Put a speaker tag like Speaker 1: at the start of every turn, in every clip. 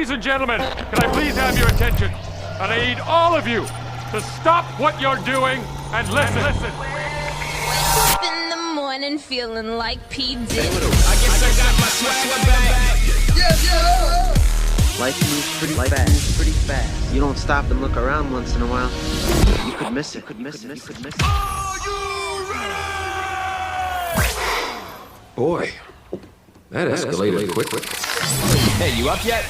Speaker 1: Ladies and gentlemen, can I please have your attention? And I need all of you to stop what you're doing and listen.
Speaker 2: Up in the morning feeling like P. Diddy.
Speaker 3: I guess I got my swagger back. Yeah.
Speaker 4: Life moves pretty fast. You don't stop and look around once in a while, you could miss it.
Speaker 3: Are you ready?
Speaker 5: Boy, that escalated quickly.
Speaker 6: Hey, you up yet?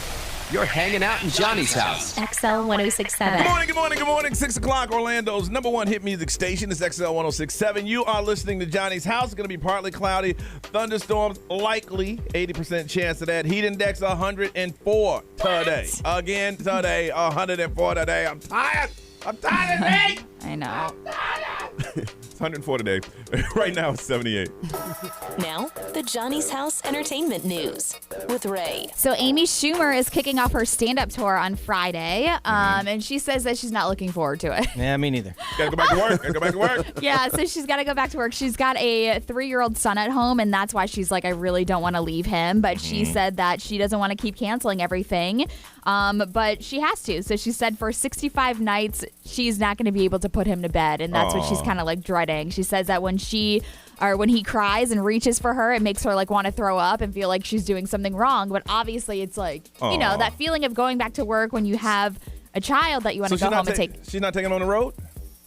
Speaker 6: You're hanging out in Johnny's house.
Speaker 2: XL 1067.
Speaker 3: Good morning. 6 o'clock, Orlando's #1 hit music station is XL 1067. You are listening to Johnny's house. It's going to be partly cloudy. Thunderstorms likely, 80% chance of that. Heat index 104 today. Again today, 104 today. I'm tired of me.
Speaker 7: I know.
Speaker 3: It's 104 today. Right now it's 78.
Speaker 8: Now, the Johnny's House Entertainment News with Ray.
Speaker 7: So Amy Schumer is kicking off her stand-up tour on Friday, and she says that she's not looking forward to it.
Speaker 6: Yeah, me neither.
Speaker 3: Gotta go back to work.
Speaker 7: Yeah, so she's got to go back to work. She's got a 3-year-old son at home, and that's why she's like, I really don't want to leave him. But she said that she doesn't want to keep canceling everything, but she has to. So she said for 65 nights, she's not going to be able to put him to bed, and that's what she's kind of like dreading. She says that when he cries and reaches for her, it makes her like want to throw up and feel like she's doing something wrong. But obviously it's like, you know, that feeling of going back to work when you have a child that you want to go home and take.
Speaker 3: She's not taking on the road?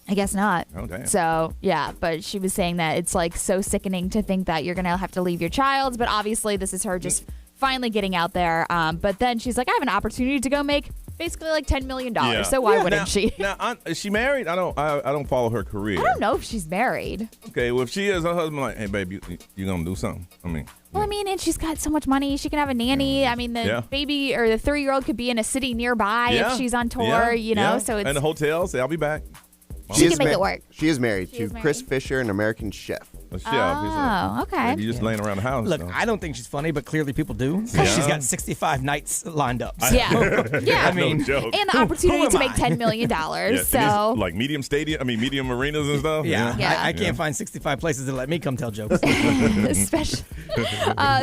Speaker 7: I guess not.
Speaker 3: Oh, damn.
Speaker 7: So, yeah, but she was saying that it's like so sickening to think that you're going to have to leave your child. But obviously this is her just finally getting out there. But then she's like, I have an opportunity to go make basically like $10 million.
Speaker 3: Yeah.
Speaker 7: So why wouldn't she?
Speaker 3: Now, is she married? I don't follow her career.
Speaker 7: I don't know if she's married.
Speaker 3: Okay, well, if she is, her husband like, hey, babe, you gonna do something?
Speaker 7: Well, I mean, and she's got so much money. She can have a nanny. I mean, the baby or the 3-year-old could be in a city nearby if she's on tour, you know? So it's.
Speaker 3: And the hotel, say, I'll be back.
Speaker 7: She can make it work.
Speaker 9: She is married to Chris Fisher, an American chef.
Speaker 3: A chef.
Speaker 7: Oh, okay.
Speaker 3: You're just laying around the house.
Speaker 6: Look, I don't think she's funny, but clearly people do. She's got 65 nights lined up.
Speaker 7: Yeah.
Speaker 3: I mean, no joke.
Speaker 7: And the opportunity to make $10 million. So
Speaker 3: like medium arenas and stuff.
Speaker 6: Yeah. I can't find 65 places to let me come tell jokes.
Speaker 7: Especially.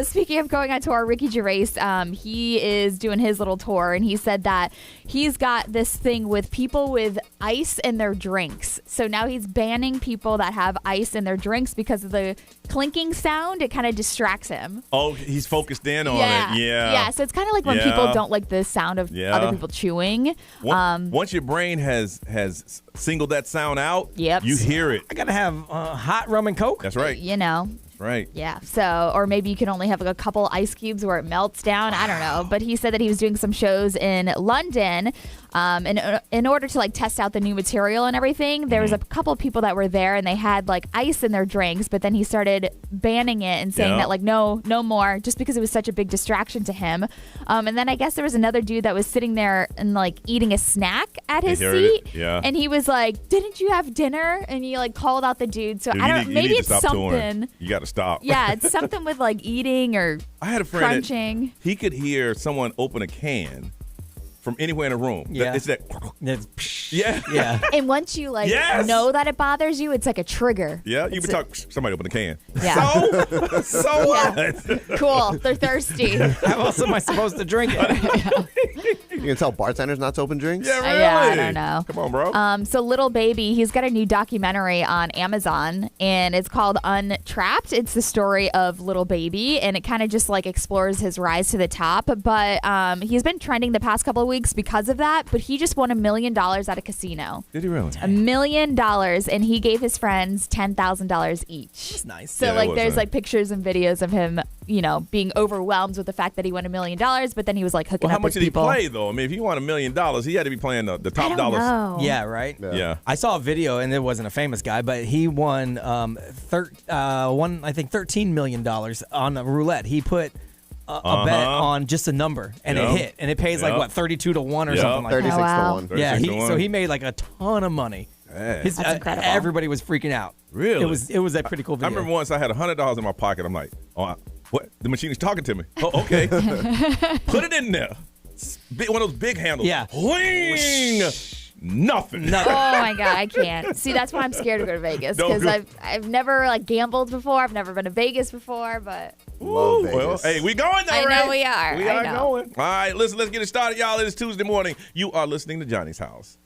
Speaker 7: Speaking of going on tour, Ricky Gervais, he is doing his little tour, and he said that he's got this thing with people with ice in their drinks. So now he's banning people that have ice in their drinks because of the clinking sound. It kind of distracts him.
Speaker 3: Oh, he's focused in on it.
Speaker 7: Yeah, so it's kind of like when people don't like the sound of other people chewing.
Speaker 3: Once your brain has singled that sound out, you hear it.
Speaker 6: I got to have hot rum and Coke.
Speaker 3: That's right.
Speaker 7: You know.
Speaker 3: Right.
Speaker 7: Yeah. So, or maybe you can only have like a couple ice cubes where it melts down. I don't know. But he said that he was doing some shows in London in order to like test out the new material and everything. There was a couple of people that were there and they had like ice in their drinks, but then he started banning it and saying that like, no more, just because it was such a big distraction to him. And then I guess there was another dude that was sitting there and like eating a snack at his seat.
Speaker 3: Yeah.
Speaker 7: And he was like, didn't you have dinner? And he like called out the dude. So I don't know. Maybe it's something. Touring.
Speaker 3: You got to stop.
Speaker 7: Yeah, it's something with like eating or
Speaker 3: I had a friend
Speaker 7: crunching.
Speaker 3: He could hear someone open a can from anywhere in the room.
Speaker 6: Yeah.
Speaker 3: It's that.
Speaker 6: Yeah.
Speaker 7: And once you like know that it bothers you, it's like a trigger.
Speaker 3: Yeah, you would talk. Somebody open a can.
Speaker 7: Yeah.
Speaker 3: So what?
Speaker 7: Cool. They're thirsty.
Speaker 6: How else am I supposed to drink it?
Speaker 9: You can tell bartenders not to open drinks?
Speaker 3: Yeah, really?
Speaker 7: Yeah, I don't know.
Speaker 3: Come on, bro.
Speaker 7: So Little Baby, he's got a new documentary on Amazon, and it's called Untrapped. It's the story of Little Baby, and it kind of just like explores his rise to the top. But he's been trending the past couple of weeks because of that. But he just won $1 million at a casino.
Speaker 3: Did he really?
Speaker 7: $1 million, and he gave his friends $10,000 each.
Speaker 6: That's nice.
Speaker 7: So there's like pictures and videos of him, you know, being overwhelmed with the fact that he won $1 million. But then he was like hooking up with people.
Speaker 3: How much did he play though? I mean, if he won $1 million, he had to be playing the top
Speaker 7: I don't
Speaker 3: dollars.
Speaker 7: know.
Speaker 6: Yeah, right?
Speaker 3: Yeah.
Speaker 6: I saw a video, and it wasn't a famous guy, but he won I think $13 million on a roulette. He put a bet on just a number, and it hit. And it pays like, what, 32 to 1 or something like
Speaker 9: 36
Speaker 6: that.
Speaker 9: to 1.
Speaker 6: Yeah, so he made like a ton of money.
Speaker 7: That's incredible.
Speaker 6: Everybody was freaking out.
Speaker 3: Really?
Speaker 6: It was a pretty cool video.
Speaker 3: I remember once I had $100 in my pocket. I'm like, what? The machine is talking to me. Oh, okay. Put it in there. One of those big handles.
Speaker 6: Yeah.
Speaker 3: Wing! Nothing.
Speaker 7: Oh my God, I can't. See, that's why I'm scared to go to Vegas
Speaker 3: Don't
Speaker 7: because
Speaker 3: go.
Speaker 7: I've never like gambled before. I've never been to Vegas before, but
Speaker 9: Love Vegas.
Speaker 3: Well, hey, we going though,
Speaker 7: I know
Speaker 3: Ray.
Speaker 7: we are.
Speaker 3: We
Speaker 7: I
Speaker 3: are
Speaker 7: know.
Speaker 3: going. All right, listen, let's get it started, y'all. It is Tuesday morning. You are listening to Johnny's House.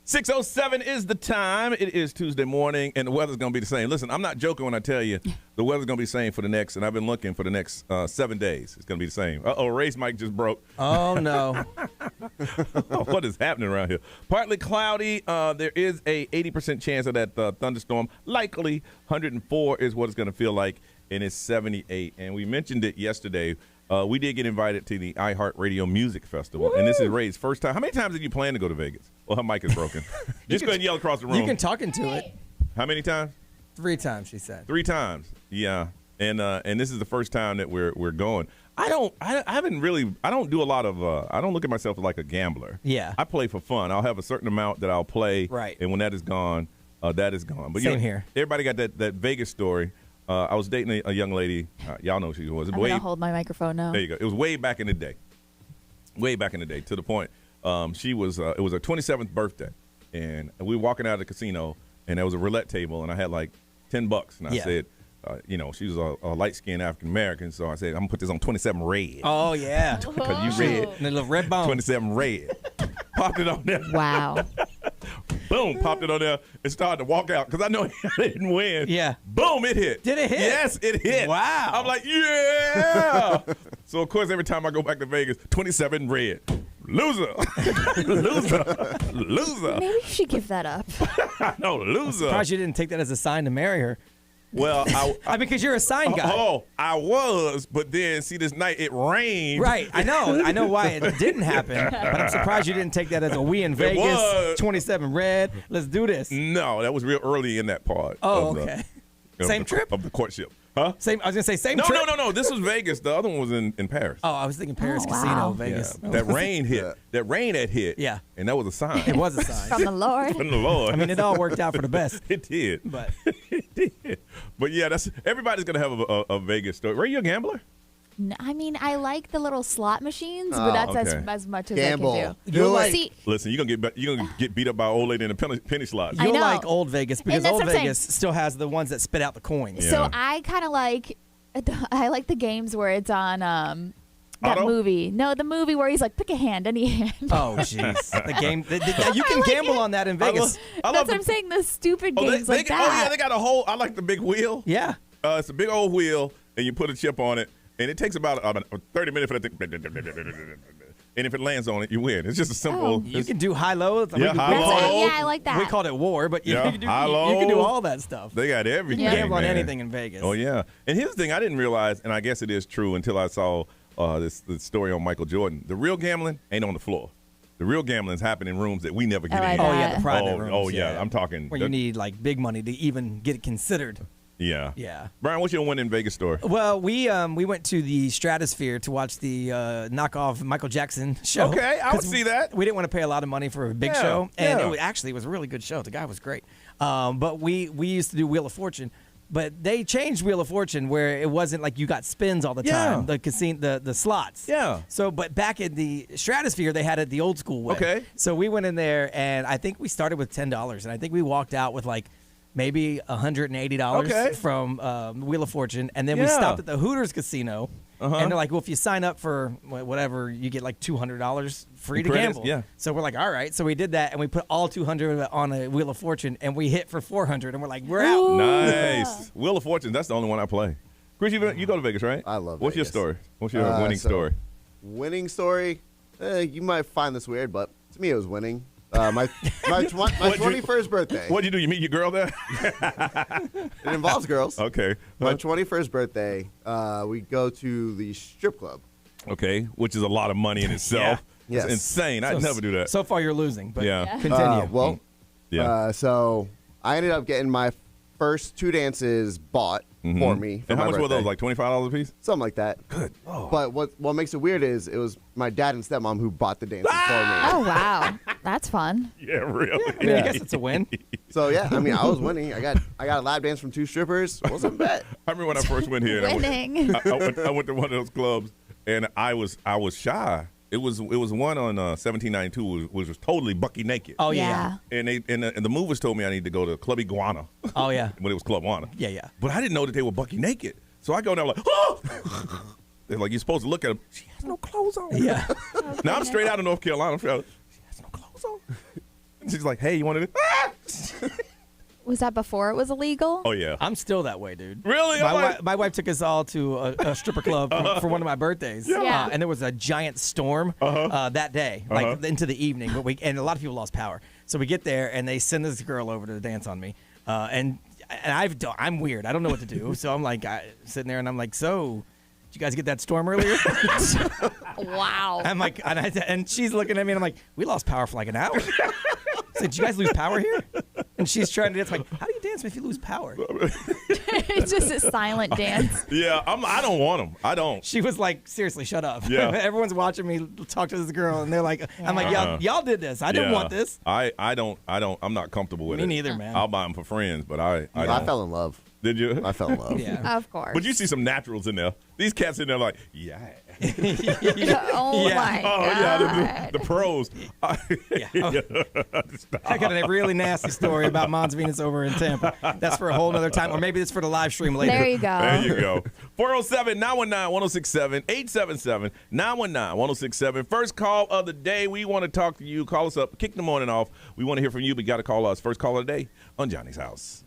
Speaker 3: .607 is the time. It is Tuesday morning, and the weather's going to be the same. Listen, I'm not joking when I tell you the weather's going to be the same for the next, and I've been looking for the next 7 days. It's going to be the same. Uh-oh, Ray's mic just broke.
Speaker 6: Oh, no.
Speaker 3: What is happening around here? Partly cloudy. There is a 80% chance of that thunderstorm. Likely 104 is what it's going to feel like, and it's 78. And we mentioned it yesterday. We did get invited to the iHeartRadio Music Festival, and this is Ray's first time. How many times did you plan to go to Vegas? Well, her mic is broken. Just go ahead and yell across the room.
Speaker 6: You can talk into it.
Speaker 3: How many times?
Speaker 6: 3 times, she said.
Speaker 3: 3 times. Yeah. And this is the first time that we're going. I don't do a lot of I don't look at myself like a gambler.
Speaker 6: Yeah.
Speaker 3: I play for fun. I'll have a certain amount that I'll play.
Speaker 6: Right.
Speaker 3: And when that is gone, that is gone. But
Speaker 6: Same here.
Speaker 3: Everybody got that Vegas story. I was dating a young lady. Y'all know who she was.
Speaker 7: I'm going to hold my microphone now.
Speaker 3: There you go. It was way back in the day. Way back in the day, to the point. She was. It was her 27th birthday, and we were walking out of the casino, and there was a roulette table, and I had like $10, and I said, she was a light-skinned African American, so I said, I'm gonna put this on 27 red.
Speaker 6: Oh yeah,
Speaker 3: because you red.
Speaker 6: And a little red bone.
Speaker 3: 27 red. Popped it on there.
Speaker 7: Wow.
Speaker 3: Boom, popped it on there and started to walk out because I know I didn't win.
Speaker 6: Yeah.
Speaker 3: Boom, it hit.
Speaker 6: Did it hit?
Speaker 3: Yes, it hit.
Speaker 6: Wow.
Speaker 3: I'm like, yeah. So, of course, every time I go back to Vegas, 27 red. Loser. Loser.
Speaker 7: Maybe you should give that up.
Speaker 3: No, loser.
Speaker 6: I'm surprised you didn't take that as a sign to marry her.
Speaker 3: Well,
Speaker 6: because you're a sign guy.
Speaker 3: Oh, I was, but then see this night it rained.
Speaker 6: Right, I know why it didn't happen, but I'm surprised you didn't take that as a we in Vegas,
Speaker 3: was.
Speaker 6: 27 red, let's do this.
Speaker 3: No, that was real early in that part.
Speaker 6: Oh, okay. Same trip?
Speaker 3: Of the courtship. Huh?
Speaker 6: I was going to say same
Speaker 3: no,
Speaker 6: trip.
Speaker 3: No. This was Vegas. The other one was in Paris.
Speaker 6: Oh, I was thinking Paris Casino, Vegas.
Speaker 3: Yeah. That rain hit. That rain had hit.
Speaker 6: Yeah.
Speaker 3: And that was a sign.
Speaker 6: It was a sign.
Speaker 7: From the Lord.
Speaker 3: From the Lord.
Speaker 6: I mean, it all worked out for the best.
Speaker 3: It did.
Speaker 6: But
Speaker 3: it did. But yeah, everybody's gonna have a Vegas story. Are you a gambler?
Speaker 7: I mean, I like the little slot machines, but that's as much as
Speaker 9: Gamble.
Speaker 7: I can do.
Speaker 9: Do it.
Speaker 7: See,
Speaker 3: Listen, you're gonna get beat up by an old lady in a penny slot.
Speaker 7: I
Speaker 6: you'll
Speaker 7: know.
Speaker 6: like old Vegas because
Speaker 7: that's
Speaker 6: old
Speaker 7: what I'm
Speaker 6: Vegas still has the ones that spit out the coins.
Speaker 3: Yeah.
Speaker 7: So I kind of like, I like the games where it's on that
Speaker 3: Auto?
Speaker 7: movie. No, the movie where he's like, pick a hand, any hand.
Speaker 6: Oh, jeez. The game. You can gamble on that in Vegas.
Speaker 7: That's what I'm saying. The stupid games like that.
Speaker 3: Oh yeah, they got a whole. I like the big wheel.
Speaker 6: Yeah.
Speaker 3: It's a big old wheel, and you put a chip on it, and it takes about 30 minutes for that thing. And if it lands on it, you win. It's just a simple.
Speaker 6: You can do high-low.
Speaker 3: Yeah, high-low.
Speaker 7: Yeah, I like that.
Speaker 6: We called it war, but you,
Speaker 3: Yeah,
Speaker 6: can do,
Speaker 3: high-low.
Speaker 6: you can do all that stuff.
Speaker 3: They got everything.
Speaker 6: You can gamble on
Speaker 3: man.
Speaker 6: anything in Vegas.
Speaker 3: Oh yeah. And here's the thing: I didn't realize, and I guess it is true until I saw this story on Michael Jordan. The real gambling ain't on the floor. The real gambling is happening in rooms that we never get
Speaker 7: I like
Speaker 3: in.
Speaker 7: that.
Speaker 6: Oh, yeah, the private rooms.
Speaker 3: Oh yeah, I'm talking.
Speaker 6: Where you need like big money to even get it considered.
Speaker 3: Yeah.
Speaker 6: Yeah.
Speaker 3: Brian, what's your win in Vegas story?
Speaker 6: Well, we went to the Stratosphere to watch the knockoff Michael Jackson show.
Speaker 3: Okay, I would
Speaker 6: 'Cause
Speaker 3: see that.
Speaker 6: We didn't want to pay a lot of money for a big
Speaker 3: Yeah,
Speaker 6: show, and
Speaker 3: yeah.
Speaker 6: it was a really good show. The guy was great. But we used to do Wheel of Fortune. But they changed Wheel of Fortune where it wasn't like you got spins all the time.
Speaker 3: Yeah.
Speaker 6: The casino, the slots.
Speaker 3: Yeah.
Speaker 6: So, but back in the Stratosphere, they had it the old school way.
Speaker 3: Okay.
Speaker 6: So we went in there, and I think we started with $10, and I think we walked out with like maybe $180
Speaker 3: Okay.
Speaker 6: from Wheel of Fortune, and then we
Speaker 3: Yeah.
Speaker 6: stopped at the Hooters Casino.
Speaker 3: Uh-huh.
Speaker 6: And they're like, well, if you sign up for whatever, you get like $200 free to
Speaker 3: Credits,
Speaker 6: gamble.
Speaker 3: yeah.
Speaker 6: So we're like, all right. So we did that, and we put all 200 on a Wheel of Fortune, and we hit for 400, and we're like, we're out.
Speaker 3: Nice. Wheel of Fortune. That's the only one I play. Chris, you go to Vegas, right?
Speaker 9: I love
Speaker 3: What's your
Speaker 9: Vegas.
Speaker 3: story? What's your winning
Speaker 9: So,
Speaker 3: story?
Speaker 9: Winning story? You might find this weird, but to me it was winning. My 21st birthday.
Speaker 3: What'd you do? You meet your girl there?
Speaker 9: It involves girls.
Speaker 3: Okay.
Speaker 9: My 21st birthday, we go to the strip club.
Speaker 3: Okay, which is a lot of money in itself.
Speaker 9: Yeah.
Speaker 3: It's
Speaker 9: Yes.
Speaker 3: insane. I'd never do that.
Speaker 6: So far, you're losing, but
Speaker 3: Yeah.
Speaker 6: continue.
Speaker 3: Yeah.
Speaker 9: So I ended up getting my first 2 dances bought for me. For
Speaker 3: And how
Speaker 9: my
Speaker 3: much were those?
Speaker 9: birthday.
Speaker 3: Like $25 a piece?
Speaker 9: Something like that.
Speaker 3: Good. Oh.
Speaker 9: But what makes it weird is it was my dad and stepmom who bought the dances
Speaker 7: Oh, wow. That's fun.
Speaker 3: Yeah, really.
Speaker 6: I mean, I guess it's a win.
Speaker 9: for me. So yeah, I mean, I was winning. I got a lap dance from 2 strippers. It wasn't bad.
Speaker 3: I remember when I first went here. and
Speaker 7: Winning.
Speaker 3: I went to one of those clubs, and I was shy. It was one on 1792, which was totally bucky naked.
Speaker 6: Oh, yeah.
Speaker 3: And the movers told me I need to go to Club Iguana.
Speaker 6: Oh, yeah.
Speaker 3: When it was Club Iguana.
Speaker 6: Yeah, yeah.
Speaker 3: But I didn't know that they were bucky naked. So I go there like, oh! They're like, you're supposed to look at them. She has no clothes on.
Speaker 6: Yeah.
Speaker 3: Now I'm straight out of North Carolina. She has no clothes on. And she's like, hey, you want to do
Speaker 7: Was that before it was illegal?
Speaker 3: Oh, yeah.
Speaker 6: I'm still that way, dude.
Speaker 3: Really?
Speaker 6: My wife took us all to a stripper club for one of my birthdays.
Speaker 7: Yeah.
Speaker 6: And there was a giant storm that day, like into the evening. And a lot of people lost power. So we get there, and they send this girl over to dance on me. And I'm weird. I don't know what to do. So I'm like sitting there, and I'm like, so did you guys get that storm earlier?
Speaker 7: Wow.
Speaker 6: I'm like, and she's looking at me, and I'm like, we lost power for like an hour. I said, did you guys lose power here? And she's trying to dance. Like, how do you dance if you lose power?
Speaker 7: It's just a silent dance.
Speaker 3: Yeah, I don't want them. I don't.
Speaker 6: She was like, seriously, shut up.
Speaker 3: Yeah.
Speaker 6: Everyone's watching me talk to this girl, and they're like, I'm like, y'all did this. I didn't
Speaker 3: Yeah.
Speaker 6: want this.
Speaker 3: I don't. I'm not comfortable with
Speaker 6: Me
Speaker 3: it.
Speaker 6: neither, man.
Speaker 3: I'll buy them for friends, but I
Speaker 9: I
Speaker 3: don't.
Speaker 9: fell in love.
Speaker 3: Did you?
Speaker 9: I fell in love.
Speaker 6: Yeah.
Speaker 7: Of course.
Speaker 3: But you see some naturals in there. These cats in there like, yeah.
Speaker 7: Oh,
Speaker 6: Yeah.
Speaker 7: my
Speaker 3: Oh,
Speaker 7: God.
Speaker 3: yeah, the pros.
Speaker 6: I got a really nasty story about Mons Venus over in Tampa. That's for a whole other time, or maybe it's for the live stream later.
Speaker 7: There you go.
Speaker 3: There you go. 407-919-1067, 877-919-1067. First call of the day. We want to talk to you. Call us up. Kick the morning off. We want to hear from you, but you got to call us. First call of the day on Johnny's House.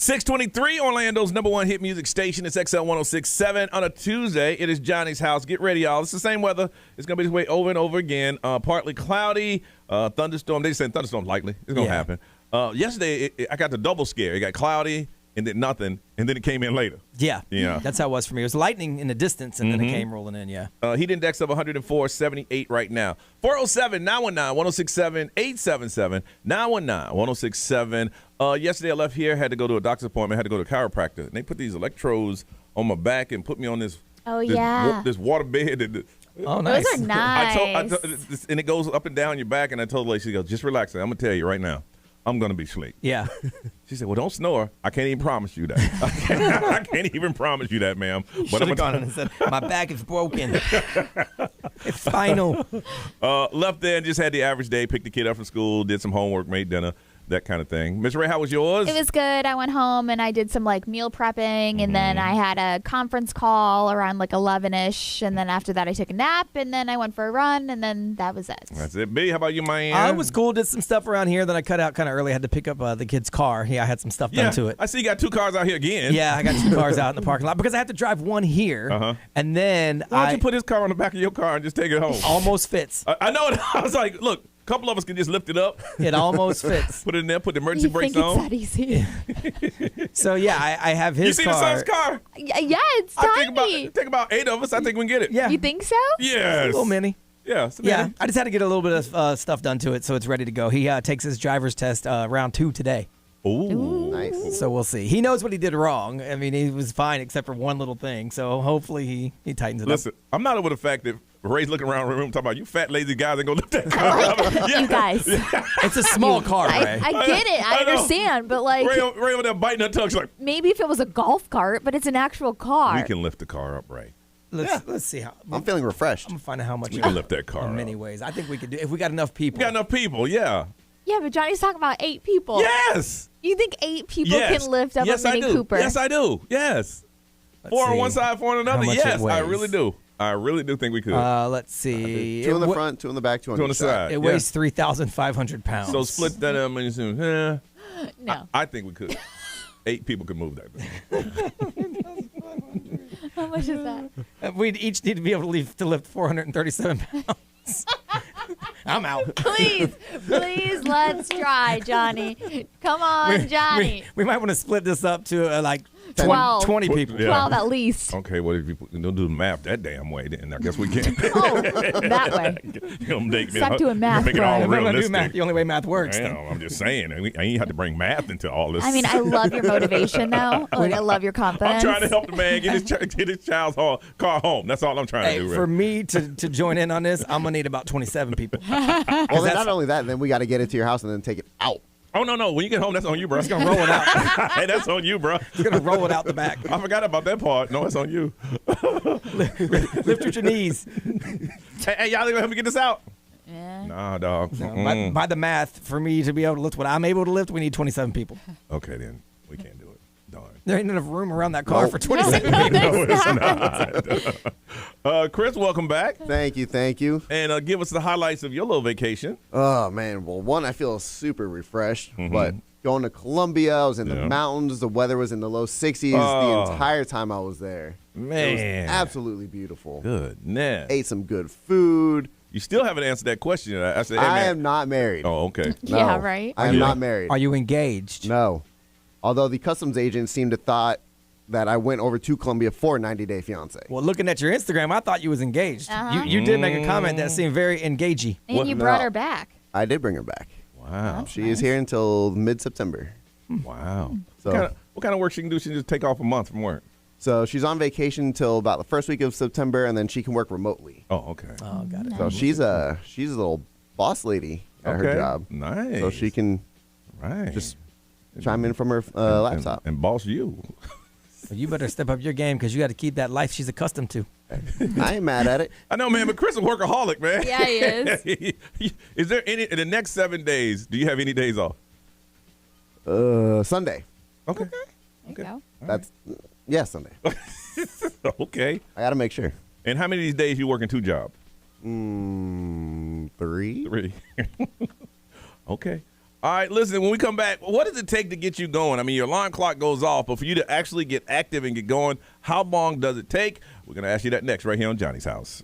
Speaker 3: 623, Orlando's number one hit music station. It's XL 106.7 on a Tuesday. It is Johnny's house. Get ready, y'all. It's the same weather. It's going to be this way over and over again. Partly cloudy, thunderstorm. They said thunderstorm likely. It's going to happen. Yesterday, I got the double scare. It got cloudy and then nothing, and then it came in later.
Speaker 6: Yeah. That's how it was for me. It was lightning in the distance, and then it came rolling in,
Speaker 3: Heat index of 104, 78 right now. 407-919-1067, 877-919-1067. Yesterday I left here, had to go to a doctor's appointment, had to go to a chiropractor. And they put these electrodes on my back and put me on this this water bed.
Speaker 6: Oh, nice.
Speaker 7: Those are nice.
Speaker 3: And it goes up and down your back. And I told the lady, she goes, just relax. I'm going to tell you right now, I'm going to be asleep.
Speaker 6: Yeah.
Speaker 3: She said, well, don't snore. I can't even promise you that. I can't even promise you that, ma'am.
Speaker 6: But I'm gone and said, my back is broken. It's final.
Speaker 3: Left there and just had the average day. Picked the kid up from school, did some homework, made dinner, that kind of thing. Miss Ray, how was yours?
Speaker 7: It was good. I went home and I did some meal prepping, and then I had a conference call around 11ish, and then after that I took a nap, and then I went for a run, and then that was it.
Speaker 3: That's it. B, how about you, man?
Speaker 6: I was cool. Did some stuff around here. Then I cut out kind of early. I had to pick up the kid's car. Yeah, I had some stuff done to it.
Speaker 3: I see you got 2 cars out here again.
Speaker 6: Yeah, I got 2 cars out in the parking lot because I had to drive one here, and then
Speaker 3: Why don't you put his car on the back of your car and just take it home?
Speaker 6: Almost fits.
Speaker 3: I know it. I was like, look, a couple of us can just lift it up.
Speaker 6: It almost fits.
Speaker 3: Put it in there, put the emergency brakes
Speaker 7: It's
Speaker 3: on.
Speaker 7: that easy?
Speaker 6: So, yeah, I have his car.
Speaker 3: You see the son's car?
Speaker 7: Yeah, it's tiny.
Speaker 3: Think about 8 of us. I think we can get it.
Speaker 6: Yeah.
Speaker 7: You think so?
Speaker 3: Yes.
Speaker 6: A little mini.
Speaker 3: Yeah.
Speaker 6: Yeah, I just had to get a little bit of stuff done to it so it's ready to go. He takes his driver's test round 2 today.
Speaker 3: Ooh.
Speaker 9: Nice.
Speaker 6: So we'll see. He knows what he did wrong. I mean, he was fine except for one little thing. So hopefully he tightens it up.
Speaker 3: Listen, I'm not over the fact that Ray's looking around the room talking about you fat lazy guys ain't gonna lift that car up.
Speaker 7: You guys.
Speaker 6: It's a small car, Ray.
Speaker 7: I get it. I
Speaker 3: I know.
Speaker 7: understand. But
Speaker 3: Ray over there biting her tongue. She's like,
Speaker 7: maybe if it was a golf cart, but it's an actual car.
Speaker 3: we can lift the car up, Ray.
Speaker 6: Let's see how.
Speaker 9: I'm feeling refreshed.
Speaker 6: I'm gonna find out how much
Speaker 3: We can lift that car
Speaker 6: in many
Speaker 3: up.
Speaker 6: ways. I think we could do if we got enough people.
Speaker 3: We got enough people, yeah.
Speaker 7: Yeah, but Johnny's talking about 8 people.
Speaker 3: Yes.
Speaker 7: You think 8 people can lift up a Mini
Speaker 3: I do.
Speaker 7: Cooper?
Speaker 3: Yes, I do. Yes.
Speaker 6: Let's
Speaker 3: 4 on
Speaker 6: see
Speaker 3: one side, 4 on another.
Speaker 6: how much it
Speaker 3: Yes, I
Speaker 6: weighs.
Speaker 3: really do. I really do think we could.
Speaker 6: Let's see.
Speaker 9: 2 in the front, 2 in the back, 2 on
Speaker 3: Two
Speaker 9: the
Speaker 3: on the
Speaker 9: side.
Speaker 3: side.
Speaker 6: It weighs 3,500 pounds.
Speaker 3: So split that up and you say,
Speaker 7: No.
Speaker 3: I think we could. 8 people could move that thing.
Speaker 7: How much is that?
Speaker 6: We'd each need to be able to lift 437 pounds. I'm out.
Speaker 7: Please, let's try, Johnny. Come on, Johnny.
Speaker 6: We might want to split this up to
Speaker 7: 12.
Speaker 6: 20 people.
Speaker 3: Yeah.
Speaker 7: 12 at least.
Speaker 3: Okay, well, if you don't do the math that damn way, then I guess we can.
Speaker 7: Oh, that way. Stop doing math,
Speaker 3: Make it all
Speaker 7: Brian.
Speaker 6: If we're gonna do
Speaker 3: realistic.
Speaker 6: math the only way math works.
Speaker 3: Damn, I'm just saying. I ain't have to bring math into all this.
Speaker 7: I mean, I love your motivation, though. I love your confidence.
Speaker 3: I'm trying to help the man get his child's car home. That's all I'm trying to do.
Speaker 6: For
Speaker 3: Rick.
Speaker 6: me to join in on this, I'm gonna need about 27 people.
Speaker 9: Well, then not only that, then we got to get it to your house and then take it out.
Speaker 3: Oh, no. When you get home, that's on you, bro.
Speaker 6: He's gonna roll it out.
Speaker 3: Hey, that's on you, bro.
Speaker 6: He's gonna roll it out the back.
Speaker 3: I forgot about that part. No, it's on you.
Speaker 6: Lift with your knees.
Speaker 3: Hey, y'all gonna help me get this out?
Speaker 7: Yeah.
Speaker 3: Nah, dog.
Speaker 6: By the math, for me to be able to lift what I'm able to lift, we need 27 people.
Speaker 3: Okay, then. We can't do it. Darn.
Speaker 6: There ain't enough room around that car
Speaker 9: Nope.
Speaker 6: for 27 people.
Speaker 3: No, it's not. Chris, welcome back.
Speaker 9: Thank you.
Speaker 3: And give us the highlights of your little vacation.
Speaker 9: Oh, man. Well, one, I feel super refreshed, but going to Colombia, I was in the mountains. The weather was in the low 60s the entire time I was there.
Speaker 3: Man.
Speaker 9: It was absolutely beautiful.
Speaker 3: Goodness.
Speaker 9: Ate some good food.
Speaker 3: You still haven't answered that question. I said, hey,
Speaker 9: I
Speaker 3: man.
Speaker 9: am not married.
Speaker 3: Oh, okay.
Speaker 9: No.
Speaker 7: Yeah, right?
Speaker 9: I am not married.
Speaker 6: Are you engaged?
Speaker 9: No. Although the customs agent seemed to thought that I went over to Colombia for a 90-day fiance.
Speaker 6: Well, looking at your Instagram, I thought you was engaged. You did make a comment that seemed very engagey.
Speaker 7: And you brought her back.
Speaker 9: I did bring her back.
Speaker 3: Wow.
Speaker 9: She is here until mid-September.
Speaker 3: Wow.
Speaker 9: So,
Speaker 3: What kind of work she can do? She can just take off a month from work.
Speaker 9: so she's on vacation until about the first week of September, and then she can work remotely.
Speaker 3: Oh, okay.
Speaker 6: Oh, got it.
Speaker 9: So she's a little boss lady at her job.
Speaker 3: Nice.
Speaker 9: So she can just chime in from her laptop.
Speaker 3: And boss you.
Speaker 6: Well, you better step up your game because you got to keep that life she's accustomed to.
Speaker 9: I ain't mad at it.
Speaker 3: I know, man, but Chris is a workaholic, man.
Speaker 7: Yeah, he is.
Speaker 3: Is there any, in the next 7 days, do you have any days off?
Speaker 9: Sunday.
Speaker 3: Okay.
Speaker 7: There you go.
Speaker 9: That's Sunday.
Speaker 3: Okay.
Speaker 9: I got to make sure.
Speaker 3: And how many of these days you working 2 jobs?
Speaker 9: 3.
Speaker 3: 3. Okay. All right, listen, when we come back, what does it take to get you going? I mean, your alarm clock goes off, but for you to actually get active and get going, how long does it take? We're going to ask you that next right here on Johnny's House.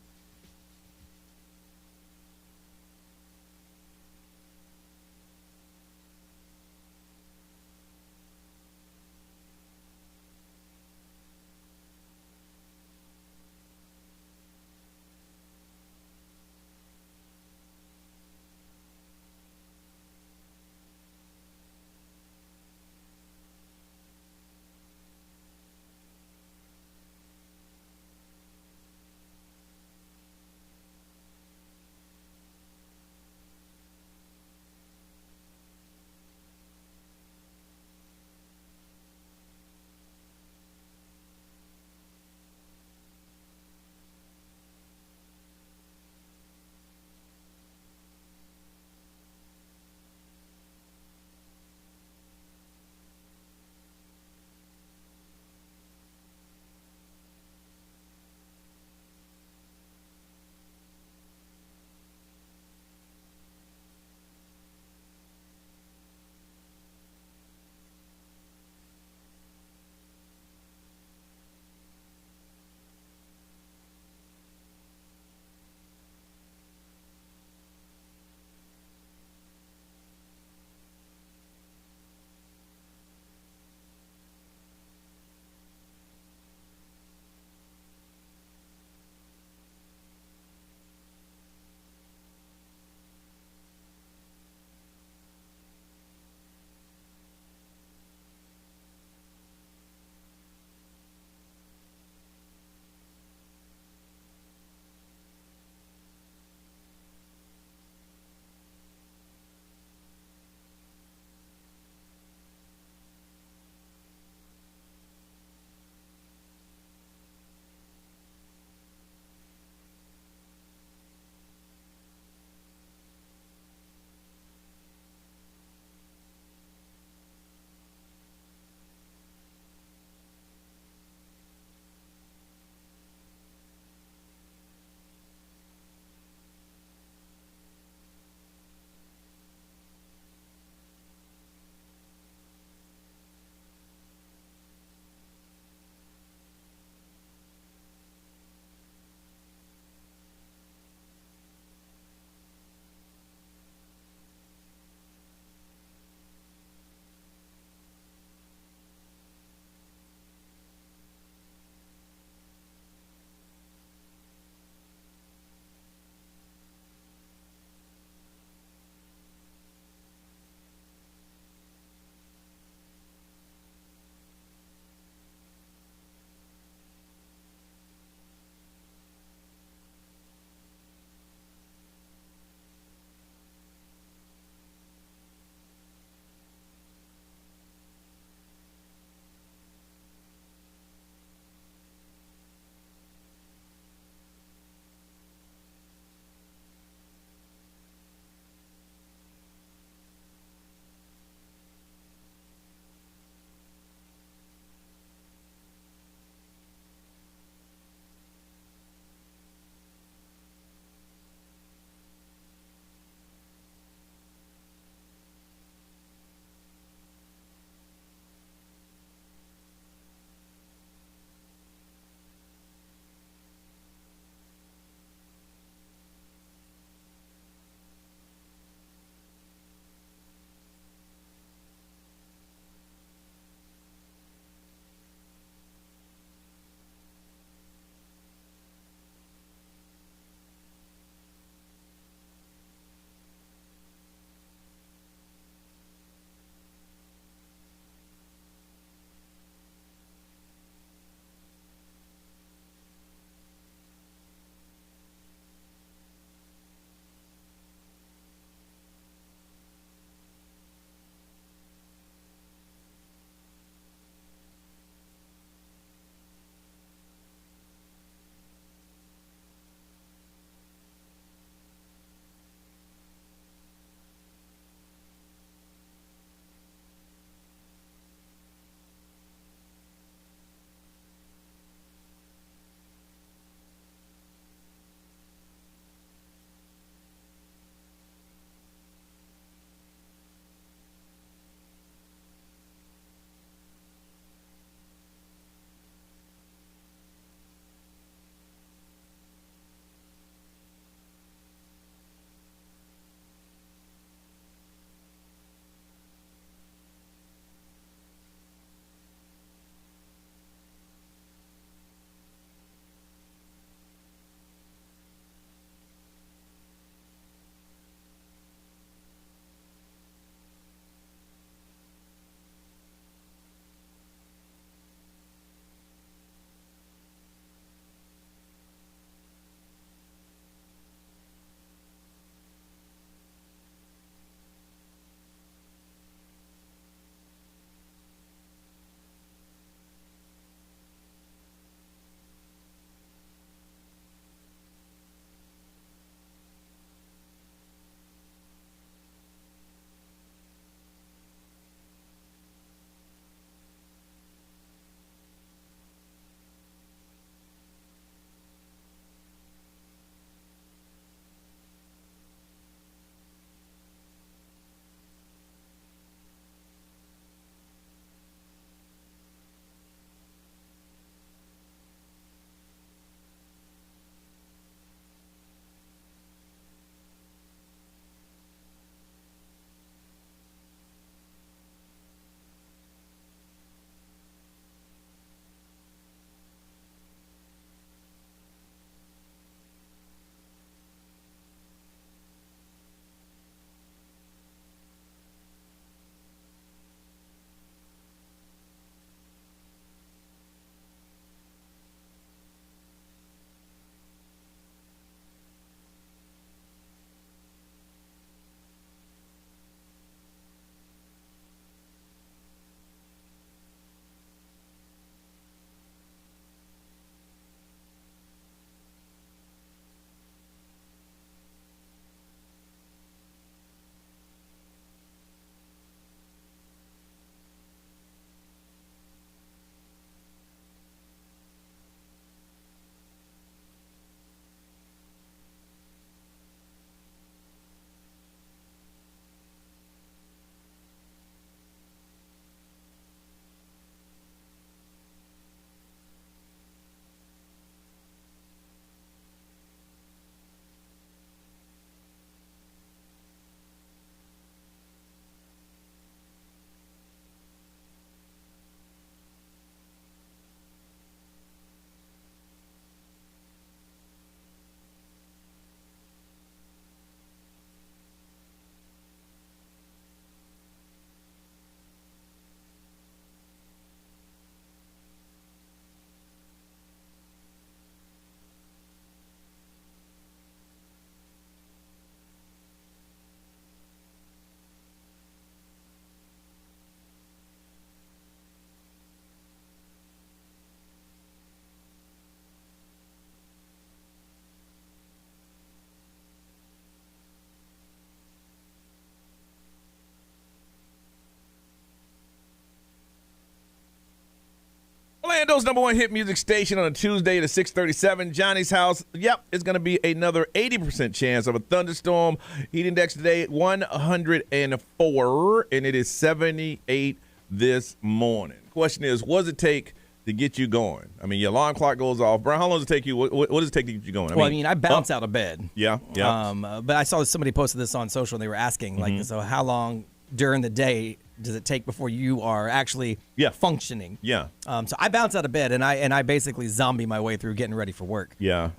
Speaker 3: Orlando's number one hit music station on a Tuesday at 6:37. Johnny's house. Yep, it's going to be another 80% chance of a thunderstorm. Heat index today 104, and it is 78 this morning. Question is, what does it take to get you going? I mean, your alarm clock goes off. Brian, how long does it take you? What does it take to get you going?
Speaker 6: I mean, I bounce out of bed.
Speaker 3: Yeah.
Speaker 6: But I saw somebody posted this on social, and they were asking, like, so how long during the day does it take before you are actually functioning?
Speaker 3: Yeah.
Speaker 6: So I bounce out of bed, and I basically zombie my way through getting ready for work.
Speaker 3: Yeah.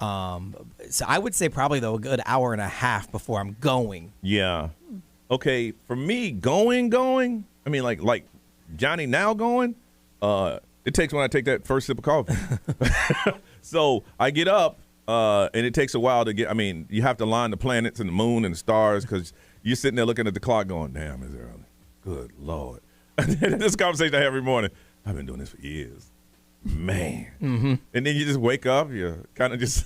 Speaker 6: So I would say probably, though, a good hour and a half before I'm going.
Speaker 3: Yeah. Okay, for me, going, I mean, like Johnny now going, it takes when I take that first sip of coffee. So I get up, and it takes a while to get, I mean, you have to line the planets and the moon and the stars because you're sitting there looking at the clock going, damn, it's early. Good Lord. This conversation I have every morning, I've been doing this for years. Man. And then you just wake up, you kind of just,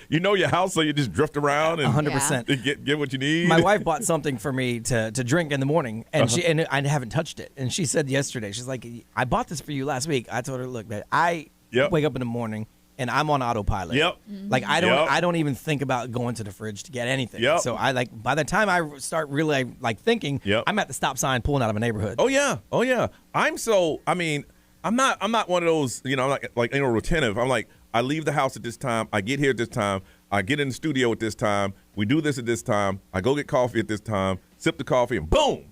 Speaker 3: you know your house, so you just drift around and
Speaker 6: 100%.
Speaker 3: Get what you need.
Speaker 6: My wife bought something for me to drink in the morning, and and I haven't touched it. And she said yesterday, she's like, I bought this for you last week. I told her, look, man, I wake up in the morning, and I'm on autopilot. Like I don't even think about going to the fridge to get anything. So I by the time I start really thinking, I'm at the stop sign pulling out of a neighborhood.
Speaker 3: Oh yeah. I'm not one of those, I'm like retentive. I'm like, I leave the house at this time, I get here at this time, I get in the studio at this time, we do this at this time, I go get coffee at this time, sip the coffee, and boom.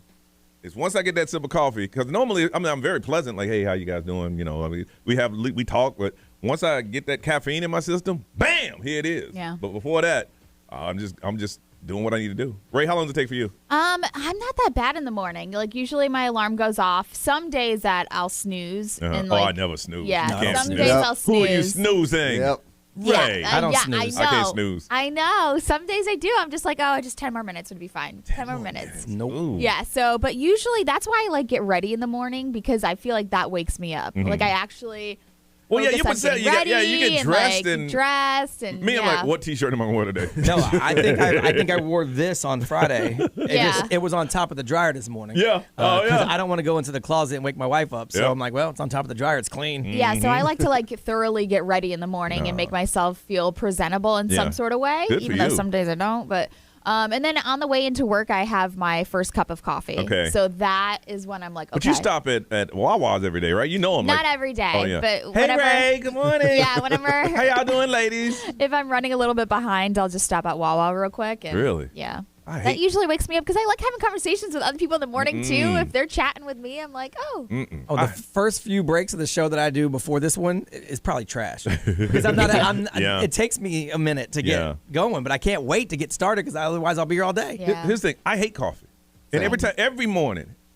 Speaker 3: It's once I get that sip of coffee, because normally I'm very pleasant, like, hey, how you guys doing? I mean, we talk, but once I get that caffeine in my system, bam, here it is.
Speaker 7: Yeah.
Speaker 3: But before that, I'm just doing what I need to do. Ray, how long does it take for you?
Speaker 7: I'm not that bad in the morning. Like usually my alarm goes off. Some days that I'll snooze. And
Speaker 3: I never snooze.
Speaker 7: Yeah,
Speaker 3: You can't
Speaker 7: some
Speaker 3: snooze.
Speaker 7: days I'll snooze.
Speaker 3: Who are you snoozing?
Speaker 9: Yep.
Speaker 3: Ray.
Speaker 6: I don't snooze.
Speaker 3: I can't snooze.
Speaker 7: I know. Some days I do. I'm just like, just 10 more minutes would be fine. 10 more minutes.
Speaker 6: Nope.
Speaker 7: Yeah. So, but usually that's why I like get ready in the morning because I feel like that wakes me up. Like I actually.
Speaker 3: Well, yeah,
Speaker 7: focus
Speaker 3: you
Speaker 7: on
Speaker 3: put
Speaker 7: getting
Speaker 3: you get
Speaker 7: ready
Speaker 3: dressed
Speaker 7: and
Speaker 3: me. I'm like, what T-shirt am I gonna wear today?
Speaker 6: No, I think I wore this on Friday.
Speaker 7: Yeah.
Speaker 6: It was on top of the dryer this morning.
Speaker 3: Yeah.
Speaker 6: Because I don't want to go into the closet and wake my wife up. So I'm like, well, it's on top of the dryer. It's clean.
Speaker 7: Yeah, so I like to thoroughly get ready in the morning and make myself feel presentable in some sort of way,
Speaker 3: Good for
Speaker 7: even though
Speaker 3: you.
Speaker 7: some days I don't. But and then on the way into work, I have my first cup of coffee.
Speaker 3: Okay.
Speaker 7: So that is when I'm like, okay.
Speaker 3: But you stop at Wawa's every day, right? You know them.
Speaker 7: Not every day, but
Speaker 3: Hey,
Speaker 7: whenever.
Speaker 3: Ray, good morning.
Speaker 7: Yeah, whenever.
Speaker 3: How y'all doing, ladies?
Speaker 7: If I'm running a little bit behind, I'll just stop at Wawa real quick. And,
Speaker 3: Really?
Speaker 7: Yeah.
Speaker 3: hate-
Speaker 7: That usually wakes me up because I like having conversations with other people in the morning too. If they're chatting with me, I'm like, oh.
Speaker 6: Oh, the first few breaks of the show that I do before this one is probably trash because
Speaker 3: Yeah.
Speaker 6: it takes me a minute to get going, but I can't wait to get started because otherwise I'll be here all day.
Speaker 7: Yeah.
Speaker 3: Here's the thing. I hate coffee. And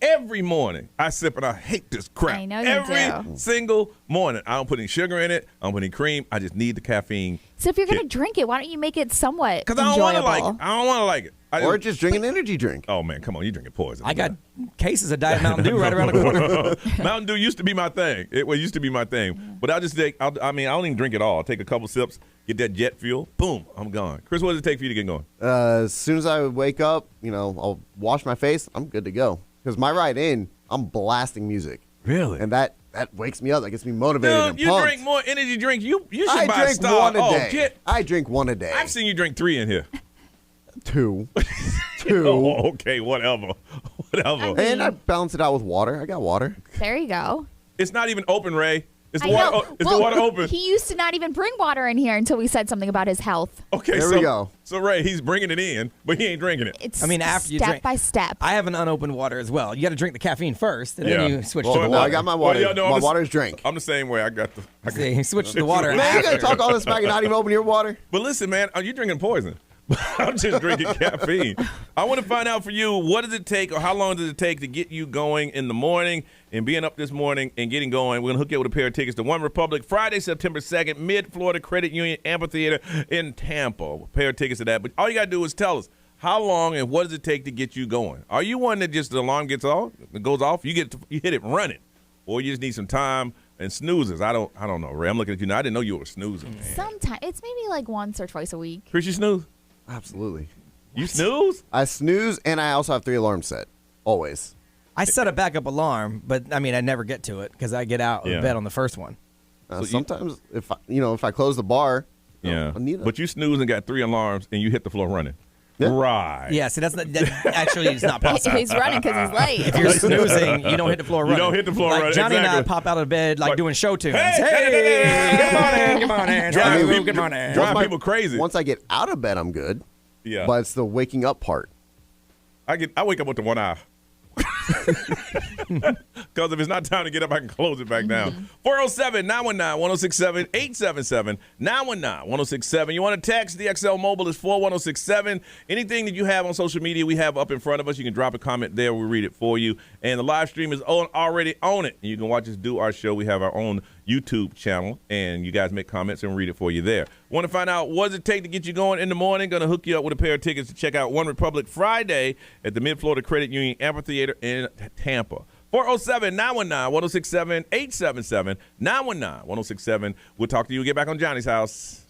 Speaker 3: every morning, I sip and I hate this crap.
Speaker 7: I know you
Speaker 3: every
Speaker 7: do.
Speaker 3: single morning. I don't put any sugar in it. I don't put any cream. I just need the caffeine.
Speaker 7: So if you're gonna drink it, why don't you make it somewhat
Speaker 3: Because I don't want to
Speaker 7: enjoyable?
Speaker 3: like it. I don't want to like it.
Speaker 9: Or just drink an energy drink.
Speaker 3: Oh, man, come on. You're drinking poison.
Speaker 6: I got cases of Diet Mountain Dew right around the corner.
Speaker 3: Mountain Dew used to be my thing. It used to be my thing. But I just take, I don't even drink it all. I'll take a couple sips, get that jet fuel, boom, I'm gone. Chris, what does it take for you to get going?
Speaker 9: As soon as I wake up, I'll wash my face. I'm good to go. Because my ride in, I'm blasting music.
Speaker 3: Really?
Speaker 9: And that wakes me up. That gets me motivated and
Speaker 3: Dude, you
Speaker 9: pumped.
Speaker 3: drink more energy drinks. You should
Speaker 9: I
Speaker 3: buy
Speaker 9: drink
Speaker 3: Star.
Speaker 9: one a
Speaker 3: Oh,
Speaker 9: day. I drink one a day.
Speaker 3: I've seen you drink 3 in here.
Speaker 9: 2.
Speaker 3: Oh, okay, whatever.
Speaker 9: And I balance it out with water. I got water.
Speaker 7: There you go.
Speaker 3: It's not even open, Ray. Is the
Speaker 7: I
Speaker 3: water?
Speaker 7: know.
Speaker 3: Is
Speaker 7: Well,
Speaker 3: the water open?
Speaker 7: He used to not even bring water in here until we said something about his health.
Speaker 3: Okay,
Speaker 9: There we go.
Speaker 3: So Ray, he's bringing it in, but he ain't drinking it.
Speaker 7: It's
Speaker 6: after you
Speaker 7: step
Speaker 6: drink,
Speaker 7: by step.
Speaker 6: I have an unopened water as well. You got to drink the caffeine first, and then you switch to the
Speaker 9: Well,
Speaker 6: water.
Speaker 9: I got my water. My water's drink.
Speaker 3: I'm the same way. I got
Speaker 6: See, he switched to the water.
Speaker 9: Man, you
Speaker 6: after.
Speaker 9: gonna talk all this smack and not even open your water?
Speaker 3: But listen, man, are you drinking poison? I'm just drinking caffeine. I want to find out for you, what does it take or how long does it take to get you going in the morning and being up this morning and getting going? We're going to hook you up with a pair of tickets to One Republic Friday, September 2nd, Mid-Florida Credit Union Amphitheater in Tampa. A pair of tickets to that. But all you got to do is tell us how long and what does it take to get you going? Are you one that just the alarm goes off, you hit it running, or you just need some time and snoozes? I don't know, Ray. I'm looking at you now. I didn't know you were snoozing. Man.
Speaker 7: Sometimes it's maybe like once or twice a week.
Speaker 3: Chris, you snooze?
Speaker 9: Absolutely.
Speaker 3: You snooze?
Speaker 9: I snooze, and I also have 3 alarms set. Always.
Speaker 6: I set a backup alarm, but I never get to it because I get out of bed on the first one.
Speaker 9: Sometimes if I close the bar,
Speaker 3: yeah.
Speaker 9: I need it.
Speaker 3: But you snooze and got 3 alarms and you hit the floor running.
Speaker 9: Yeah.
Speaker 3: Right.
Speaker 6: Yeah, see, that actually it's not possible.
Speaker 7: He's running because he's late.
Speaker 6: If you're snoozing, you don't hit the floor running.
Speaker 3: You don't hit the floor
Speaker 6: like
Speaker 3: running.
Speaker 6: Johnny and I
Speaker 3: Exactly.
Speaker 6: pop out of bed like doing show tunes.
Speaker 3: Hey,
Speaker 6: good morning. Good morning.
Speaker 3: Drive people crazy.
Speaker 9: Once I get out of bed, I'm good.
Speaker 3: Yeah.
Speaker 9: But it's the waking up part.
Speaker 3: I wake up with the one eye. Because if it's not time to get up, I can close it back down. 407-919-1067, 877-919-1067. You want to text? The XL Mobile is 41067. Anything that you have on social media, we have up in front of us. You can drop a comment there. We'll read it for you. And the live stream is already on it. You can watch us do our show. We have our own YouTube channel, and you guys make comments and we'll read it for you there. Want to find out what does it take to get you going in the morning? Going to hook you up with a pair of tickets to check out One Republic Friday at the Mid-Florida Credit Union Amphitheater in Tampa. 407-919-1067, 877-919-1067. We'll talk to you. Get back on Johnny's House.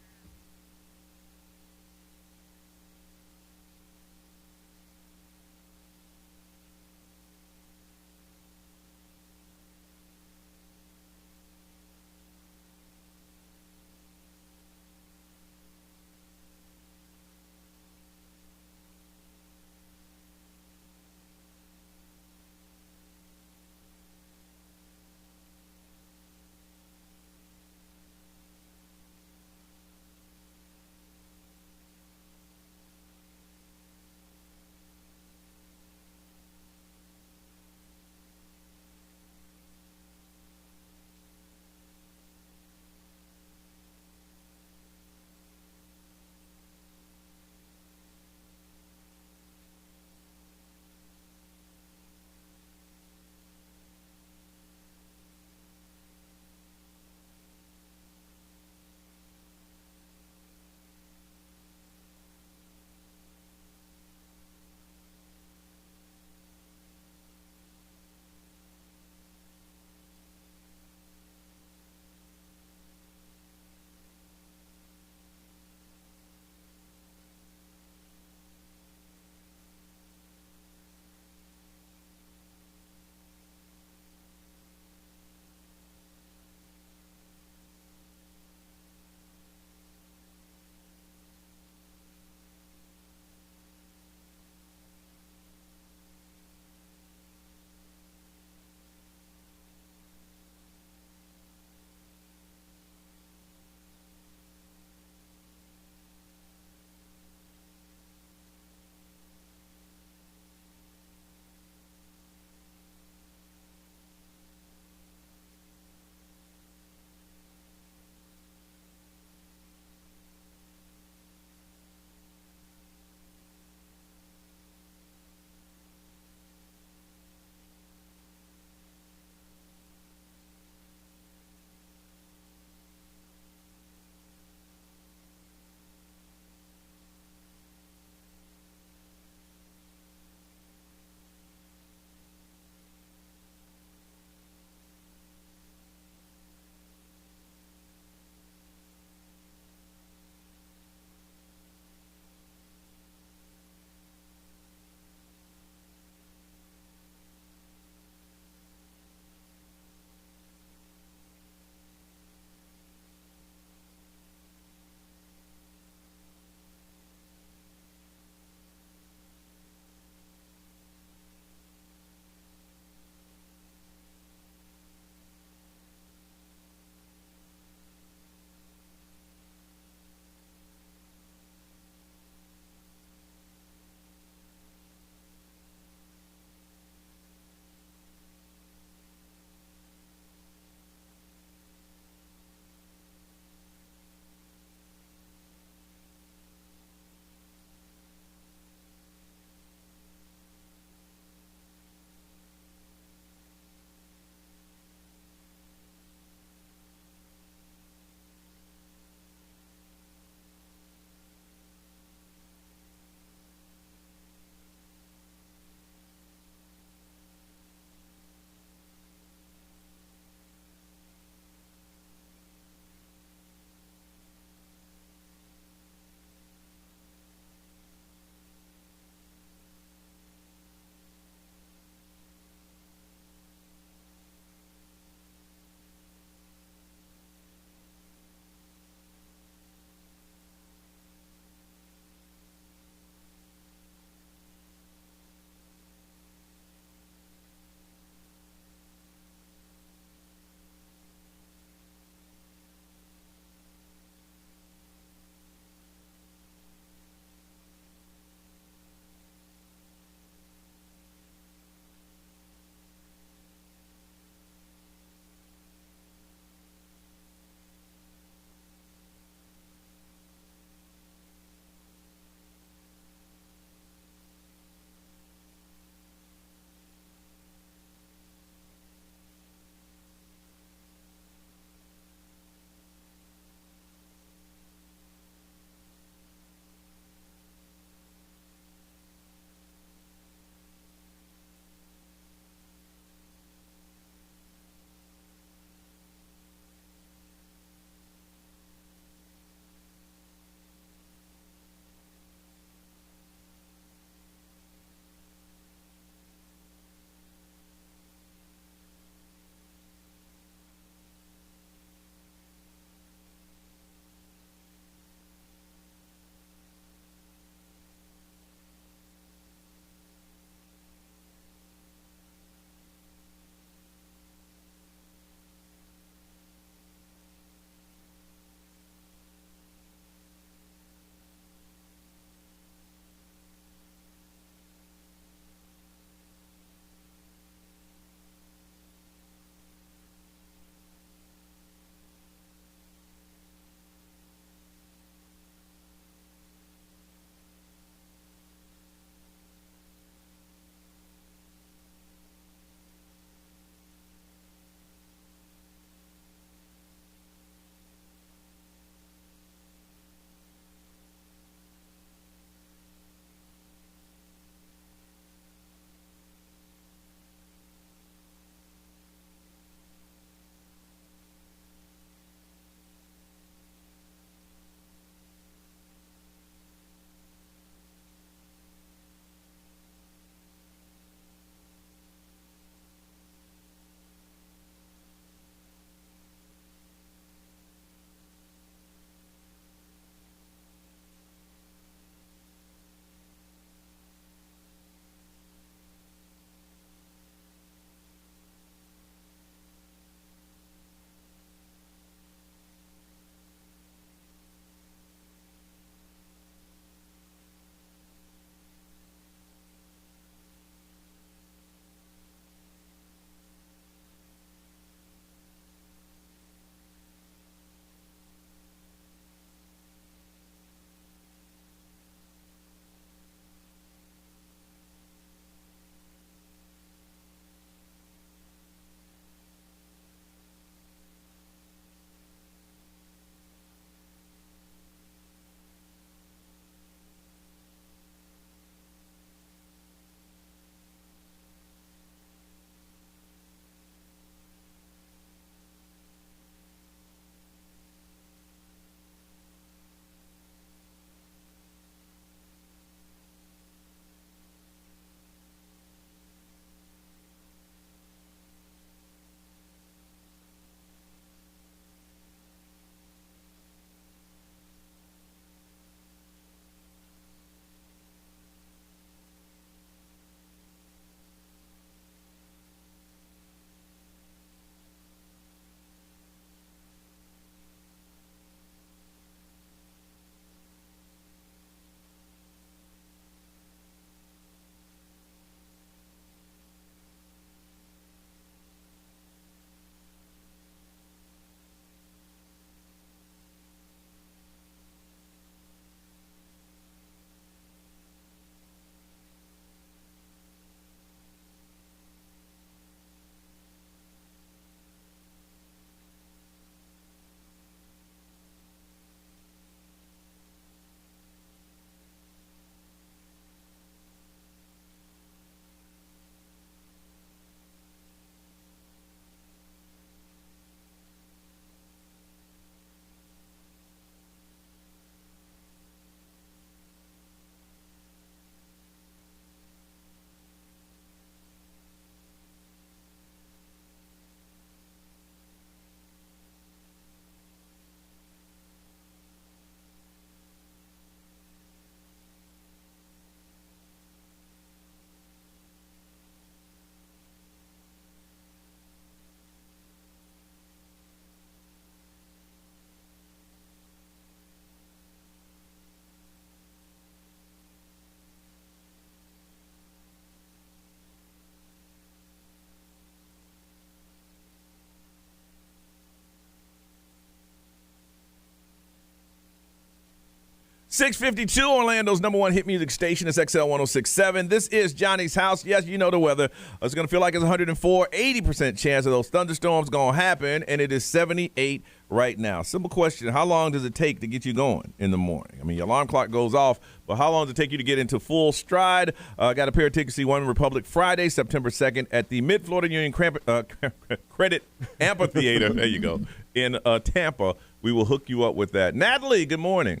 Speaker 3: 652, Orlando's number one hit music station. It's XL 1067. This is Johnny's house. Yes, you know the weather. It's going to feel like it's 104, 80% chance of those thunderstorms going to happen, and it is 78 right now. Simple question. How long does it take to get you going in the morning? I mean, your alarm clock goes off, but how long does it take you to get into full stride? Got a pair of tickets to see One Republic Friday, September 2nd at the Mid-Florida Union Credit Amphitheater. There you go. In Tampa. We will hook you up with that. Natalie, good morning.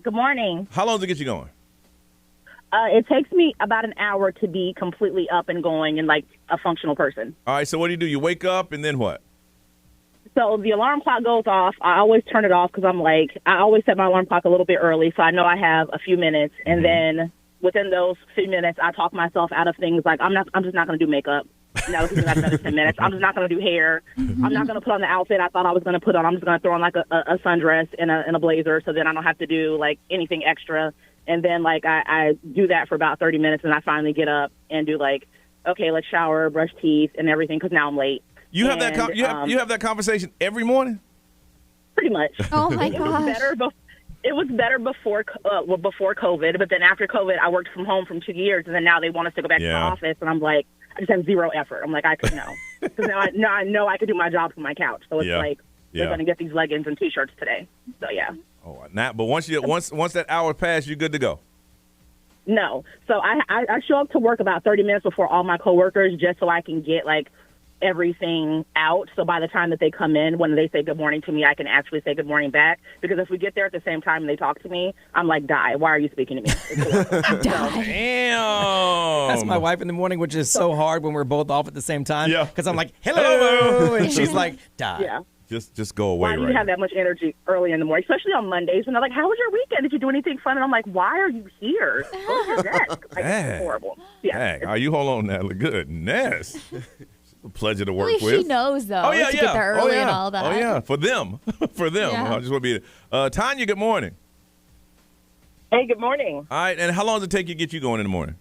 Speaker 10: Good morning.
Speaker 3: How long does it get you going?
Speaker 10: It takes me about an hour to be completely up and going and like a functional person.
Speaker 3: All right, so what do? You wake up and then what?
Speaker 10: So the alarm clock goes off. I always turn it off because I always set my alarm clock a little bit early, so I know I have a few minutes. And then within those few minutes, I talk myself out of things like I'm just not going to do makeup. No, because that's another 10 minutes. I'm just not going to do hair. I'm not going to put on the outfit I thought I was going to put on. I'm just going to throw on like a sundress and a blazer, so then I don't have to do like anything extra. And then like I do that for about 30 minutes, and I finally get up and do like, okay, let's shower, brush teeth, and everything because now I'm late.
Speaker 3: You have you have that conversation every morning?
Speaker 10: Pretty much.
Speaker 7: Oh my gosh.
Speaker 10: It was better before COVID, but then after COVID, I worked from home for 2 years, and then now they want us to go back to the office, and I'm like, I just have zero effort. I'm like, I could know. Because now I know I could do my job from my couch. So it's like, we're going to get these leggings and T-shirts today. So, yeah.
Speaker 3: Oh, but once that hour passed, you're good to go.
Speaker 10: No. So I show up to work about 30 minutes before all my coworkers just so I can get, like, everything out. So by the time that they come in, when they say good morning to me, I can actually say good morning back. Because if we get there at the same time and they talk to me, I'm like, die. Why are you speaking to me?
Speaker 3: Damn.
Speaker 6: That's my wife in the morning, which is so hard when we're both off at the same time.
Speaker 3: Yeah.
Speaker 6: Because I'm like, hello. And she's like, die.
Speaker 10: Yeah.
Speaker 3: Just go away.
Speaker 10: Why do you have that much energy early in the morning, especially on Mondays when they're like, how was your weekend? Did you do anything fun? And I'm like, why are you here? Go to your desk. Like, it's horrible. Yeah.
Speaker 3: Dang. You hold on, Natalie. Goodness. A pleasure to work
Speaker 7: At least
Speaker 3: with.
Speaker 7: she knows, though, to get there early and all that.
Speaker 3: Oh, yeah, for them. For them.
Speaker 7: Yeah.
Speaker 3: I just want to be Tanya, good morning.
Speaker 10: Hey, good morning.
Speaker 3: All right, and how long does it take you to get you going in the morning?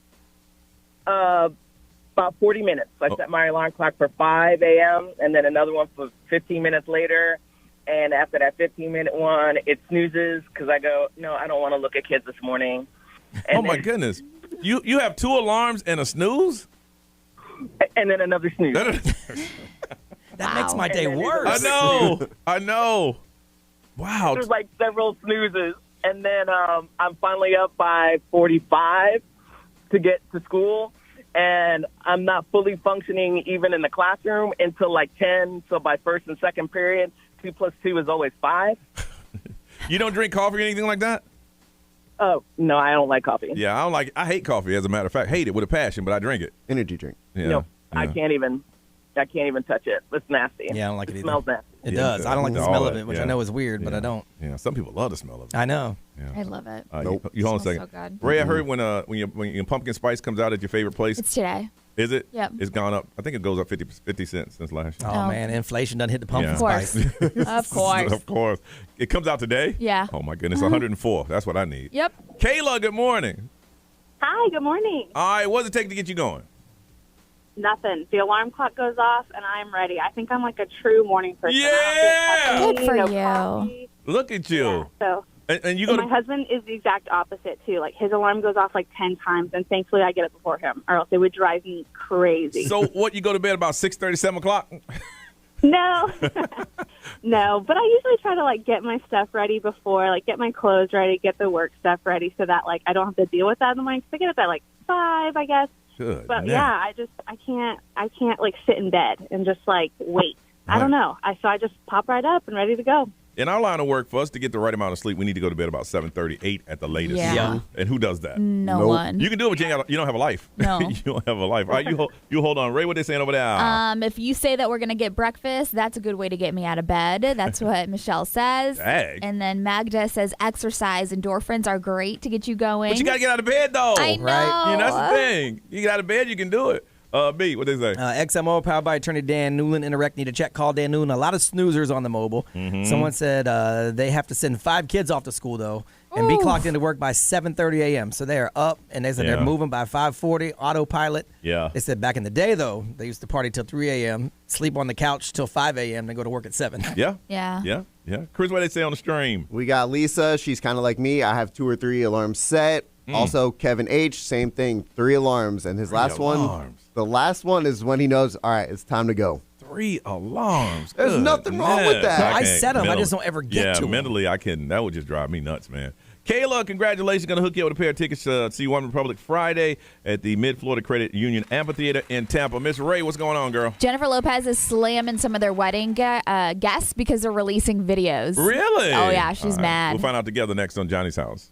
Speaker 10: About 40 minutes. I set my alarm clock for 5 a.m. and then another one for 15 minutes later. And after that 15-minute one, it snoozes because I go, no, I don't want to look at kids this morning. And
Speaker 3: my goodness. You have 2 alarms and a snooze?
Speaker 10: And then another snooze.
Speaker 6: That makes my day worse.
Speaker 3: I know. Wow.
Speaker 10: There's like several snoozes. And then I'm finally up by 45 to get to school. And I'm not fully functioning even in the classroom until like 10. So by first and second period, 2 plus 2 is always 5.
Speaker 3: You don't drink coffee or anything like that?
Speaker 10: Oh, no, I don't like coffee.
Speaker 3: Yeah, I hate coffee, as a matter of fact. Hate it with a passion, but I drink it.
Speaker 9: Energy drink.
Speaker 3: Yeah.
Speaker 10: No, I can't even touch it. It's nasty.
Speaker 6: Yeah, I don't like it either.
Speaker 10: It smells nasty.
Speaker 6: It does. I don't like the smell of it, which I know is weird, but I don't.
Speaker 3: Yeah, some people love the smell of it.
Speaker 6: I know.
Speaker 7: I love it.
Speaker 3: Nope. You hold on a second.
Speaker 7: So good.
Speaker 3: Ray, I heard when your pumpkin spice comes out at your favorite place.
Speaker 7: It's today.
Speaker 3: Is it?
Speaker 7: Yep.
Speaker 3: It's gone up. I think it goes up 50 cents since last year.
Speaker 6: Oh, man, inflation doesn't hit the pumpkin
Speaker 7: Of course.
Speaker 6: spice.
Speaker 7: Of course.
Speaker 3: Of course. It comes out today?
Speaker 7: Yeah.
Speaker 3: Oh, my goodness. 104. That's what I need.
Speaker 7: Yep.
Speaker 3: Kayla, good morning.
Speaker 11: Hi, good morning.
Speaker 3: All right, what does it take to get you going?
Speaker 11: Nothing. The alarm clock goes off, and I'm ready. I think I'm like a true morning person.
Speaker 3: Yeah!
Speaker 7: Good for
Speaker 11: no
Speaker 7: you.
Speaker 11: coffee.
Speaker 3: Look at you.
Speaker 11: Yeah, so.
Speaker 3: And you go
Speaker 11: my husband is the exact opposite, too. Like, his alarm goes off like 10 times, and thankfully I get it before him, or else it would drive me crazy.
Speaker 3: So what, you go to bed about 6:30, 7 o'clock?
Speaker 11: No. No, but I usually try to, like, get my stuff ready before, like, get my clothes ready, get the work stuff ready so that, like, I don't have to deal with that in the morning. So I get up at, like, 5, I guess.
Speaker 3: Good.
Speaker 11: But, yeah, I can't, like, sit in bed and just, like, wait.
Speaker 3: Right.
Speaker 11: I don't know. So I just pop right up and ready to go.
Speaker 3: In our line of work, for us to get the right amount of sleep, we need to go to bed about 7:30, 8 at the latest.
Speaker 7: Yeah.
Speaker 3: And who does that?
Speaker 7: No one.
Speaker 3: You can do it, but you don't have a life.
Speaker 7: No.
Speaker 3: You don't have a life. All right, you hold on. Ray, what they saying over there?
Speaker 7: If you say that we're going to get breakfast, that's a good way to get me out of bed. That's what Michelle says.
Speaker 3: Dang.
Speaker 7: And then Magda says exercise. Endorphins are great to get you going.
Speaker 3: But you got to get out of bed, though.
Speaker 7: I know.
Speaker 3: Right? That's the thing. You get out of bed, you can do it. B, what they say?
Speaker 6: XMO, powered by attorney Dan Newland. Interact, need to check. Call Dan Newland. A lot of snoozers on the mobile. Someone said they have to send 5 kids off to school, though, and be clocked into work by 7:30 a.m. So they are up, and they said they're moving by 5:40, autopilot.
Speaker 3: Yeah.
Speaker 6: They said back in the day, though, they used to party till 3 a.m., sleep on the couch till 5 a.m., then go to work at 7.
Speaker 3: Yeah.
Speaker 7: Yeah.
Speaker 3: Chris, what they say on the stream?
Speaker 9: We got Lisa. She's kind of like me. I have 2 or 3 alarms set. Also, Kevin H., same thing, 3 alarms. And his last one, the last one is when he knows, all right, it's time to go.
Speaker 3: 3 alarms.
Speaker 9: There's nothing wrong with that.
Speaker 6: I set them. I just don't ever get to them.
Speaker 3: Yeah, mentally, I can. That would just drive me nuts, man. Kayla, congratulations. Going to hook you up with a pair of tickets to see One Republic Friday at the Mid-Florida Credit Union Amphitheater in Tampa. Miss Ray, what's going on, girl?
Speaker 7: Jennifer Lopez is slamming some of their wedding guests because they're releasing videos.
Speaker 3: Really?
Speaker 7: Oh, yeah. She's mad.
Speaker 3: We'll find out together next on Johnny's House.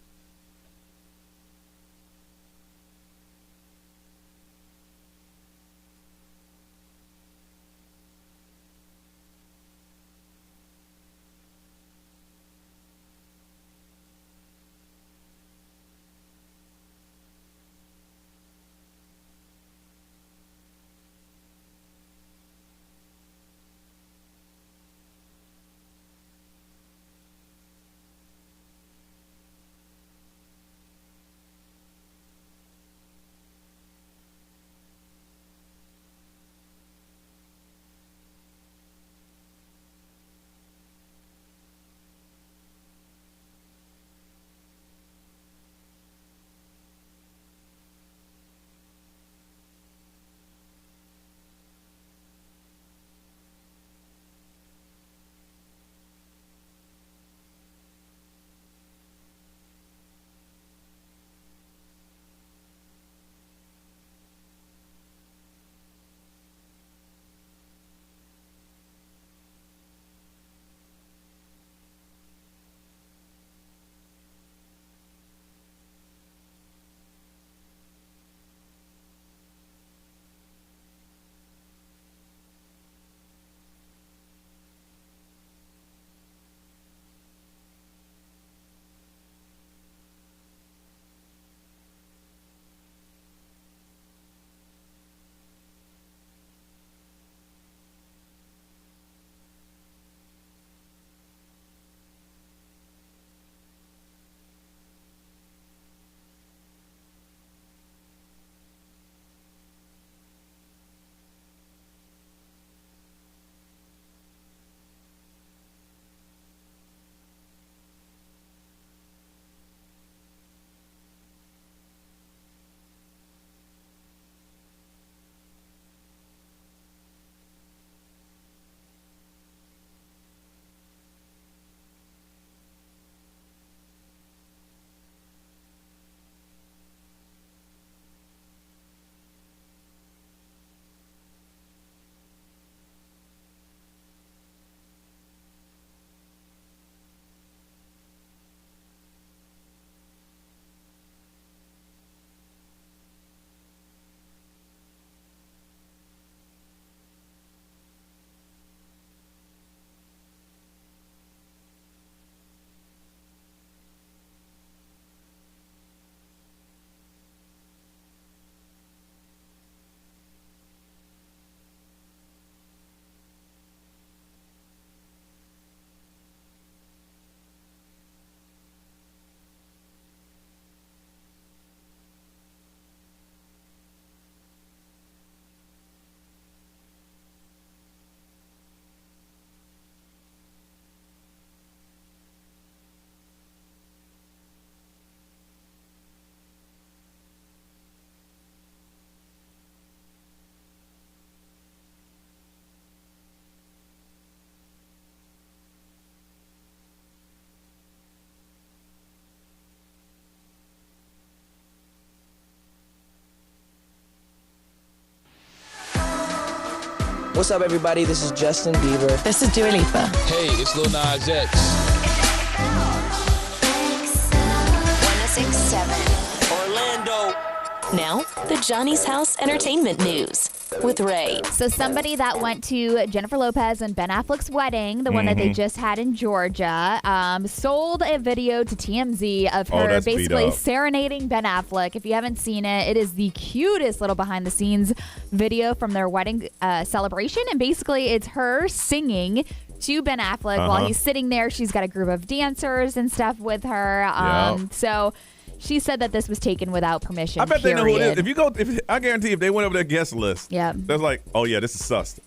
Speaker 12: What's up, everybody? This is Justin Bieber.
Speaker 13: This is Dua Lipa.
Speaker 14: Hey, it's Lil Nas X.
Speaker 8: 1067 Orlando. Now, the Johnny's House Entertainment News with Ray.
Speaker 7: So somebody that went to Jennifer Lopez and Ben Affleck's wedding, the one that they just had in Georgia, sold a video to TMZ of her
Speaker 3: that's beat
Speaker 7: basically
Speaker 3: up.
Speaker 7: serenading Ben Affleck. If you haven't seen it, it is the cutest little behind-the-scenes video from their wedding celebration. And basically, it's her singing to Ben Affleck while he's sitting there. She's got a group of dancers and stuff with her. So she said that this was taken without permission.
Speaker 3: I bet they know who it is.
Speaker 7: period.
Speaker 3: I guarantee if they went over their guest list,
Speaker 7: Yeah.
Speaker 3: they're like, oh yeah, this is sus.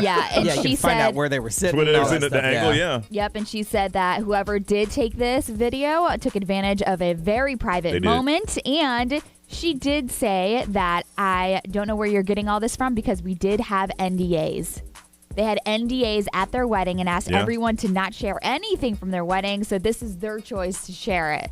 Speaker 7: Yeah, and
Speaker 6: Yeah, you
Speaker 7: she
Speaker 6: can
Speaker 7: said,
Speaker 6: find out where they were sitting.
Speaker 3: Where they
Speaker 6: and
Speaker 3: were
Speaker 6: all that
Speaker 3: sitting at the
Speaker 6: stuff,
Speaker 3: angle, yeah.
Speaker 7: Yep, and she said that whoever did take this video took advantage of a very
Speaker 3: They
Speaker 7: private
Speaker 3: did.
Speaker 7: moment, and she did say that I don't know where you're getting all this from because we did have NDAs. They had NDAs at their wedding and asked everyone to not share anything from their wedding, so this is their choice to share it.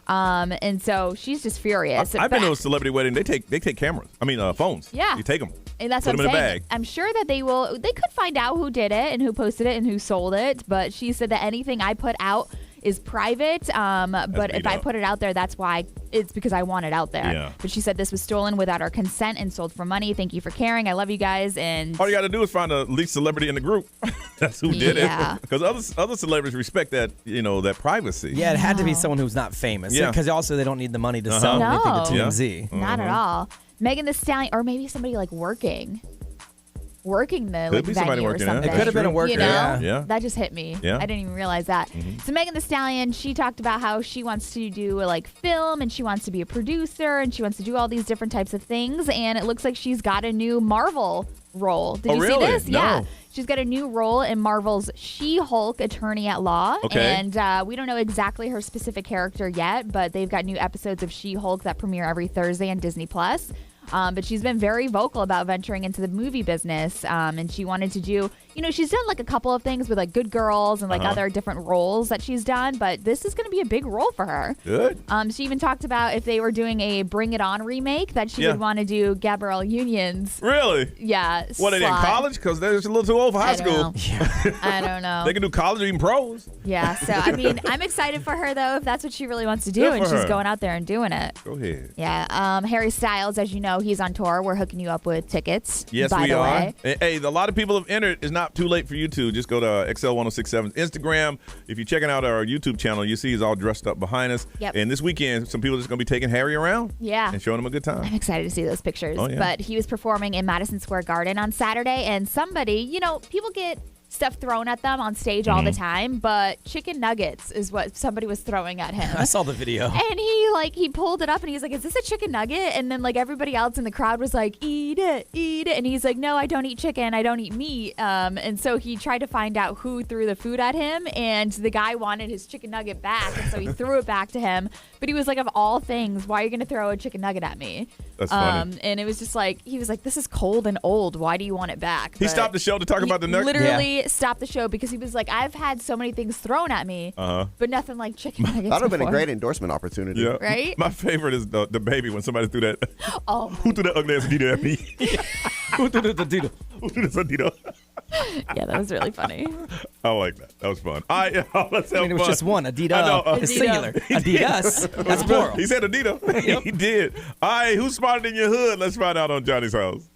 Speaker 7: And so she's just furious.
Speaker 3: I've been to a celebrity wedding. They take cameras. I mean, phones.
Speaker 7: Yeah.
Speaker 3: You take them.
Speaker 7: And that's
Speaker 3: Put
Speaker 7: what
Speaker 3: them
Speaker 7: I'm
Speaker 3: in a
Speaker 7: saying.
Speaker 3: bag.
Speaker 7: I'm sure that they could find out who did it and who posted it and who sold it. But she said that anything I put out is private. But if I put it out there, that's why it's because I want it out there.
Speaker 3: Yeah.
Speaker 7: But she said this was stolen without our consent and sold for money. Thank you for caring. I love you guys. And
Speaker 3: All you got to do is find the least celebrity in the group. That's who did
Speaker 7: Yeah.
Speaker 3: it. Because other celebrities respect that, that privacy.
Speaker 6: Yeah, it had to be someone who's not famous.
Speaker 3: Yeah.
Speaker 6: Because also they don't need the money to sell
Speaker 7: No.
Speaker 6: anything to TMZ.
Speaker 7: not at all. Megan Thee Stallion, or maybe somebody like working the
Speaker 3: Could be somebody
Speaker 7: venue or
Speaker 3: working, yeah.
Speaker 7: something.
Speaker 6: It could have been a worker,
Speaker 7: You know?
Speaker 6: yeah.
Speaker 3: Yeah.
Speaker 7: That just hit me.
Speaker 3: Yeah.
Speaker 7: I didn't even realize that. So Megan Thee Stallion, she talked about how she wants to do like film and she wants to be a producer and she wants to do all these different types of things. And it looks like she's got a new Marvel role. Did
Speaker 3: Oh,
Speaker 7: you
Speaker 3: really?
Speaker 7: see this?
Speaker 3: No.
Speaker 7: Yeah. She's got a new role in Marvel's She-Hulk Attorney at Law.
Speaker 3: Okay.
Speaker 7: And we don't know exactly her specific character yet, but they've got new episodes of She-Hulk that premiere every Thursday on Disney+. But she's been very vocal about venturing into the movie business. And she wanted to do, she's done like a couple of things with like Good Girls and like other different roles that she's done. But this is going to be a big role for her.
Speaker 3: Good.
Speaker 7: She even talked about if they were doing a Bring It On remake that she would want to do Gabrielle Union's.
Speaker 3: Really?
Speaker 7: Yeah.
Speaker 3: What, are they in
Speaker 7: slot.
Speaker 3: college? Because they're just a little too old for high
Speaker 7: I don't
Speaker 3: school.
Speaker 7: know. I don't know.
Speaker 3: They can do college or even pros.
Speaker 7: Yeah, so I mean, I'm excited for her though, if that's what she really wants to do,
Speaker 3: Good
Speaker 7: and
Speaker 3: for
Speaker 7: she's
Speaker 3: her.
Speaker 7: going out there and doing it.
Speaker 3: Go ahead.
Speaker 7: Yeah, Harry Styles, as you know, he's on tour. We're hooking you up with tickets.
Speaker 3: Yes,
Speaker 7: by
Speaker 3: we
Speaker 7: the
Speaker 3: are.
Speaker 7: way.
Speaker 3: And, hey, a lot of people have entered. It's not too late for you to. Just go to XL1067's Instagram. If you're checking out our YouTube channel, you see he's all dressed up behind us.
Speaker 7: Yep.
Speaker 3: And this weekend, some people are just going to be taking Harry around.
Speaker 7: Yeah.
Speaker 3: And showing him a good
Speaker 7: I'm
Speaker 3: time.
Speaker 7: excited to see those pictures.
Speaker 3: Oh, yeah.
Speaker 7: But he was performing in Madison Square Garden on Saturday, and somebody, people get stuff thrown at them on stage all the time, but chicken nuggets is what somebody was throwing at him.
Speaker 6: I saw the video.
Speaker 7: And he pulled it up and he's like, is this a chicken nugget? And then like everybody else in the crowd was like, eat it. And he's like, no, I don't eat chicken. I don't eat meat. And so he tried to find out who threw the food at him, and the guy wanted his chicken nugget back. And so he threw it back to him. But he was like, of all things, why are you going to throw a chicken nugget at me?
Speaker 3: That's funny.
Speaker 7: And it was just like, he was like, this is cold and old. Why do you want it back?
Speaker 3: He
Speaker 7: But
Speaker 3: stopped the show to talk
Speaker 7: he
Speaker 3: about the nugget.
Speaker 7: literally stopped the show because he was like, I've had so many things thrown at me, but nothing like chicken nuggets.
Speaker 9: That would have been a
Speaker 7: before.
Speaker 9: great endorsement opportunity.
Speaker 3: Yeah.
Speaker 7: Right?
Speaker 3: My favorite is the baby when somebody threw that.
Speaker 7: Oh.
Speaker 3: Who threw that ugly ass Adidas at me? Who threw this Adidas? Who threw this Adidas?
Speaker 7: Yeah, that was really funny.
Speaker 3: I like that. That was fun. All right, y'all, let's have
Speaker 6: I mean, it was
Speaker 3: fun.
Speaker 6: just one. Adidas.
Speaker 3: I know.
Speaker 6: It's singular. Adidas. That's plural.
Speaker 3: He said Adidas. He did. All right, who's smarter than your hood? Let's find out on Johnny's House.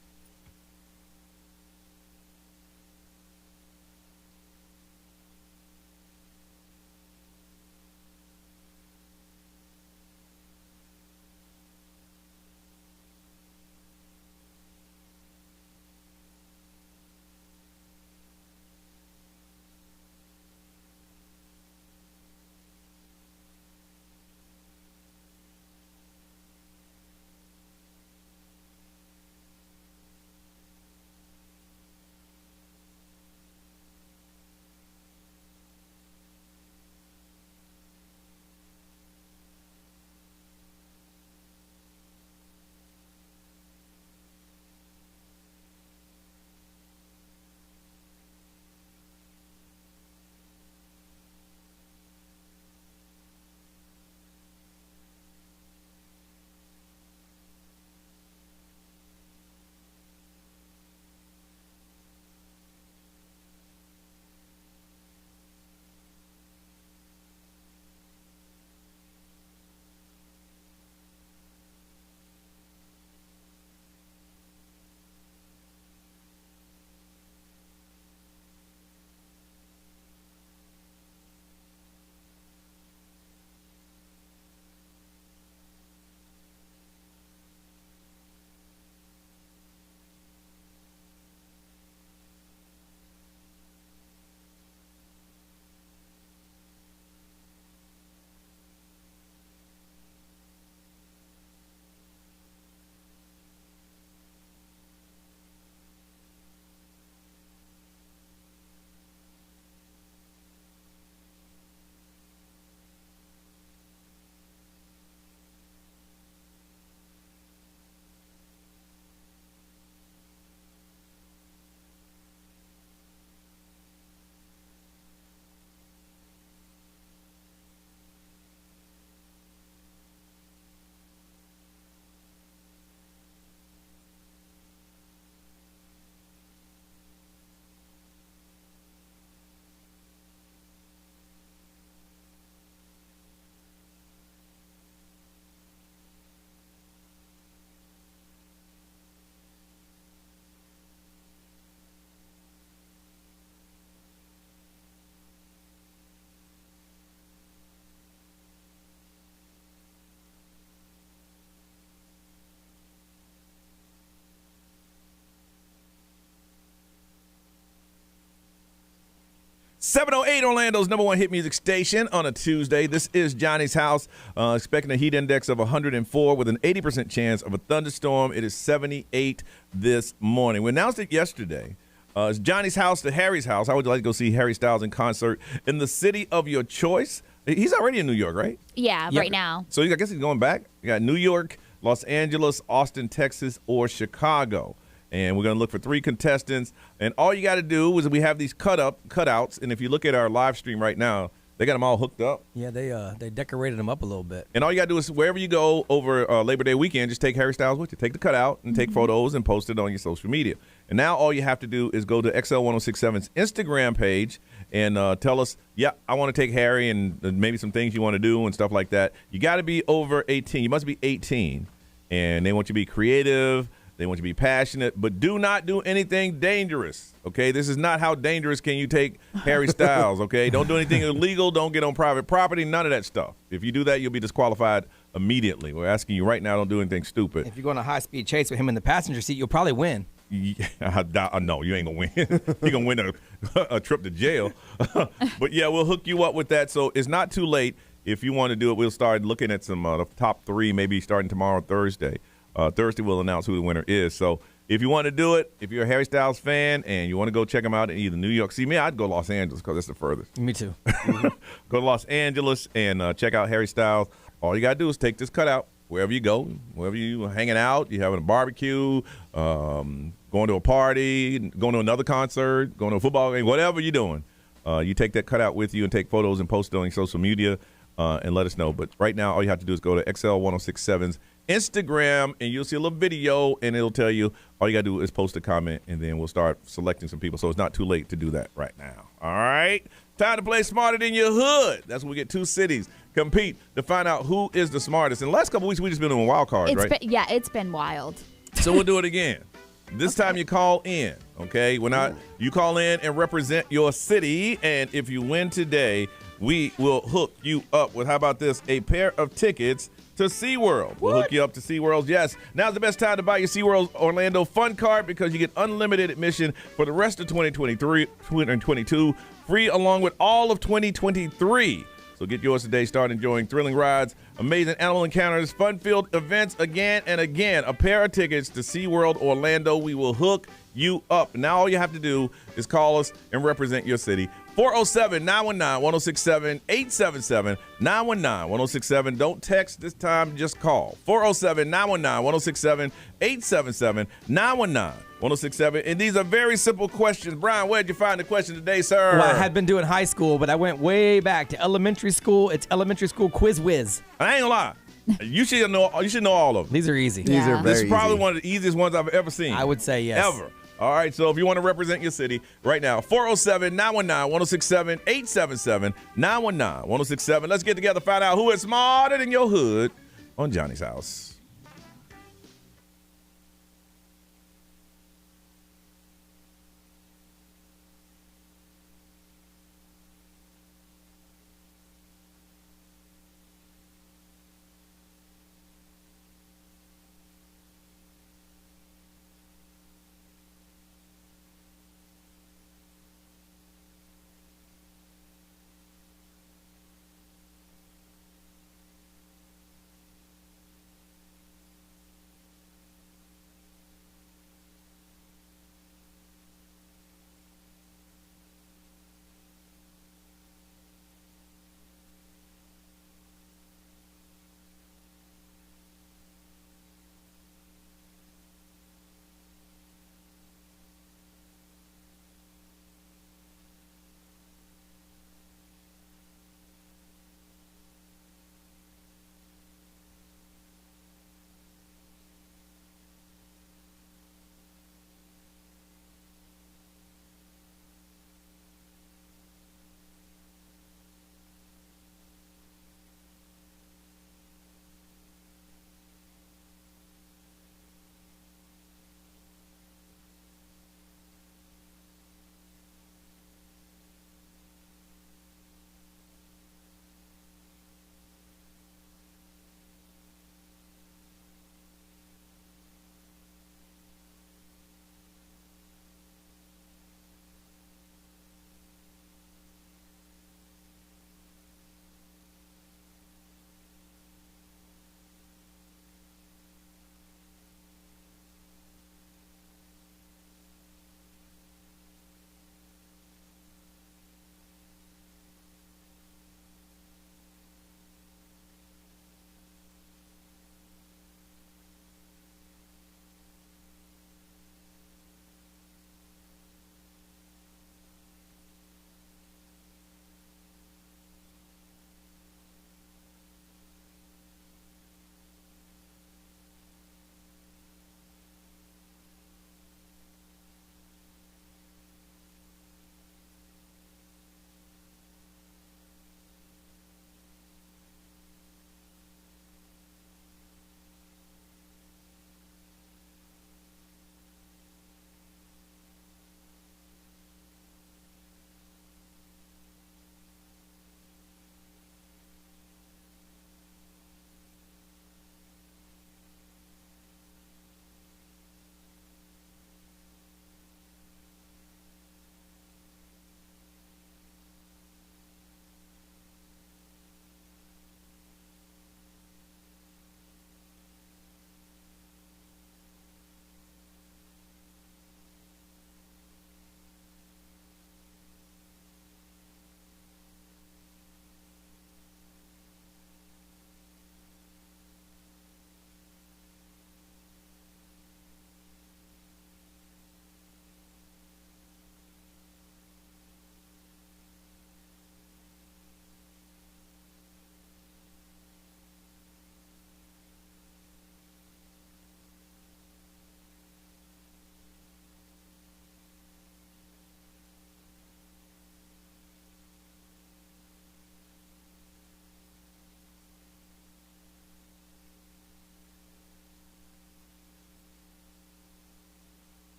Speaker 3: 708 Orlando's number one hit music station on a Tuesday. This is Johnny's House. Expecting a heat index of 104 with an 80% chance of a thunderstorm. It is 78 this morning. We announced it yesterday. It's Johnny's House to Harry's House. How would you like to go see Harry Styles in concert in the city of your choice? He's already in New York, right?
Speaker 7: Yeah, right now.
Speaker 3: So I guess he's going back. You got New York, Los Angeles, Austin, Texas, or Chicago. And we're going to look for 3 contestants. And all you got to do is we have these cutouts. And if you look at our live stream right now, they got them all hooked up.
Speaker 6: Yeah, they decorated them up a little bit.
Speaker 3: And all you got to do is wherever you go over Labor Day weekend, just take Harry Styles with you. Take the cutout and take photos and post it on your social media. And now all you have to do is go to XL1067's Instagram page and tell us, yeah, I want to take Harry and maybe some things you want to do and stuff like that. You got to be over 18. You must be 18. And they want you to be creative. They want you to be passionate, but do not do anything dangerous, okay? This is not how dangerous can you take Harry Styles, okay? Don't do anything illegal. Don't get on private property, none of that stuff. If you do that, you'll be disqualified immediately. We're asking you right now, don't do anything stupid.
Speaker 6: If you go on a high-speed chase with him in the passenger seat, you'll probably win.
Speaker 3: No, you ain't going to win. You're going to win a trip to jail. But, yeah, we'll hook you up with that. So it's not too late. If you want to do it, we'll start looking at some the top 3, maybe starting tomorrow, Thursday. Thursday we'll announce who the winner is. So if you want to do it, if you're a Harry Styles fan and you want to go check him out in either New York, see me, I'd go Los Angeles because that's the furthest.
Speaker 6: Me too.
Speaker 3: Go to Los Angeles and check out Harry Styles. All you got to do is take this cutout wherever you go, wherever you hanging out, you having a barbecue, going to a party, going to another concert, going to a football game, whatever you're doing. You take that cutout with you and take photos and post it on your social media and let us know. But right now, all you have to do is go to XL1067's Instagram, and you'll see a little video, and it'll tell you all you got to do is post a comment, and then we'll start selecting some people. So it's not too late to do that right now. All right? Time to play Smarter Than Your Hood. That's when we get 2 cities compete to find out who is the smartest. In the last couple weeks, we just been doing wild cards, right?
Speaker 7: It's been wild.
Speaker 3: So we'll do it again. This time you call in, okay? You call in and represent your city, and if you win today, we will hook you up with, how about this, a pair of tickets to SeaWorld. We'll hook you up to SeaWorld, yes. Now's the best time to buy your SeaWorld Orlando Fun Card because you get unlimited admission for the rest of 2022, free along with all of 2023. So get yours today. Start enjoying thrilling rides, amazing animal encounters, fun-filled events again and again. A pair of tickets to SeaWorld Orlando. We will hook you up. Now all you have to do is call us and represent your city. 407-919-1067, 877-919-1067. Don't text this time, just call. 407-919-1067, 877-919-1067. And these are very simple questions. Brian, where'd you find the question today, sir?
Speaker 6: Well, I had been doing high school, but I went way back to elementary school. It's elementary school quiz whiz.
Speaker 3: I ain't gonna lie. You should know all of them.
Speaker 6: These are easy.
Speaker 9: These are very
Speaker 3: This is probably
Speaker 9: easy.
Speaker 3: one of the easiest ones I've ever seen.
Speaker 6: I would say yes.
Speaker 3: Ever. All right, so if you want to represent your city right now, 407-919-1067, 877-919-1067. Let's get together, find out who is smarter than your hood on Johnny's House.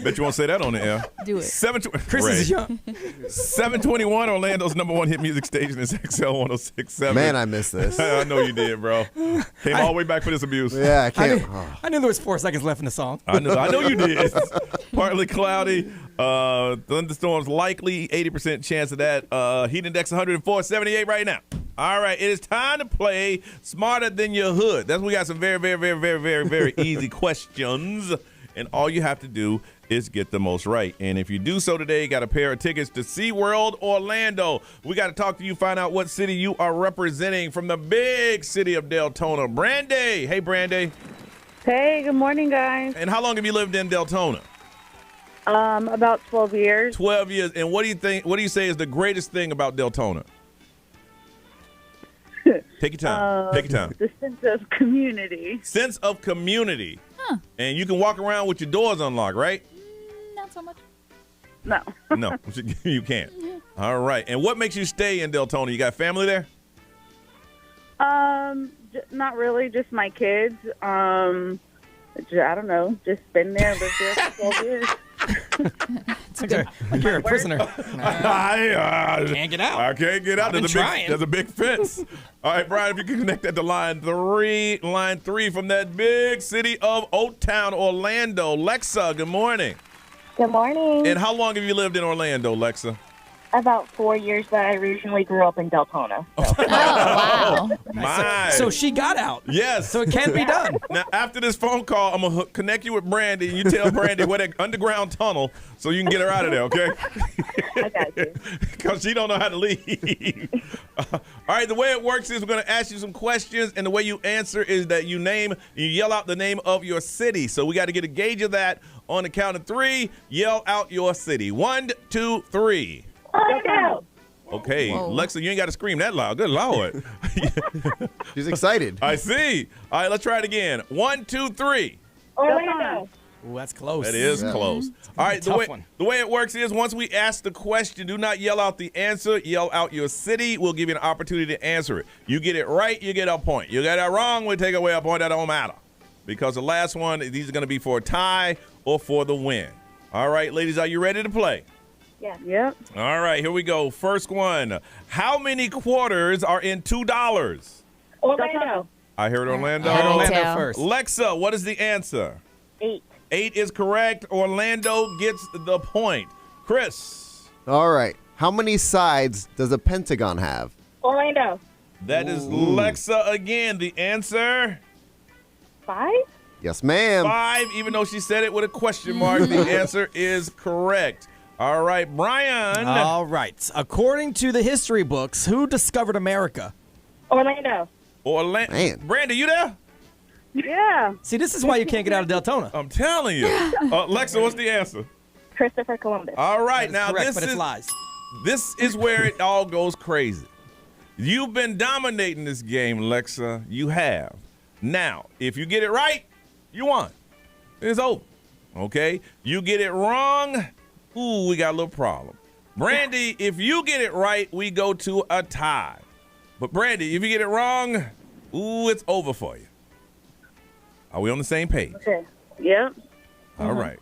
Speaker 3: Bet you won't say that on the air.
Speaker 7: Do it.
Speaker 6: Chris is young.
Speaker 3: 721, Orlando's number one hit music station is XL 1067.
Speaker 9: Man, I missed this.
Speaker 3: I know you did, bro. Came all the way back for this abuse.
Speaker 9: Yeah, I can't.
Speaker 6: I knew there was 4 seconds left in the song.
Speaker 3: I know you did. Partly cloudy. Thunderstorms likely. 80% chance of that. Heat index 104.78 right now. All right, it is time to play Smarter Than Your Hood. We got some very, very, very, very, very, very easy questions, and all you have to do is get the most right. And if you do so today, you got a pair of tickets to SeaWorld Orlando. We got to talk to you, find out what city you are representing from the big city of Deltona. Brandy. Hey, Brandy.
Speaker 11: Hey, good morning, guys.
Speaker 3: And how long have you lived in Deltona?
Speaker 11: About 12 years.
Speaker 3: 12 years. And what do you think? What do you say is the greatest thing about Deltona? Take your time. Take your time.
Speaker 11: The sense of community.
Speaker 3: Sense of community.
Speaker 7: Huh.
Speaker 3: And you can walk around with your doors unlocked, right?
Speaker 7: Not so much.
Speaker 11: No.
Speaker 3: No, you can't. All right. And what makes you stay in Deltona? You got family there?
Speaker 11: Not really. Just my kids. I don't know. Just been there, lived there for 12 years.
Speaker 6: You're a prisoner.
Speaker 3: Can't
Speaker 6: get out.
Speaker 3: I can't get out. There's a big fence. All right, Brian, if you can connect that to line three from that big city of Old Town, Orlando. Lexa, good morning.
Speaker 11: Good morning.
Speaker 3: And how long have you lived in Orlando, Lexa?
Speaker 11: About 4 years, but I originally grew up in Deltona. So.
Speaker 7: Oh, wow.
Speaker 3: My.
Speaker 6: So she got out.
Speaker 3: Yes.
Speaker 6: So it can be done.
Speaker 3: Now, after this phone call, I'm going to connect you with Brandy, and you tell Brandy where that underground tunnel so you can get her out of there, okay?
Speaker 11: I got you.
Speaker 3: Because she don't know how to leave. All right, the way it works is we're going to ask you some questions, and the way you answer is that you yell out the name of your city. So we got to get a gauge of that. On the count of 3, yell out your city. 1, 2, 3. Okay,
Speaker 7: Whoa.
Speaker 3: Lexa, you ain't got to scream that loud. Good Lord.
Speaker 9: She's excited.
Speaker 3: I see. All right, let's try it again. 1, 2, 3.
Speaker 11: Orlando.
Speaker 6: Ooh, that's close.
Speaker 3: That is close. All right,
Speaker 6: tough one.
Speaker 3: the way it works is once we ask the question, do not yell out the answer. Yell out your city. We'll give you an opportunity to answer it. You get it right, you get a point. You get it wrong, we take away a point. That don't matter. Because the last one, these are going to be for a tie or for the win. All right, ladies, are you ready to play?
Speaker 11: Yeah. Yep.
Speaker 3: All right, here we go. First one. How many quarters are in $2?
Speaker 11: Orlando.
Speaker 3: I heard Orlando.
Speaker 6: I heard Orlando
Speaker 7: Tell.
Speaker 6: first.
Speaker 3: Lexa, what is the answer?
Speaker 11: 8.
Speaker 3: 8 is correct. Orlando gets the point. Chris.
Speaker 9: All right. How many sides does a pentagon have?
Speaker 11: Orlando.
Speaker 3: That is Lexa again. The answer?
Speaker 11: 5.
Speaker 9: Yes, ma'am.
Speaker 3: 5, even though she said it with a question mark. The answer is correct. All right, Brian.
Speaker 6: All right. According to the history books, who discovered America?
Speaker 11: Orlando.
Speaker 9: Man.
Speaker 3: Brandy, you there?
Speaker 11: Yeah.
Speaker 6: See, this is why you can't get out of Deltona.
Speaker 3: I'm telling you. Lexa, what's the answer?
Speaker 11: Christopher Columbus.
Speaker 3: All right,
Speaker 6: That is
Speaker 3: now
Speaker 6: correct, but it's lies.
Speaker 3: This is where it all goes crazy. You've been dominating this game, Lexa. You have. Now, if you get it right, you won. It's over. Okay? You get it wrong, ooh, we got a little problem. Brandy, if you get it right, we go to a tie. But Brandy, if you get it wrong, ooh, it's over for you. Are we on the same page?
Speaker 11: Okay. Yep.
Speaker 3: All right.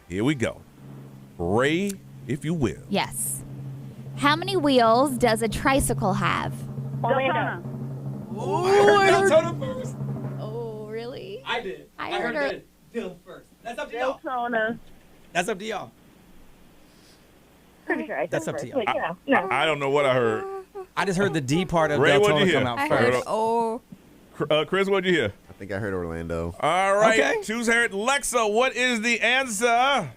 Speaker 3: Here we go. Ray, if you will.
Speaker 7: Yes. How many wheels does a tricycle have?
Speaker 11: Orlando.
Speaker 6: Deltona first.
Speaker 7: Oh, really?
Speaker 6: I did.
Speaker 7: I heard her.
Speaker 6: Dill first. That's up to y'all.
Speaker 11: Deltona.
Speaker 6: That's up to y'all.
Speaker 11: Pretty sure I
Speaker 6: That's
Speaker 11: said
Speaker 6: up to
Speaker 11: first,
Speaker 6: you.
Speaker 11: but No.
Speaker 3: I don't know what I heard.
Speaker 6: I just heard the D part of
Speaker 3: Ray, what'd you
Speaker 6: Deltona
Speaker 3: hear?
Speaker 6: come out
Speaker 7: I
Speaker 6: first.
Speaker 7: heard, oh.
Speaker 3: Chris, what'd you hear?
Speaker 9: I think I heard Orlando.
Speaker 3: All right.
Speaker 6: Okay.
Speaker 3: Choose her. Lexa, what is the answer?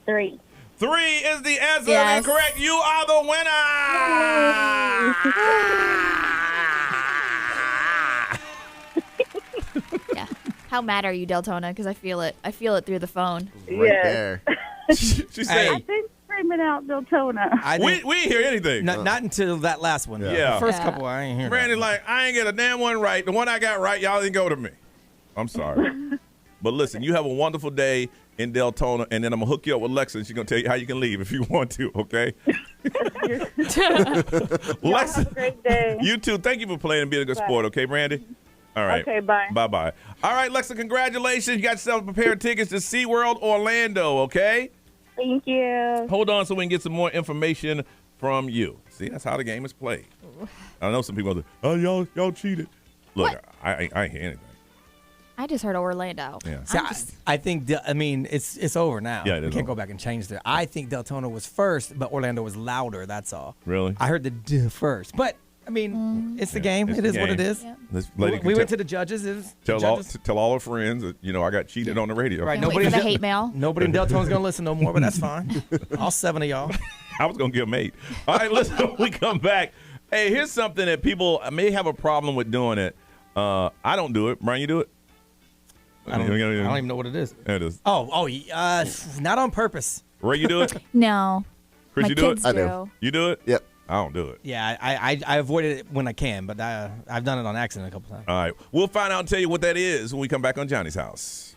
Speaker 11: 3.
Speaker 3: 3 is the answer.
Speaker 7: Yes.
Speaker 3: That's correct. You are the winner.
Speaker 7: Yeah. How mad are you, Deltona? Because I feel it. I feel it through the phone.
Speaker 9: Right
Speaker 11: Yes.
Speaker 9: there.
Speaker 3: She said,
Speaker 6: Hey.
Speaker 11: I've been screaming out Deltona.
Speaker 6: I
Speaker 3: we
Speaker 6: think
Speaker 3: didn't hear anything.
Speaker 6: not until that last one.
Speaker 3: Yeah.
Speaker 6: The first
Speaker 7: Yeah.
Speaker 6: couple, I ain't hear
Speaker 3: Brandy,
Speaker 6: that.
Speaker 3: like, I ain't get a damn one right. The one I got right, y'all didn't go to me. I'm sorry. But listen, you have a wonderful day in Deltona, and then I'm going to hook you up with Lexa, and she's going to tell you how you can leave if you want to, okay?
Speaker 11: Have a
Speaker 3: Lexa,
Speaker 11: great day.
Speaker 3: you too. Thank you for playing and being a good sport, okay, Brandy? All right.
Speaker 11: Okay, bye.
Speaker 3: Bye-bye. All right, Lexa, congratulations. You got yourself a pair of tickets to SeaWorld Orlando, okay?
Speaker 11: Thank you.
Speaker 3: Hold on so we can get some more information from you. See, that's how the game is played. I know some people are like, oh, y'all cheated. Look, I ain't hear anything.
Speaker 7: I just heard Orlando.
Speaker 3: Yeah.
Speaker 6: See, I think, it's over now.
Speaker 3: Yeah, it is
Speaker 6: We can't
Speaker 3: over.
Speaker 6: go back and change that. I think Deltona was first, but Orlando was louder. That's all.
Speaker 3: Really?
Speaker 6: I heard the D first. But, I mean, it's the game.
Speaker 3: It's
Speaker 6: It
Speaker 3: the
Speaker 6: is what it
Speaker 3: game.
Speaker 6: is.
Speaker 7: Yeah.
Speaker 3: This lady
Speaker 6: We went to the judges. It was the judges.
Speaker 3: Tell all her friends that, I got cheated on the radio.
Speaker 6: Right.
Speaker 7: Can't wait for the hate mail.
Speaker 6: Nobody in Deltona's going to listen no more, but that's fine. All 7 of y'all.
Speaker 3: I was going to give them 8. All right, listen, when we come back. Hey, here's something that people may have a problem with doing it. I don't do it. Brian, you do it?
Speaker 6: I don't even know what it is.
Speaker 3: There it is.
Speaker 6: Not on purpose.
Speaker 3: Ray, you do it?
Speaker 7: No.
Speaker 3: Chris,
Speaker 7: My
Speaker 3: you do
Speaker 7: kids
Speaker 3: it?
Speaker 7: do. I do.
Speaker 3: You do it?
Speaker 9: Yep.
Speaker 3: I don't do it.
Speaker 6: Yeah, I avoid it when I can, but I've done it on accident a couple times.
Speaker 3: All right. We'll find out and tell you what that is when we come back on Johnny's House.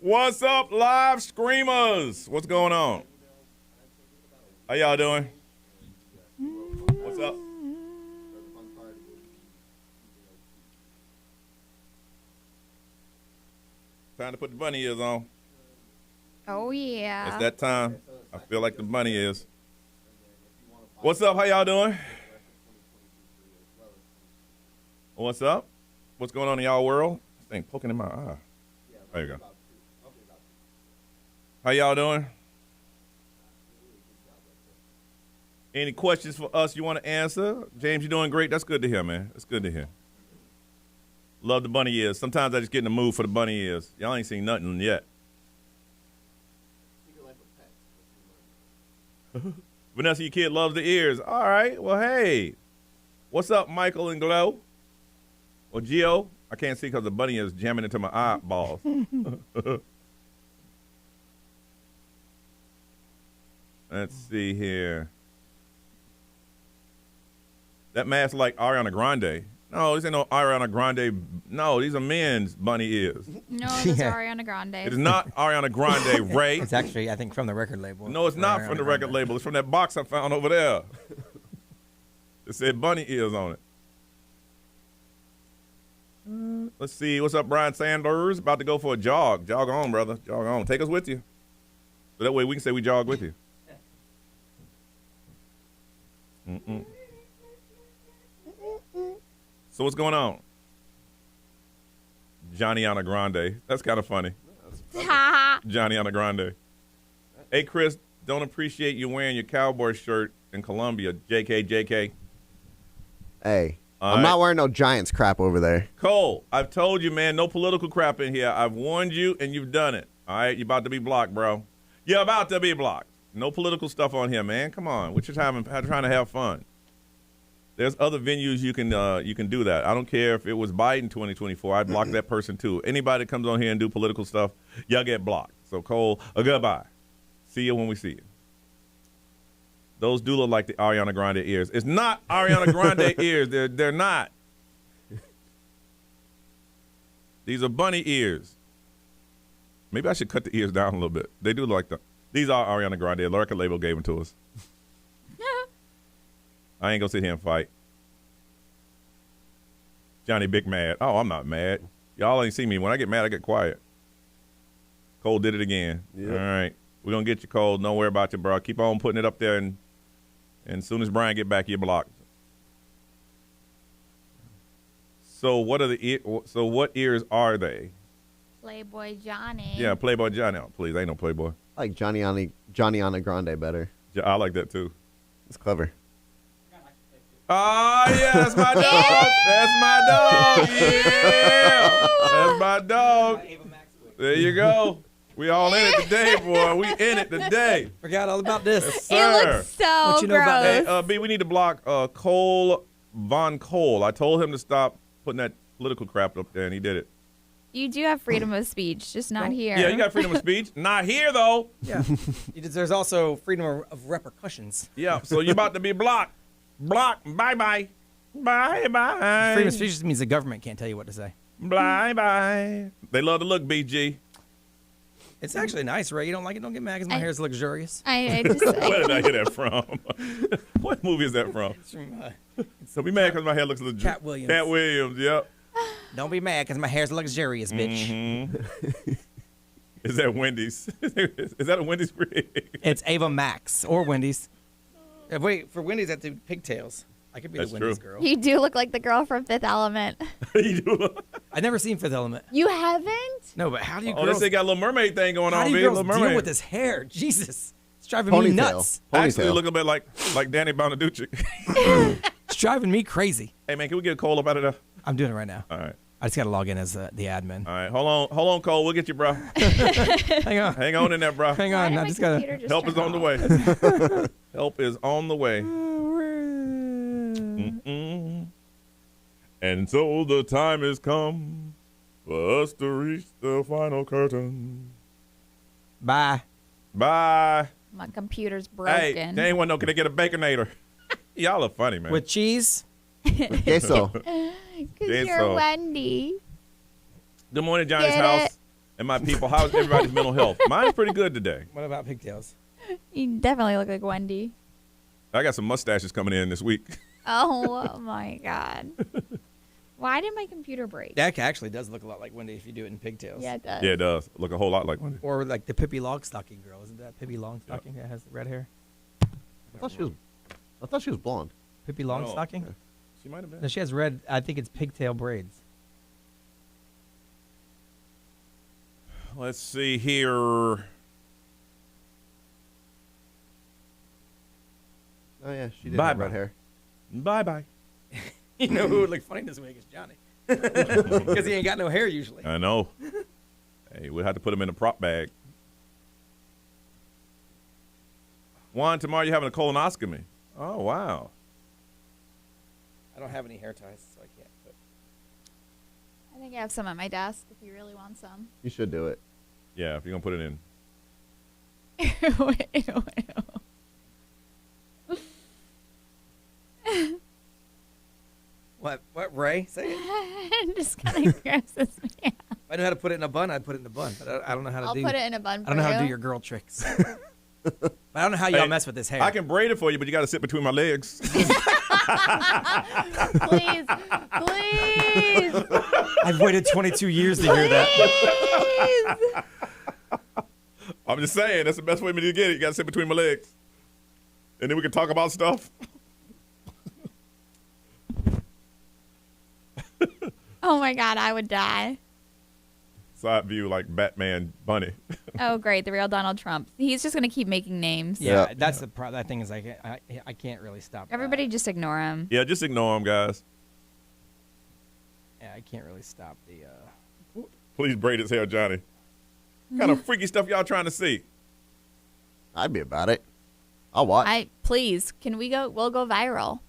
Speaker 3: What's up, live screamers? What's going on? How y'all doing? What's up? Time to put the bunny ears on.
Speaker 7: Oh, yeah.
Speaker 3: It's that time. I feel like the bunny is. What's up? How y'all doing? What's up? What's going on in y'all world? This thing poking in my eye. There you go. How y'all doing? Any questions for us you want to answer? James, you're doing great. That's good to hear, man. That's good to hear. Love the bunny ears. Sometimes I just get in the mood for the bunny ears. Y'all ain't seen nothing yet. Vanessa, your kid loves the ears. All right. Well, hey. What's up, Michael and Glow? Or Gio? I can't see because the bunny is jamming into my eyeballs. Let's see here. That mask like Ariana Grande. No, this ain't no Ariana Grande. No, these are men's bunny ears.
Speaker 7: No, this is Ariana Grande.
Speaker 3: It is not Ariana Grande, Ray.
Speaker 6: It's actually, I think, from the record label.
Speaker 3: No, it's not from the record label. It's from that box I found over there. It said bunny ears on it. Let's see. What's up, Brian Sanders? About to go for a jog. Jog on, brother. Jog on. Take us with you. So that way we can say we jog with you. So what's going on? Johnny-ana Grande. That's kind of funny. Johnny-ana Grande. Hey, Chris, don't appreciate you wearing your cowboy shirt in Columbia. JK.
Speaker 9: Hey,
Speaker 3: All
Speaker 9: I'm
Speaker 3: right.
Speaker 9: not wearing no Giants crap over there.
Speaker 3: Cole, I've told you, man, no political crap in here. I've warned you, and you've done it. All right? You're about to be blocked, bro. You're about to be blocked. No political stuff on here, man. Come on. We're just trying to have fun. There's other venues you can do that. I don't care if it was Biden 2024. I'd block that person, too. Anybody that comes on here and do political stuff, y'all get blocked. So, Cole, goodbye. See you when we see you. Those do look like the Ariana Grande ears. It's not Ariana Grande ears. They're not. These are bunny ears. Maybe I should cut the ears down a little bit. They do look like that. These are Ariana Grande. The record label gave them to us. I ain't gonna sit here and fight. Johnny Big mad. Oh, I'm not mad. Y'all ain't see me. When I get mad, I get quiet. Cole did it again. Yep. All right. We're gonna get you, Cole. Don't worry about you, bro. Keep on putting it up there, and as soon as Brian get back, you're blocked. So what are what ears are they?
Speaker 7: Playboy Johnny.
Speaker 3: Yeah, Playboy Johnny. Oh, please, ain't no Playboy.
Speaker 9: I like Johnny Grande better.
Speaker 3: Yeah, I like that too.
Speaker 9: It's clever.
Speaker 3: Oh, yeah, that's my dog. That's my dog. Yeah. That's my dog. There you go. We all in it today, boy. We in it today.
Speaker 6: Forgot all about this.
Speaker 3: Yes,
Speaker 7: It
Speaker 3: sir.
Speaker 7: looks so
Speaker 6: What you know about
Speaker 7: gross.
Speaker 6: that?
Speaker 3: Hey, B, we need to block Cole Von Cole. I told him to stop putting that political crap up there, and he did it.
Speaker 7: You do have freedom of speech, just not here.
Speaker 3: Yeah, you got freedom of speech. Not here, though.
Speaker 6: Yeah. There's also freedom of repercussions.
Speaker 3: Yeah, so you're about to be blocked. Blocked. Bye-bye. Bye-bye.
Speaker 6: Freedom of speech just means the government can't tell you what to say.
Speaker 3: Bye-bye. They love to look, BG.
Speaker 6: It's actually nice, Ray. You don't like it? Don't get mad because my hair is luxurious.
Speaker 7: I just,
Speaker 3: Where did I hear that from? What movie is that from?
Speaker 6: It's from,
Speaker 3: So be mad because my hair looks legit.
Speaker 6: Cat Williams.
Speaker 3: Cat Williams, yep.
Speaker 6: Don't be mad because my hair's luxurious, bitch.
Speaker 3: Mm-hmm. Is that Wendy's? Is that a Wendy's rig?
Speaker 6: It's Ava Max or Wendy's. Wait, for Wendy's, I do pigtails. I could be
Speaker 3: That's
Speaker 6: the Wendy's
Speaker 3: true.
Speaker 6: girl.
Speaker 7: you do look like the girl from Fifth Element.
Speaker 3: You do look.
Speaker 6: I've never seen Fifth Element.
Speaker 7: You haven't?
Speaker 6: No, but how do you
Speaker 3: Oh,
Speaker 6: girls,
Speaker 3: they got a little mermaid thing going
Speaker 6: how
Speaker 3: on,
Speaker 6: do
Speaker 3: B.
Speaker 6: you girls
Speaker 3: Little mermaid.
Speaker 6: deal with this hair? Jesus. It's driving me
Speaker 9: Ponytail.
Speaker 6: nuts.
Speaker 3: Actually,
Speaker 9: Ponytail.
Speaker 3: look a bit like Danny Bonaducci.
Speaker 6: It's driving me crazy.
Speaker 3: Hey, man, can we get Cole up out of there?
Speaker 6: I'm doing it right now.
Speaker 3: All right.
Speaker 6: I just got to log in as the admin.
Speaker 3: All right. Hold on, Cole. We'll get you, bro.
Speaker 6: Hang on.
Speaker 3: Hang on in there, bro.
Speaker 6: Hang
Speaker 7: Why
Speaker 6: on.
Speaker 7: did
Speaker 6: I
Speaker 7: my
Speaker 6: just got
Speaker 7: computer
Speaker 6: to.
Speaker 7: just
Speaker 3: Help is
Speaker 7: turn
Speaker 3: on the
Speaker 7: off?
Speaker 3: way. Help is on the way. Mm-mm. And so the time has come for us to reach the final curtain.
Speaker 6: Bye.
Speaker 3: Bye.
Speaker 7: My computer's
Speaker 3: Hey,
Speaker 7: broken.
Speaker 3: there ain't one no. Can I get a baconator? Y'all are funny, man.
Speaker 6: With cheese?
Speaker 9: Queso.
Speaker 7: Because
Speaker 3: Yes,
Speaker 7: you're
Speaker 3: so.
Speaker 7: Wendy.
Speaker 3: Good morning, Johnny's
Speaker 7: Get
Speaker 3: house
Speaker 7: it?
Speaker 3: and my people. How's everybody's mental health? Mine's pretty good today.
Speaker 6: What about pigtails?
Speaker 7: You definitely look like Wendy.
Speaker 3: I got some mustaches coming in this week.
Speaker 7: Oh my God. Why did my computer break?
Speaker 6: That actually does look a lot like Wendy if you do it in pigtails.
Speaker 7: Yeah, it does.
Speaker 3: Yeah, it does. Look a whole lot like one.
Speaker 6: Or like the Pippi Longstocking girl. Isn't that Pippi Longstocking that has the red hair?
Speaker 9: I thought she was blonde.
Speaker 6: Pippi Longstocking?
Speaker 3: She might have been.
Speaker 6: No, she has red. I think it's pigtail braids.
Speaker 3: Let's see here. Oh,
Speaker 9: yeah, she did
Speaker 3: Bye
Speaker 9: have
Speaker 3: bye.
Speaker 9: red hair.
Speaker 3: Bye-bye.
Speaker 6: You know who would look funny this week is Johnny. Because he ain't got no hair usually.
Speaker 3: I know. Hey, we'll have to put him in a prop bag. Juan, tomorrow you're having a colonoscopy. Oh, wow.
Speaker 6: I don't have any hair ties, so I can't. But
Speaker 7: I think I have some at my desk if you really want some.
Speaker 9: You should do it.
Speaker 3: Yeah, if you're going to put it in.
Speaker 7: Ew, ew, ew.
Speaker 6: What, Ray? Say it.
Speaker 7: It just kind of grosses me out.
Speaker 6: If I knew how to put it in a bun, I'd put it in a bun. But I don't know how to
Speaker 7: I'll
Speaker 6: do
Speaker 7: put it in a bun
Speaker 6: I don't know
Speaker 7: for
Speaker 6: how to do
Speaker 7: you.
Speaker 6: your girl tricks. But I don't know how y'all
Speaker 3: Hey,
Speaker 6: mess with this hair.
Speaker 3: I can braid it for you, but you got to sit between my legs.
Speaker 7: Please, please,
Speaker 6: I've waited 22 years to hear that.
Speaker 7: please.
Speaker 3: I'm just saying, that's the best way for me to get it. You got to sit between my legs. And then we can talk about stuff.
Speaker 7: Oh my God, I would die.
Speaker 3: Side view like Batman Bunny.
Speaker 7: Oh great, the real Donald Trump. He's just gonna keep making names.
Speaker 6: Yeah,
Speaker 9: Yeah.
Speaker 6: that's the that thing is I can't really stop.
Speaker 7: Everybody just ignore him.
Speaker 3: Yeah, just ignore him, guys.
Speaker 6: Yeah, I can't really stop the.
Speaker 3: Please braid his hair, Johnny. What kind of freaky stuff y'all trying to see?
Speaker 9: I'd be about it. I'll watch.
Speaker 7: Please, can we go? We'll go viral.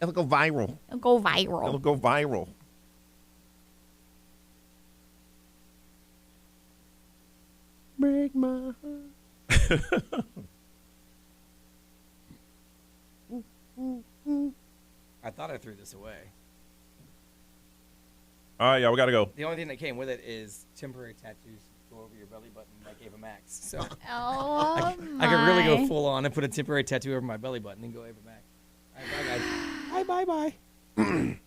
Speaker 3: It'll go viral.
Speaker 7: It'll go viral.
Speaker 3: It'll go viral.
Speaker 9: Break my heart.
Speaker 6: I thought I threw this away.
Speaker 3: All right, y'all, we got to go.
Speaker 6: The only thing that came with it is temporary tattoos go over your belly button like Ava Max. So
Speaker 7: Oh
Speaker 6: I could really go
Speaker 7: my.
Speaker 6: full on and put a temporary tattoo over my belly button and go Ava Max. All right, bye guys. Bye bye bye.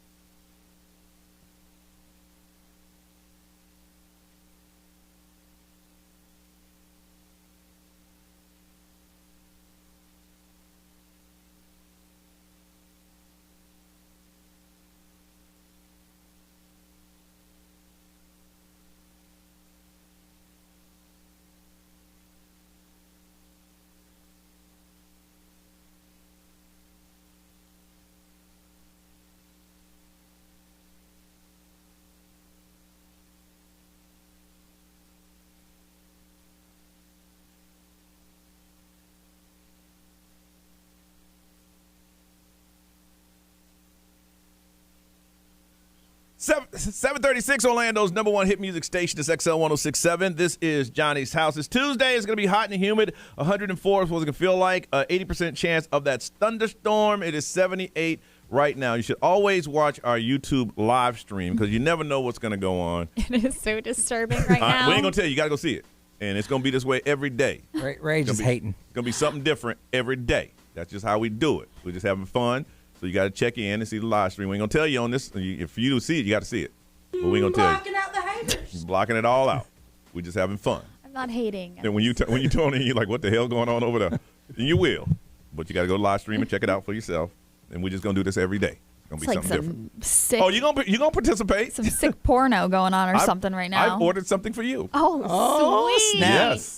Speaker 3: 736 Orlando's number one hit music station is XL 1067. This is Johnny's House. It's Tuesday. It's going to be hot and humid. 104 is what it's going to feel like. 80% chance of that thunderstorm. It is 78 right now. You should always watch our YouTube live stream because you never know what's going to go on.
Speaker 7: It is so disturbing right now.
Speaker 3: We ain't going to tell you. You got to go see it. And it's going to be this way every day.
Speaker 6: Ray just hating.
Speaker 3: It's going to be something different every day. That's just how we do it. We're just having fun. So you got to check in and see the live stream. We ain't going to tell you on this. If you see it, you got to see it. But we ain't going to tell you.
Speaker 13: Blocking out the haters.
Speaker 3: Blocking it all out. We're just having fun.
Speaker 7: I'm not hating.
Speaker 3: And when you tune in, you're like, what the hell going on over there? And you will. But you got to go to live stream and check it out for yourself. And we're just going to do this every day. It's going to be something different.
Speaker 7: Sick,
Speaker 3: oh, you gonna participate?
Speaker 7: Some sick porno going on or something right now.
Speaker 3: I've ordered something for you.
Speaker 7: Oh, sweet.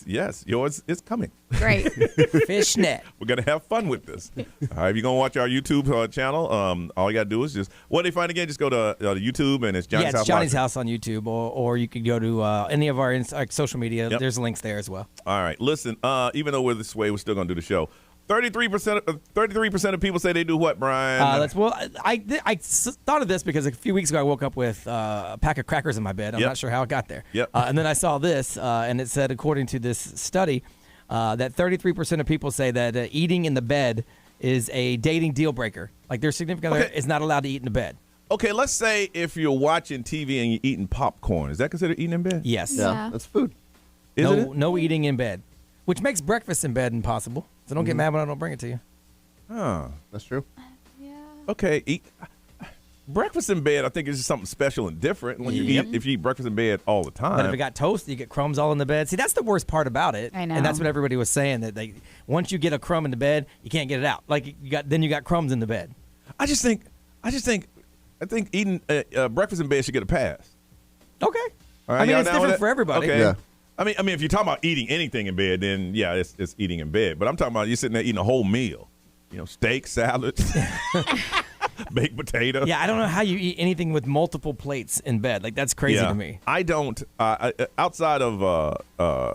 Speaker 3: Yes. Yours is coming.
Speaker 7: Great.
Speaker 6: Fishnet.
Speaker 3: We're going to have fun with this. All right, if you're going to watch our YouTube channel, all you got to do is just, what do they find again? Just go to YouTube and it's Johnny's House.
Speaker 6: Yeah, it's Johnny's House on YouTube, or you can go to any of our social media. Yep. There's links there as well.
Speaker 3: All right, listen, even though we're this way, we're still going to do the show. 33% of people say they do what, Brian?
Speaker 6: I thought of this because a few weeks ago I woke up with a pack of crackers in my bed. I'm not sure how it got there.
Speaker 3: Yep.
Speaker 6: And then I saw this, and it said, according to this study, that 33% of people say that eating in the bed is a dating deal breaker. Like their significant other is not allowed to eat in the bed.
Speaker 3: Okay, let's say if you're watching TV and you're eating popcorn, is that considered eating in bed?
Speaker 6: Yes.
Speaker 9: Yeah, that's food.
Speaker 6: No eating in bed, which makes breakfast in bed impossible. So don't get mad when I don't bring it to you.
Speaker 3: Oh,
Speaker 9: that's true.
Speaker 7: Yeah.
Speaker 3: Okay, breakfast in bed, I think is just something special and different when you eat. If you eat breakfast in bed all the time.
Speaker 6: But if it got toasted, you get crumbs all in the bed. See, that's the worst part about it.
Speaker 7: I know.
Speaker 6: And that's what everybody was saying, that once you get a crumb in the bed, you can't get it out. Like then you got crumbs in the bed.
Speaker 3: I think eating breakfast in bed should get a pass.
Speaker 6: Okay.
Speaker 3: All right,
Speaker 6: I mean, it's different for everybody.
Speaker 3: Okay.
Speaker 9: Yeah.
Speaker 3: I mean, if you're talking about eating anything in bed, then yeah, it's eating in bed. But I'm talking about you sitting there eating a whole meal. You know, steak, salad, baked potato.
Speaker 6: Yeah, I don't know how you eat anything with multiple plates in bed. Like that's crazy to me.
Speaker 3: I don't. Outside of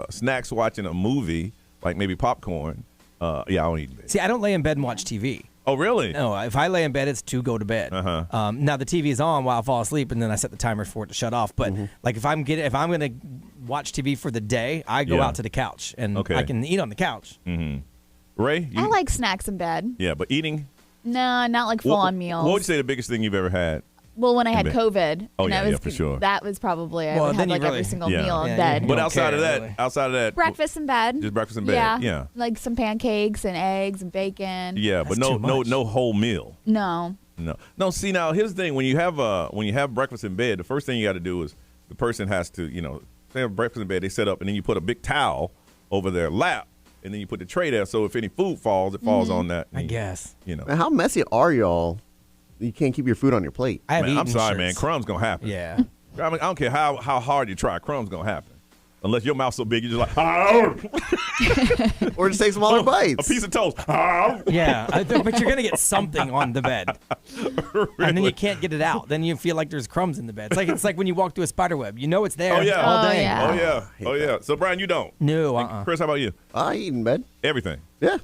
Speaker 3: snacks, watching a movie like maybe popcorn. I don't eat in bed.
Speaker 6: See, I don't lay in bed and watch TV.
Speaker 3: Oh, really?
Speaker 6: No, if I lay in bed, it's to go to bed.
Speaker 3: Uh-huh.
Speaker 6: Now the TV is on while I fall asleep, and then I set the timer for it to shut off. But like if I'm going to watch TV for the day, I go out to the couch and I can eat on the couch.
Speaker 3: Mm-hmm. Ray,
Speaker 7: I like snacks in bed.
Speaker 3: Yeah, but eating?
Speaker 7: No, not like full-on meals.
Speaker 3: What would you say the biggest thing you've ever had?
Speaker 7: Well, when I had COVID.
Speaker 3: Oh,
Speaker 7: and
Speaker 3: yeah,
Speaker 7: I was,
Speaker 3: for sure.
Speaker 7: That was probably, I would have like every single meal in bed.
Speaker 3: But outside of that.
Speaker 7: Breakfast in bed.
Speaker 3: Just breakfast in bed. Yeah.
Speaker 7: Like some pancakes and eggs and bacon.
Speaker 3: Yeah, but no whole meal.
Speaker 7: No.
Speaker 3: No. See, now here's the thing: when you have breakfast in bed, the first thing you got to do is the person has to, they have breakfast in bed. They set up, and then you put a big towel over their lap, and then you put the tray there. So if any food falls, it falls on that.
Speaker 6: I guess.
Speaker 9: Man, how messy are y'all? You can't keep your food on your plate.
Speaker 3: I'm sorry, man. Crumbs gonna happen.
Speaker 6: Yeah.
Speaker 3: I mean, I don't care how hard you try. Crumbs gonna happen. Unless your mouth's so big, you're just like,
Speaker 9: or just take smaller bites.
Speaker 3: A piece of toast.
Speaker 6: Yeah, but you're going to get something on the bed. Really? And then you can't get it out. Then you feel like there's crumbs in the bed. It's like when you walk through a spider web. You know it's there all day.
Speaker 3: Oh, yeah. So, Brian, you don't?
Speaker 6: No,
Speaker 3: Chris, how about you?
Speaker 9: I eat in bed.
Speaker 3: Everything?
Speaker 9: Yeah.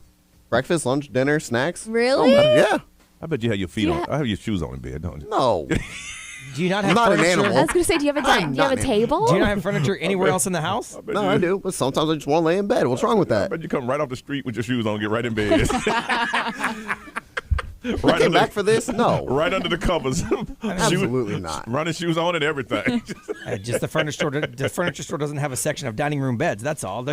Speaker 9: Breakfast, lunch, dinner, snacks.
Speaker 7: Really?
Speaker 9: Yeah.
Speaker 3: I bet you have your feet on. I have your shoes on in bed, don't you?
Speaker 9: No.
Speaker 6: Do you not have
Speaker 9: not
Speaker 6: furniture?
Speaker 9: an animal.
Speaker 7: I was going to say, do you have a table?
Speaker 6: Do you not have furniture anywhere else in the house?
Speaker 9: No, I do. But sometimes I just want to lay in bed. What's wrong with that?
Speaker 3: I bet you come right off the street with your shoes on, get right in bed.
Speaker 9: Right came back for this? No.
Speaker 3: Right under the covers.
Speaker 9: Absolutely not.
Speaker 3: Running shoes on and everything.
Speaker 6: Just the furniture store. The furniture store doesn't have a section of dining room beds. That's all.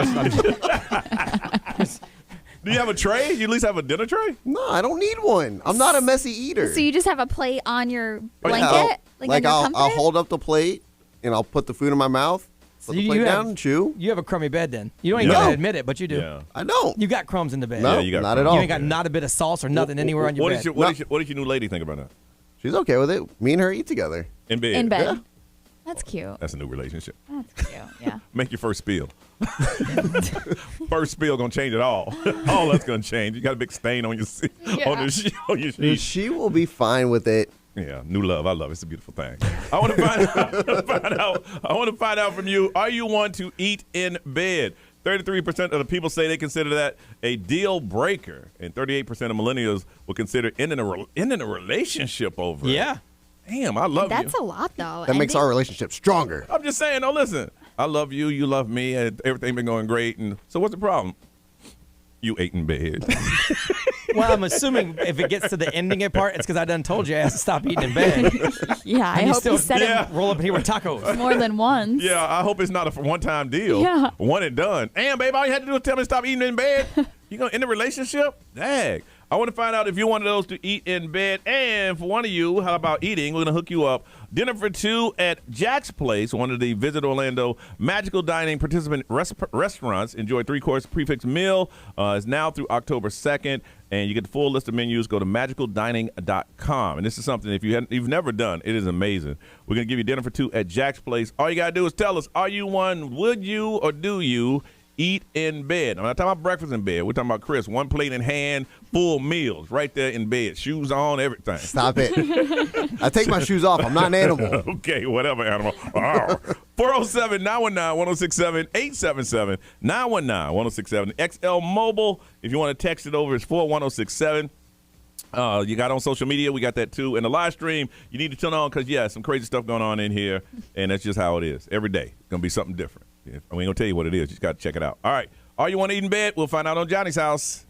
Speaker 3: Do you have a tray? You at least have a dinner tray?
Speaker 9: No, I don't need one. I'm not a messy eater.
Speaker 7: So you just have a plate on your blanket?
Speaker 9: I'll hold up the plate and I'll put the food in my mouth. Put the plate down and chew.
Speaker 6: You have a crummy bed then. You don't even got to admit it, but you do.
Speaker 3: Yeah.
Speaker 9: I don't.
Speaker 6: You got crumbs in the bed.
Speaker 9: No,
Speaker 3: you got
Speaker 9: not at all.
Speaker 6: You ain't got not a bit of sauce or nothing anywhere on your bed.
Speaker 3: What does your new lady think about that?
Speaker 9: She's okay with it. Me and her eat together.
Speaker 3: In bed?
Speaker 7: In bed.
Speaker 9: Yeah.
Speaker 7: That's cute.
Speaker 3: That's a new relationship.
Speaker 7: That's cute, yeah.
Speaker 3: Make your first spill. First spill gonna change it all. All that's gonna change. You got a big stain on your on your sheet.
Speaker 9: She will be fine with it.
Speaker 3: Yeah, new love. I love it. It's a beautiful thing. I want to find out from you. Are you one to eat in bed? 33% of the people say they consider that a deal breaker, and 38% of millennials will consider ending a relationship over it.
Speaker 6: Yeah.
Speaker 3: Damn, I love you.
Speaker 7: That's a lot, though.
Speaker 9: That makes our relationship stronger.
Speaker 3: I'm just saying, no, listen. I love you. You love me. And everything been going great. And so what's the problem? You ate in bed.
Speaker 6: Well, I'm assuming if it gets to the ending part, it's because I done told you I have to stop eating in bed.
Speaker 7: Yeah, I hope you said it
Speaker 6: roll up in here with tacos.
Speaker 7: more than once.
Speaker 3: Yeah, I hope it's not a one-time deal.
Speaker 7: Yeah.
Speaker 3: One and done. And, babe, all you had to do was tell me to stop eating in bed. You going to end the relationship? Dang. I want to find out if you're one of those to eat in bed. And for one of you, how about eating? We're going to hook you up. Dinner for two at Jack's Place, one of the Visit Orlando Magical Dining participant restaurants. Enjoy 3-course prefix meal. It's now through October 2nd. And you get the full list of menus. Go to magicaldining.com. And this is something, if you've never done, it is amazing. We're going to give you dinner for two at Jack's Place. All you got to do is tell us, are you one, would you, or do you eat in bed? I'm not talking about breakfast in bed. We're talking about Chris, one plate in hand, full meals, right there in bed, shoes on, everything.
Speaker 9: Stop it. I take my shoes off. I'm not an animal.
Speaker 3: Okay, whatever, animal. 407-919-1067, 877-919-1067. XL Mobile, if you want to text it over, it's 41067. You got on social media, we got that too. And the live stream, you need to turn on because, yeah, some crazy stuff going on in here, and that's just how it is. Every day, it's going to be something different. We ain't going to tell you what it is. You just got to check it out. All right. All you want to eat in bed? We'll find out on Johnny's house.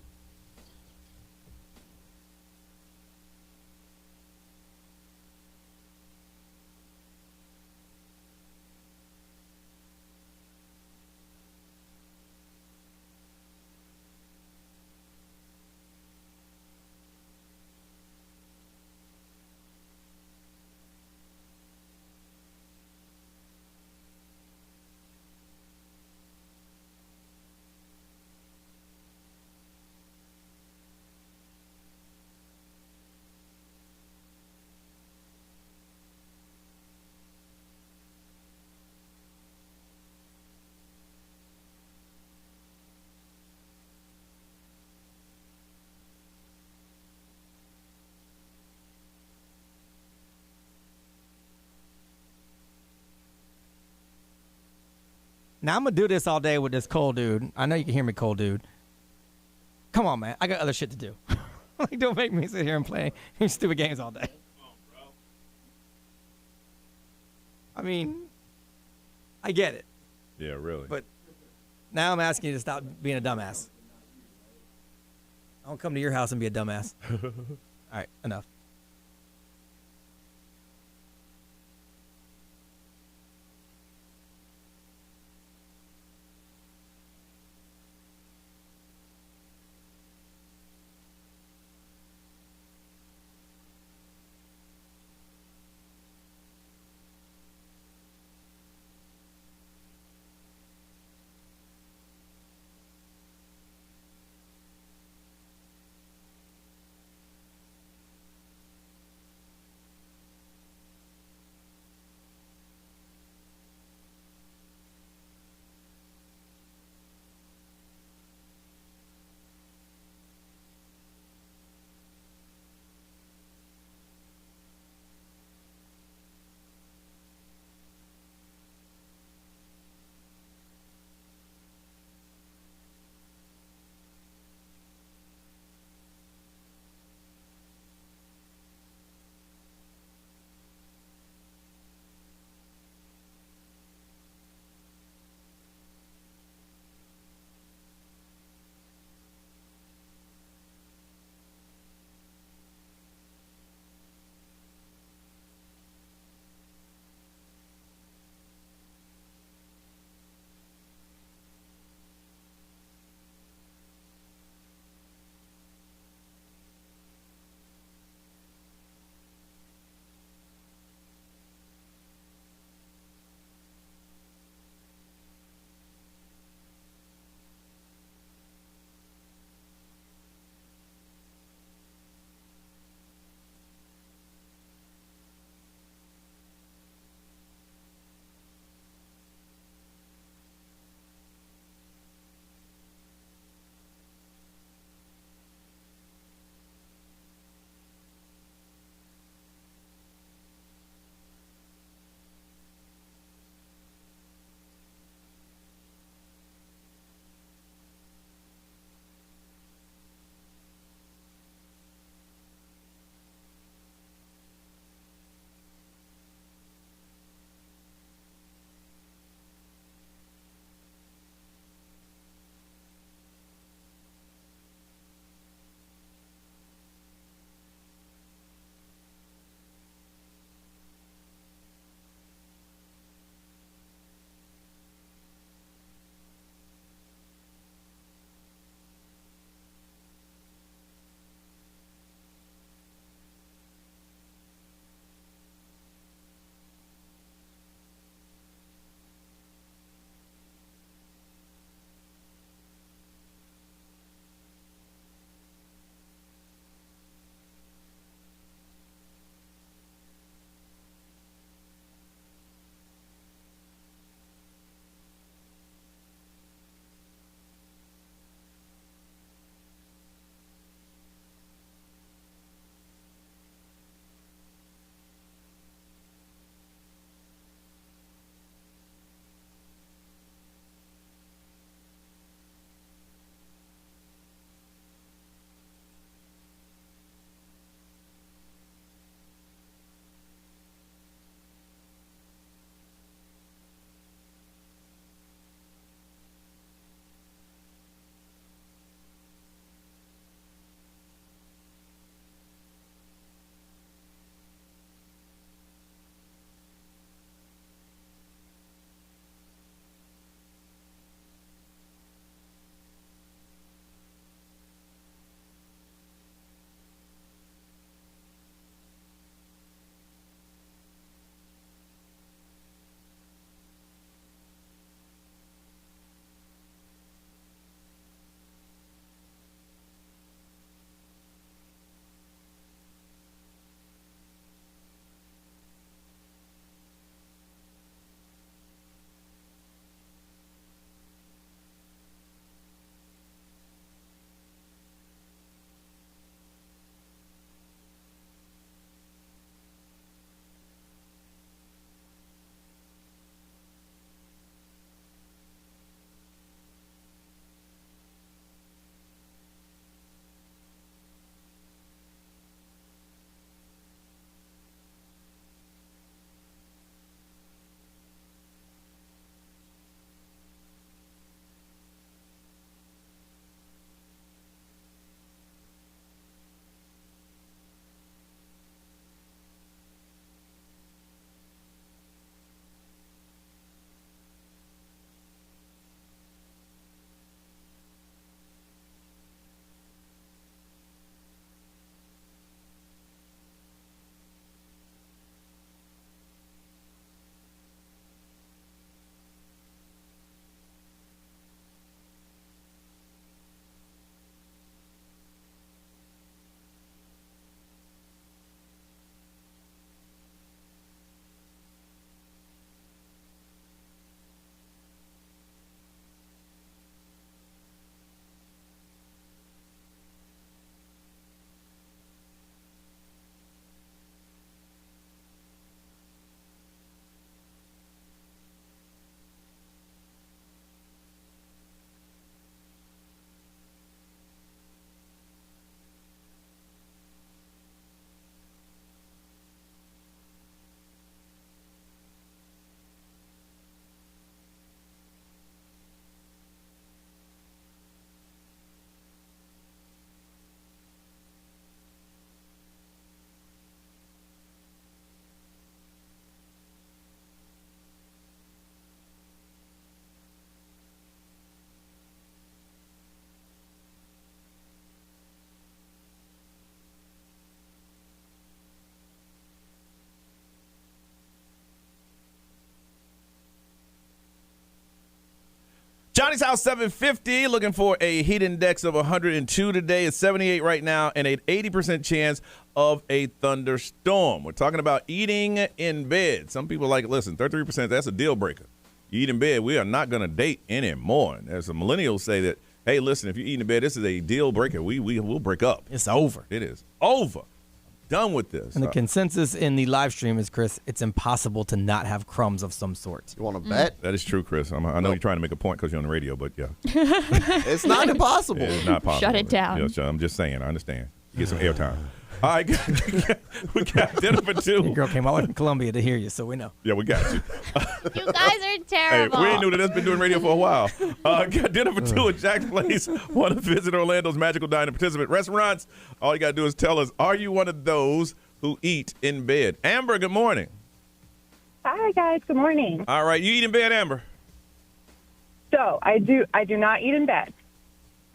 Speaker 6: Now, I'm going to do this all day with this cold dude. I know you can hear me, cold dude. Come on, man. I got other shit to do. Like, don't make me sit here and play these stupid games all day. I mean, I get it.
Speaker 3: Yeah, really.
Speaker 6: But now I'm asking you to stop being a dumbass. I don't come to your house and be a dumbass. All right, enough.
Speaker 3: Johnny's House 750, looking for a heat index of 102 today. It's 78 right now and an 80% chance of a thunderstorm. We're talking about eating in bed. Some people like, listen, 33%, that's a deal breaker. You eat in bed, we are not going to date anymore. And as the millennials say that, hey, listen, if you eat in bed, this is a deal breaker. We'll break up.
Speaker 6: It's over.
Speaker 3: It is over. Done with this.
Speaker 6: And the consensus in the live stream is, Chris, it's impossible to not have crumbs of some sort.
Speaker 9: You want to bet?
Speaker 3: That is true, Chris. I know you're trying to make a point because you're on the radio, but yeah.
Speaker 9: It's not impossible.
Speaker 3: It's not possible.
Speaker 7: Shut it down.
Speaker 3: Yeah, I'm just saying. I understand. Get some airtime. All right, we got dinner for two.
Speaker 6: Your girl came all the way from Columbia to hear you, so we know.
Speaker 3: Yeah, we got you.
Speaker 7: You guys are terrible.
Speaker 3: Hey, we knew that that's been doing radio for a while. Got dinner for two at Jack's Place. Want to visit Orlando's magical dining participant restaurants? All you got to do is tell us, are you one of those who eat in bed? Amber, good morning.
Speaker 13: Hi, guys. Good morning.
Speaker 3: All right, you eat in bed, Amber?
Speaker 13: So I do not eat in bed,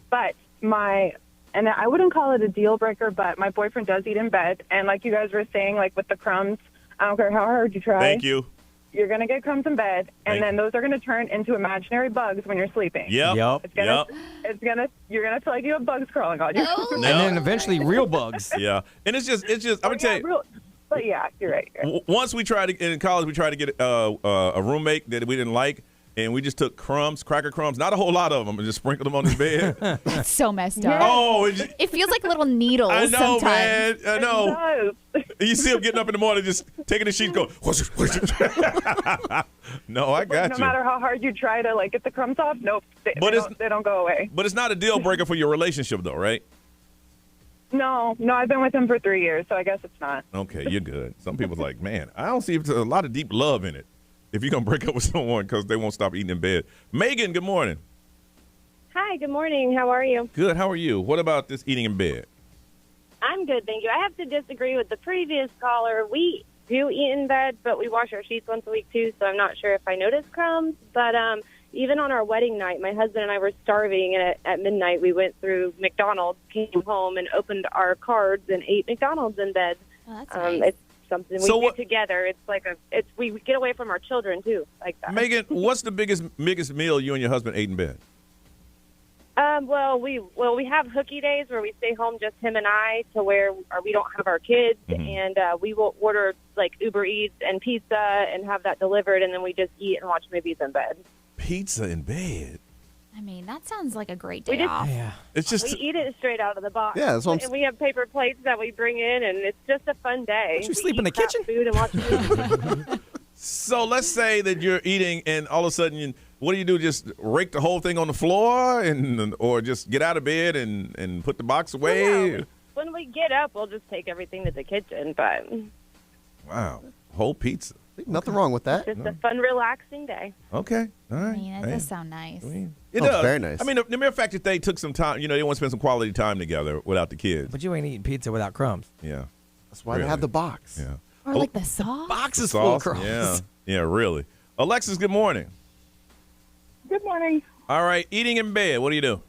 Speaker 13: but and I wouldn't call it a deal breaker, but my boyfriend does eat in bed. And like you guys were saying, like with the crumbs, I don't care how hard you try.
Speaker 3: Thank you.
Speaker 13: You're going to get crumbs in bed, and then those are going to turn into imaginary bugs when you're sleeping.
Speaker 3: Yep.
Speaker 13: You're going to feel like you have bugs crawling on you.
Speaker 6: And then eventually real bugs.
Speaker 3: Yeah. And it's just I'm going to tell you.
Speaker 13: But yeah, you're right.
Speaker 3: Once in college, we tried to get a roommate that we didn't like. And we just took crumbs, cracker crumbs, not a whole lot of them, and just sprinkled them on his bed.
Speaker 7: It's so messed up.
Speaker 3: Oh,
Speaker 7: it feels like little needles
Speaker 3: I know,
Speaker 7: sometimes.
Speaker 3: man. I know. You see him getting up in the morning, just taking the sheet, going, No, I got
Speaker 13: no
Speaker 3: you.
Speaker 13: matter how hard you try to like get the crumbs off, nope, they don't go away.
Speaker 3: But it's not a deal breaker for your relationship, though, right?
Speaker 13: No, I've been with him for 3 years, so I guess it's not.
Speaker 3: Okay, you're good. Some people's like, man, I don't see a lot of deep love in it. If you're going to break up with someone because they won't stop eating in bed. Megan, good morning.
Speaker 14: Hi, good morning. How are you?
Speaker 3: Good. How are you? What about this eating in bed?
Speaker 14: I'm good, thank you. I have to disagree with the previous caller. We do eat in bed, but we wash our sheets once a week, too, so I'm not sure if I notice crumbs. But even on our wedding night, my husband and I were starving, and at midnight we went through McDonald's, came home, and opened our cards and ate McDonald's in bed.
Speaker 7: Oh, that's nice.
Speaker 14: It's something we do together. It's like we get away from our children too, like that.
Speaker 3: Megan, what's the biggest meal you and your husband ate in bed?
Speaker 14: Well, we have hooky days where we stay home, just him and I, to where we don't have our kids, and we will order like Uber Eats and pizza and have that delivered, and then we just eat and watch movies in bed.
Speaker 3: Pizza in bed.
Speaker 7: I mean, that sounds like a great day off.
Speaker 6: Yeah.
Speaker 3: It's just
Speaker 14: we eat it straight out of the box.
Speaker 9: Yeah, that's what
Speaker 14: and we have paper plates that we bring in, and it's just a fun day.
Speaker 6: Don't you sleep in the kitchen?
Speaker 14: Food and watch movies.
Speaker 3: So let's say that you're eating, and all of a sudden, what do? Just rake the whole thing on the floor, or just get out of bed and put the box away?
Speaker 14: Well, no. When we get up, we'll just take everything to the kitchen. But
Speaker 3: wow, whole pizza.
Speaker 9: Nothing wrong with that.
Speaker 14: Just a fun, relaxing day.
Speaker 3: Okay, all right.
Speaker 7: I mean, that does sound nice.
Speaker 3: It does.
Speaker 9: Very nice.
Speaker 3: I mean, the mere fact that they took some time, they want to spend some quality time together without the kids.
Speaker 6: But you ain't eating pizza without crumbs.
Speaker 3: Yeah.
Speaker 9: That's why they have the box.
Speaker 3: Yeah.
Speaker 7: Or like the sauce.
Speaker 6: Box is full of
Speaker 3: Sauce?
Speaker 6: crumbs.
Speaker 3: Yeah, really. Alexis, good morning.
Speaker 13: Good morning.
Speaker 3: All right, eating in bed, what do you do?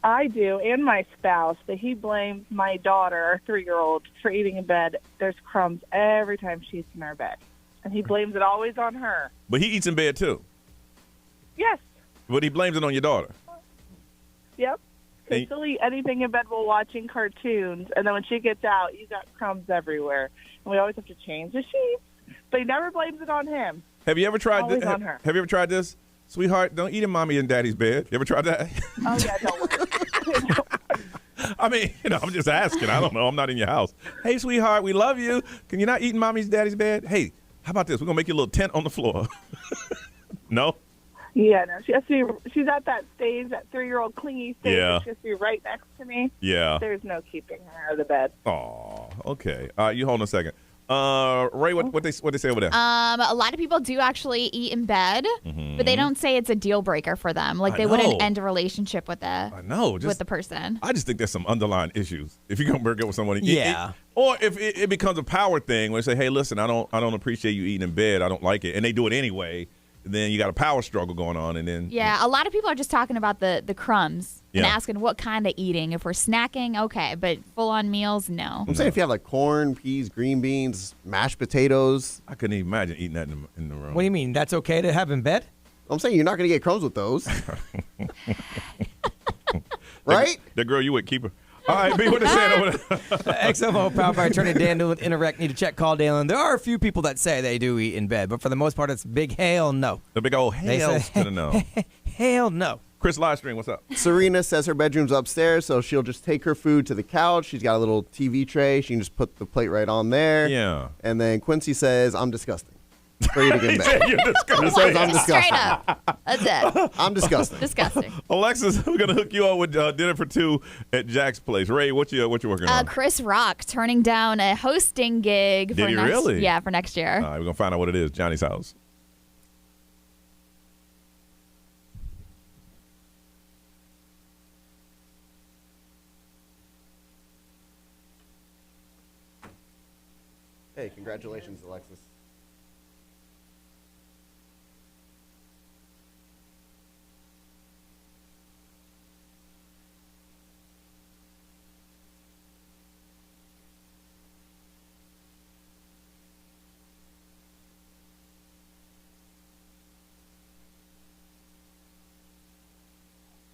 Speaker 13: I do, and my spouse, but he blames my daughter, our 3-year-old, for eating in bed. There's crumbs every time she eats in our bed, and he blames it always on her.
Speaker 3: But he eats in bed, too.
Speaker 13: Yes.
Speaker 3: But he blames it on your daughter.
Speaker 13: Yep. Because she'll eat anything in bed while watching cartoons, and then when she gets out, you got crumbs everywhere. And we always have to change the sheets, but he never blames it on him.
Speaker 3: Have you ever tried
Speaker 13: Always
Speaker 3: this?
Speaker 13: on her.
Speaker 3: Have you ever tried this? Sweetheart, don't eat in mommy and daddy's bed. You ever tried that?
Speaker 13: Oh, yeah, don't worry.
Speaker 3: I mean, I'm just asking. I don't know. I'm not in your house. Hey, sweetheart, we love you. Can you not eat in mommy's daddy's bed? Hey, how about this? We're going to make you a little tent on the floor. No?
Speaker 13: Yeah, no. She's at that stage, that 3-year-old clingy stage.
Speaker 3: Yeah.
Speaker 13: She has to be right next to me.
Speaker 3: Yeah.
Speaker 13: There's no keeping her out of the bed.
Speaker 3: Oh, okay. You hold on a second. Ray, what they say over there?
Speaker 7: A lot of people do actually eat in bed, but they don't say it's a deal breaker for them. Like they wouldn't end a relationship with with the person.
Speaker 3: I just think there's some underlying issues. If you're gonna break up with someone,
Speaker 6: or
Speaker 3: if it becomes a power thing where they say, hey, listen, I don't appreciate you eating in bed. I don't like it, and they do it anyway. Then you got a power struggle going on, and then
Speaker 7: a lot of people are just talking about the crumbs and
Speaker 3: Yeah.
Speaker 7: asking what kind of eating. If we're snacking, okay, but full on meals, no.
Speaker 9: I'm saying if you have like corn, peas, green beans, mashed potatoes.
Speaker 3: I couldn't even imagine eating that in the room.
Speaker 6: What do you mean? That's okay to have in bed?
Speaker 9: I'm saying you're not going to get crumbs with those. Right?
Speaker 3: That girl you would keep her. All right, B, what they saying over there?
Speaker 6: XFO powered by attorney Dan with Interact. Need to check call Dalen. There are a few people that say they do eat in bed, but for the most part, it's big hell no.
Speaker 3: The big old hell's gonna know.
Speaker 6: Hell no.
Speaker 3: Chris Livestream, what's up?
Speaker 9: Serena says her bedroom's upstairs, so she'll just take her food to the couch. She's got a little TV tray. She can just put the plate right on there.
Speaker 3: Yeah.
Speaker 9: And then Quincy says, I'm disgusting. For you to get in bed.
Speaker 3: You're disgusting.
Speaker 9: He says, I'm disgusting.
Speaker 7: Straight up. That's it.
Speaker 9: I'm disgusting.
Speaker 7: Disgusting.
Speaker 3: Alexis, we're gonna hook you up with dinner for two at Jack's place. Ray, what you working on?
Speaker 7: Chris Rock turning down a hosting gig
Speaker 3: Did he
Speaker 7: next
Speaker 3: really?
Speaker 7: Yeah, for next year.
Speaker 3: All right, we're gonna find out what it is. Johnny's house.
Speaker 9: Hey, congratulations, Alexis.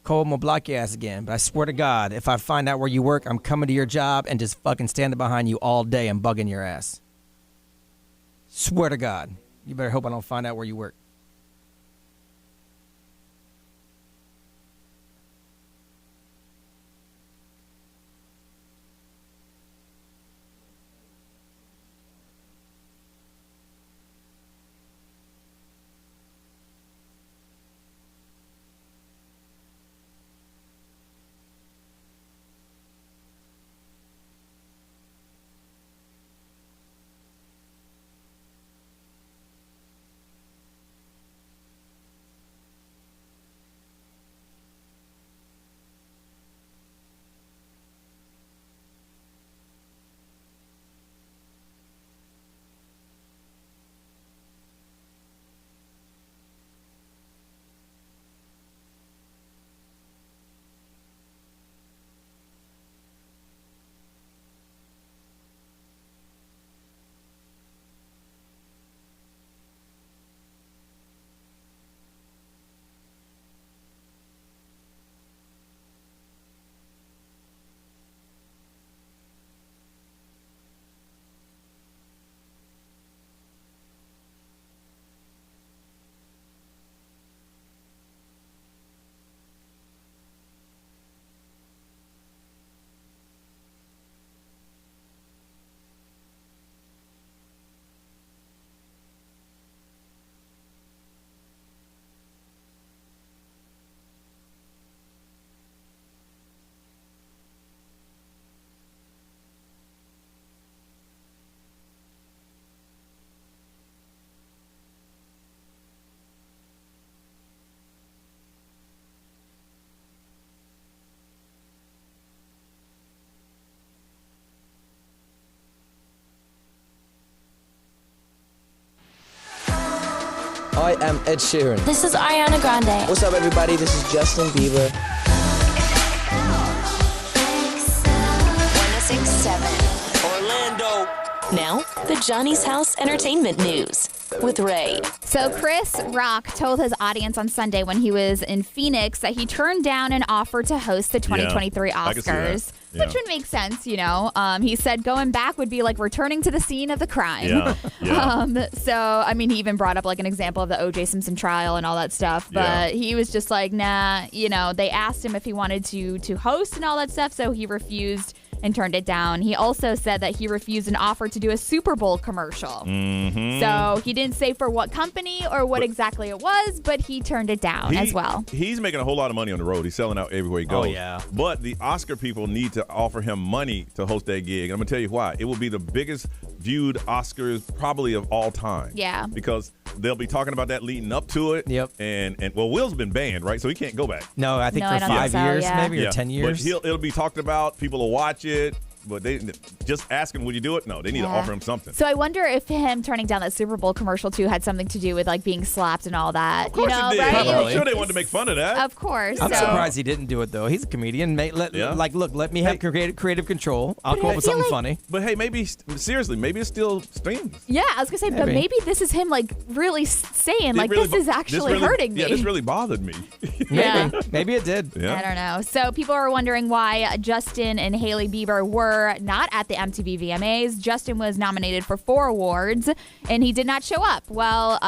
Speaker 6: Cole, I'm gonna block your ass again, but I swear to God, if I find out where you work, I'm coming to your job and just fucking standing behind you all day and bugging your ass. Swear to God. You better hope I don't find out where you work.
Speaker 12: I am Ed Sheeran.
Speaker 2: This is Ariana Grande.
Speaker 12: What's up, everybody? This is Justin Bieber.
Speaker 8: 1067 Orlando. Now, the Johnny's House Entertainment News with Ray.
Speaker 7: So Chris Rock told his audience on Sunday when he was in Phoenix that he turned down an offer to host the 2023
Speaker 3: I can see that.
Speaker 7: Oscars,
Speaker 3: Yeah.
Speaker 7: which would make sense, you know. He said going back would be like returning to the scene of the crime.
Speaker 3: Yeah, yeah.
Speaker 7: So, I mean, he even brought up like an example of the O.J. Simpson trial and all that stuff, but he was just like, nah, you know, they asked him if he wanted to host and all that stuff, so he refused and turned it down. He also said that he refused an offer to do a Super Bowl commercial.
Speaker 3: Mm-hmm.
Speaker 7: So he didn't say for what company or what exactly it was, but he turned it down as well.
Speaker 3: He's making a whole lot of money on the road. He's selling out everywhere he goes.
Speaker 6: Oh, yeah.
Speaker 3: But the Oscar people need to offer him money to host that gig. And I'm going to tell you why. It will be the biggest viewed Oscars probably of all time.
Speaker 7: Yeah.
Speaker 3: Because they'll be talking about that leading up to it.
Speaker 6: Yep.
Speaker 3: And well, Will's been banned, right? So he can't go back.
Speaker 6: No, I think
Speaker 7: No,
Speaker 6: for
Speaker 7: I don't
Speaker 6: 5
Speaker 7: think so,
Speaker 6: years
Speaker 7: yeah.
Speaker 6: maybe or 10 years.
Speaker 3: But it'll be talked about. People will watch it. but they just asking, would you do it? No, they need to offer him something.
Speaker 7: So I wonder if him turning down that Super Bowl commercial too had something to do with like being slapped and all that.
Speaker 3: Of course it did.
Speaker 7: Right?
Speaker 3: I'm sure they wanted to make fun of that.
Speaker 7: Of course.
Speaker 6: I'm surprised he didn't do it though. He's a comedian. Look, let me have creative control. I'll come up with something funny.
Speaker 3: But hey, maybe seriously, maybe it's still stings.
Speaker 7: Yeah, I was gonna say, but maybe this is him like really saying like this is actually hurting me.
Speaker 3: Yeah, this really bothered me.
Speaker 6: Maybe it did.
Speaker 3: Yeah.
Speaker 7: I don't know. So people are wondering why Justin and Hailey Bieber were not at the MTV VMAs. Justin was nominated for 4 awards, and he did not show up. Well,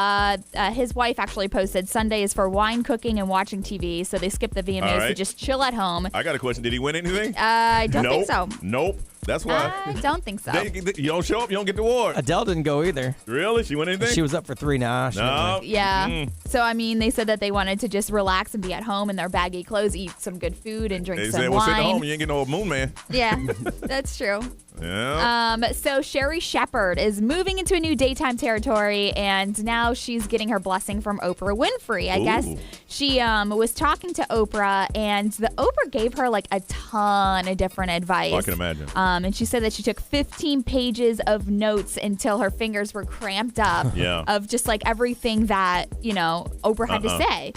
Speaker 7: his wife actually posted Sunday is for wine cooking and watching TV, so they skipped the VMAs to just chill at home.
Speaker 3: I got a question. Did he win anything?
Speaker 7: I don't think so.
Speaker 3: Nope. That's why.
Speaker 7: I don't think so.
Speaker 3: You don't show up, you don't get the award.
Speaker 6: Adele didn't go either.
Speaker 3: Really? She won anything?
Speaker 6: She was up for 3 now.
Speaker 3: No.
Speaker 7: Yeah. So, I mean, they said that they wanted to just relax and be at home in their baggy clothes, eat some good food, and drink
Speaker 3: They
Speaker 7: some
Speaker 3: said,
Speaker 7: wine.
Speaker 3: well, sit at home. You ain't getting no moon man.
Speaker 7: Yeah, that's true.
Speaker 3: Yeah.
Speaker 7: So Sherry Shepherd is moving into a new daytime territory, and now she's getting her blessing from Oprah Winfrey. I guess she was talking to Oprah, and Oprah gave her like a ton of different advice.
Speaker 3: Oh, I can imagine.
Speaker 7: And she said that she took 15 pages of notes until her fingers were cramped up of just like everything that, Oprah had to say.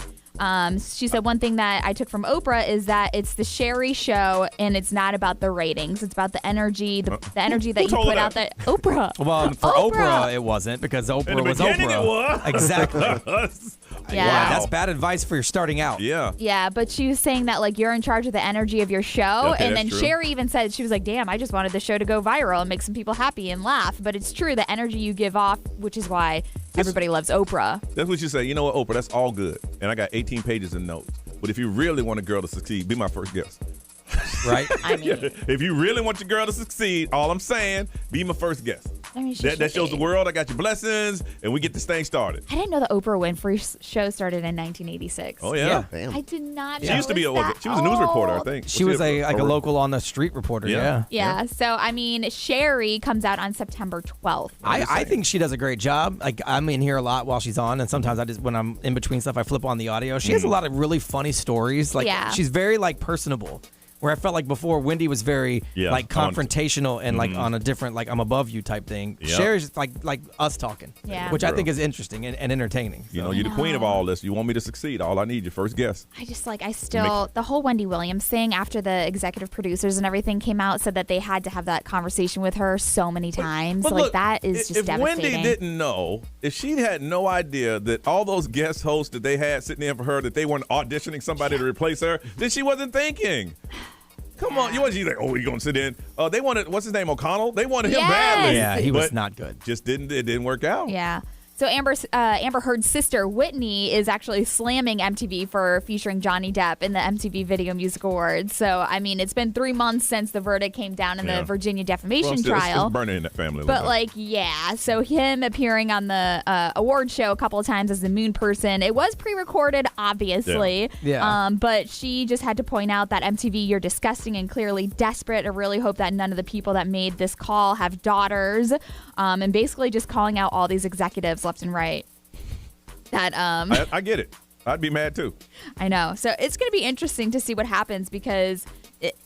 Speaker 7: She said one thing that I took from Oprah is that it's the Sherry show, and it's not about the ratings. It's about the energy, the energy that you put out there. Oprah.
Speaker 6: Well, for Oprah, it wasn't because Oprah was Oprah.
Speaker 3: It was.
Speaker 6: Exactly.
Speaker 7: Yeah.
Speaker 6: Wow, that's bad advice for starting out.
Speaker 3: Yeah.
Speaker 7: Yeah, but she was saying that like you're in charge of the energy of your show,
Speaker 3: Okay,
Speaker 7: and then
Speaker 3: that's true.
Speaker 7: Sherry even said she was like, "Damn, I just wanted the show to go viral and make some people happy and laugh." But it's true, the energy you give off, which is why everybody loves Oprah.
Speaker 3: That's what you say. You know what, Oprah, that's all good. And I got 18 pages of notes. But if you really want a girl to succeed, be my first guest.
Speaker 6: Right?
Speaker 7: I mean,
Speaker 3: if you really want your girl to succeed, all I'm saying, be my first guest.
Speaker 7: I mean, she
Speaker 3: That
Speaker 7: should
Speaker 3: shows
Speaker 7: be.
Speaker 3: the world I got your blessings, and we get this thing started.
Speaker 7: I didn't know the Oprah Winfrey show started in 1986.
Speaker 3: Oh, yeah.
Speaker 7: I did not
Speaker 3: She
Speaker 7: know
Speaker 3: used to be
Speaker 7: it was
Speaker 3: she was a news
Speaker 7: that
Speaker 3: reporter, I
Speaker 7: old.
Speaker 3: think.
Speaker 6: She was a local on the street reporter. Yeah.
Speaker 7: Yeah. So, I mean, Sherry comes out on September 12th.
Speaker 6: I think she does a great job. Like I'm in here a lot while she's on, and sometimes when I'm in between stuff, I flip on the audio. She has a lot of really funny stories. Like she's very like personable. Where I felt like before, Wendy was very like confrontational and like on a different like I'm above you type thing.
Speaker 3: Yep.
Speaker 6: Sherry's like us talking, which I think is interesting and entertaining.
Speaker 3: You know, you're the queen of all this. You want me to succeed. All I need, your first guest.
Speaker 7: I just like, the whole Wendy Williams thing after the executive producers and everything came out said that they had to have that conversation with her so many times.
Speaker 3: But
Speaker 7: like
Speaker 3: look,
Speaker 7: that is just
Speaker 3: if
Speaker 7: devastating.
Speaker 3: Wendy didn't know, if she had no idea that all those guest hosts that they had sitting in for her, that they weren't auditioning somebody to replace her, then she wasn't thinking. Come on, you wasn't like, oh, you gonna sit in? They wanted, what's his name, O'Connell? They wanted him badly.
Speaker 6: Yeah, he was
Speaker 3: but
Speaker 6: not good.
Speaker 3: It didn't work out.
Speaker 7: Yeah. So Amber Heard's sister, Whitney, is actually slamming MTV for featuring Johnny Depp in the MTV Video Music Awards. So, I mean, it's been 3 months since the verdict came down in the Virginia defamation trial.
Speaker 3: It's burning in that family.
Speaker 7: But, like, yeah. So, him appearing on the award show a couple of times as the moon person, it was pre-recorded, obviously.
Speaker 6: Yeah.
Speaker 7: But she just had to point out that MTV, you're disgusting and clearly desperate. I really hope that none of the people that made this call have daughters. And basically just calling out all these executives left and right. That
Speaker 3: I get it. I'd be mad too.
Speaker 7: I know. So it's going to be interesting to see what happens because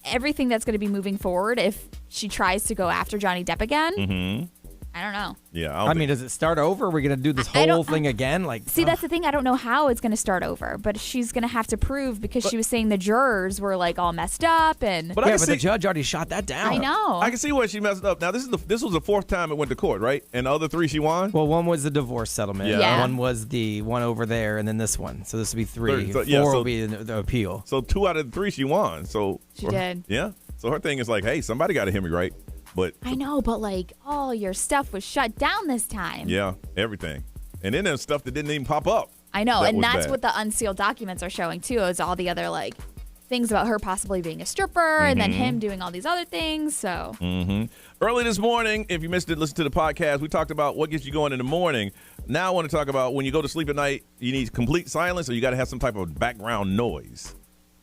Speaker 7: everything that's going to be moving forward, if she tries to go after Johnny Depp again, I don't know.
Speaker 3: Yeah.
Speaker 6: I mean, does it start over? Are we going to do this whole thing again? Like,
Speaker 7: See, that's the thing. I don't know how it's going to start over, but she's going to have to prove because she was saying the jurors were like all messed up and.
Speaker 6: But the judge already shot that down.
Speaker 7: I know.
Speaker 3: I can see where she messed up. Now this was the 4th time it went to court, right? And the other 3 she won.
Speaker 6: Well, one was the divorce settlement.
Speaker 3: Yeah.
Speaker 6: One was the one over there, and then this one. So this would be 3.
Speaker 3: So,
Speaker 6: 4 will be the appeal.
Speaker 3: So 2 out of the 3 she won. So
Speaker 7: She did.
Speaker 3: Yeah. So her thing is like, hey, somebody got to hear me right. But
Speaker 7: I know, but like all your stuff was shut down this time.
Speaker 3: yeah, everything. And then there's stuff that didn't even pop up.
Speaker 7: I know,
Speaker 3: That
Speaker 7: and
Speaker 3: was
Speaker 7: that's
Speaker 3: bad.
Speaker 7: what the unsealed documents are showing too. Is all the other like things about her possibly being a stripper, and then him doing all these other things. So
Speaker 3: Early this morning, if you missed it, listen to the podcast. We talked about what gets you going in the morning. Now I want to talk about when you go to sleep at night, you need complete silence or you got to have some type of background noise.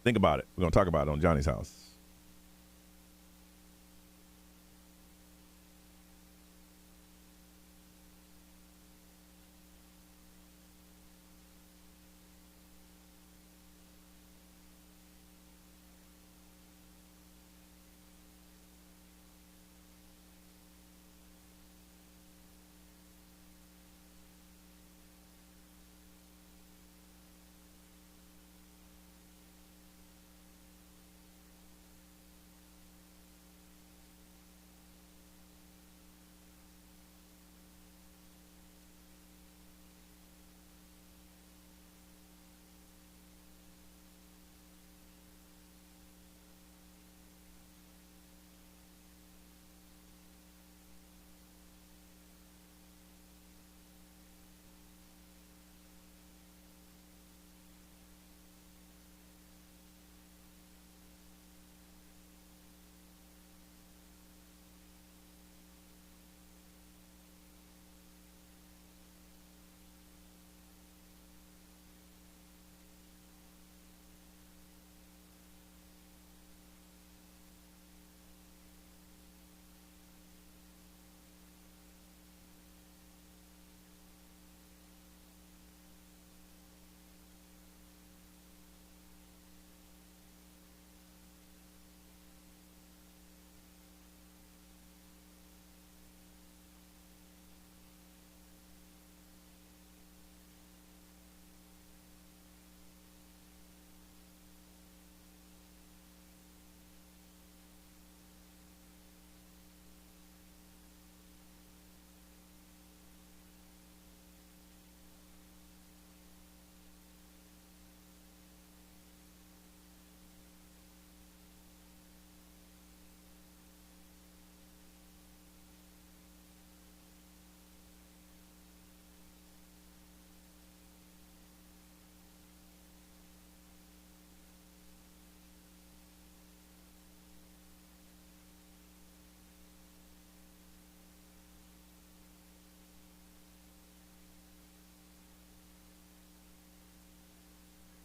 Speaker 3: Think about it. We're going to talk about it on Johnny's House.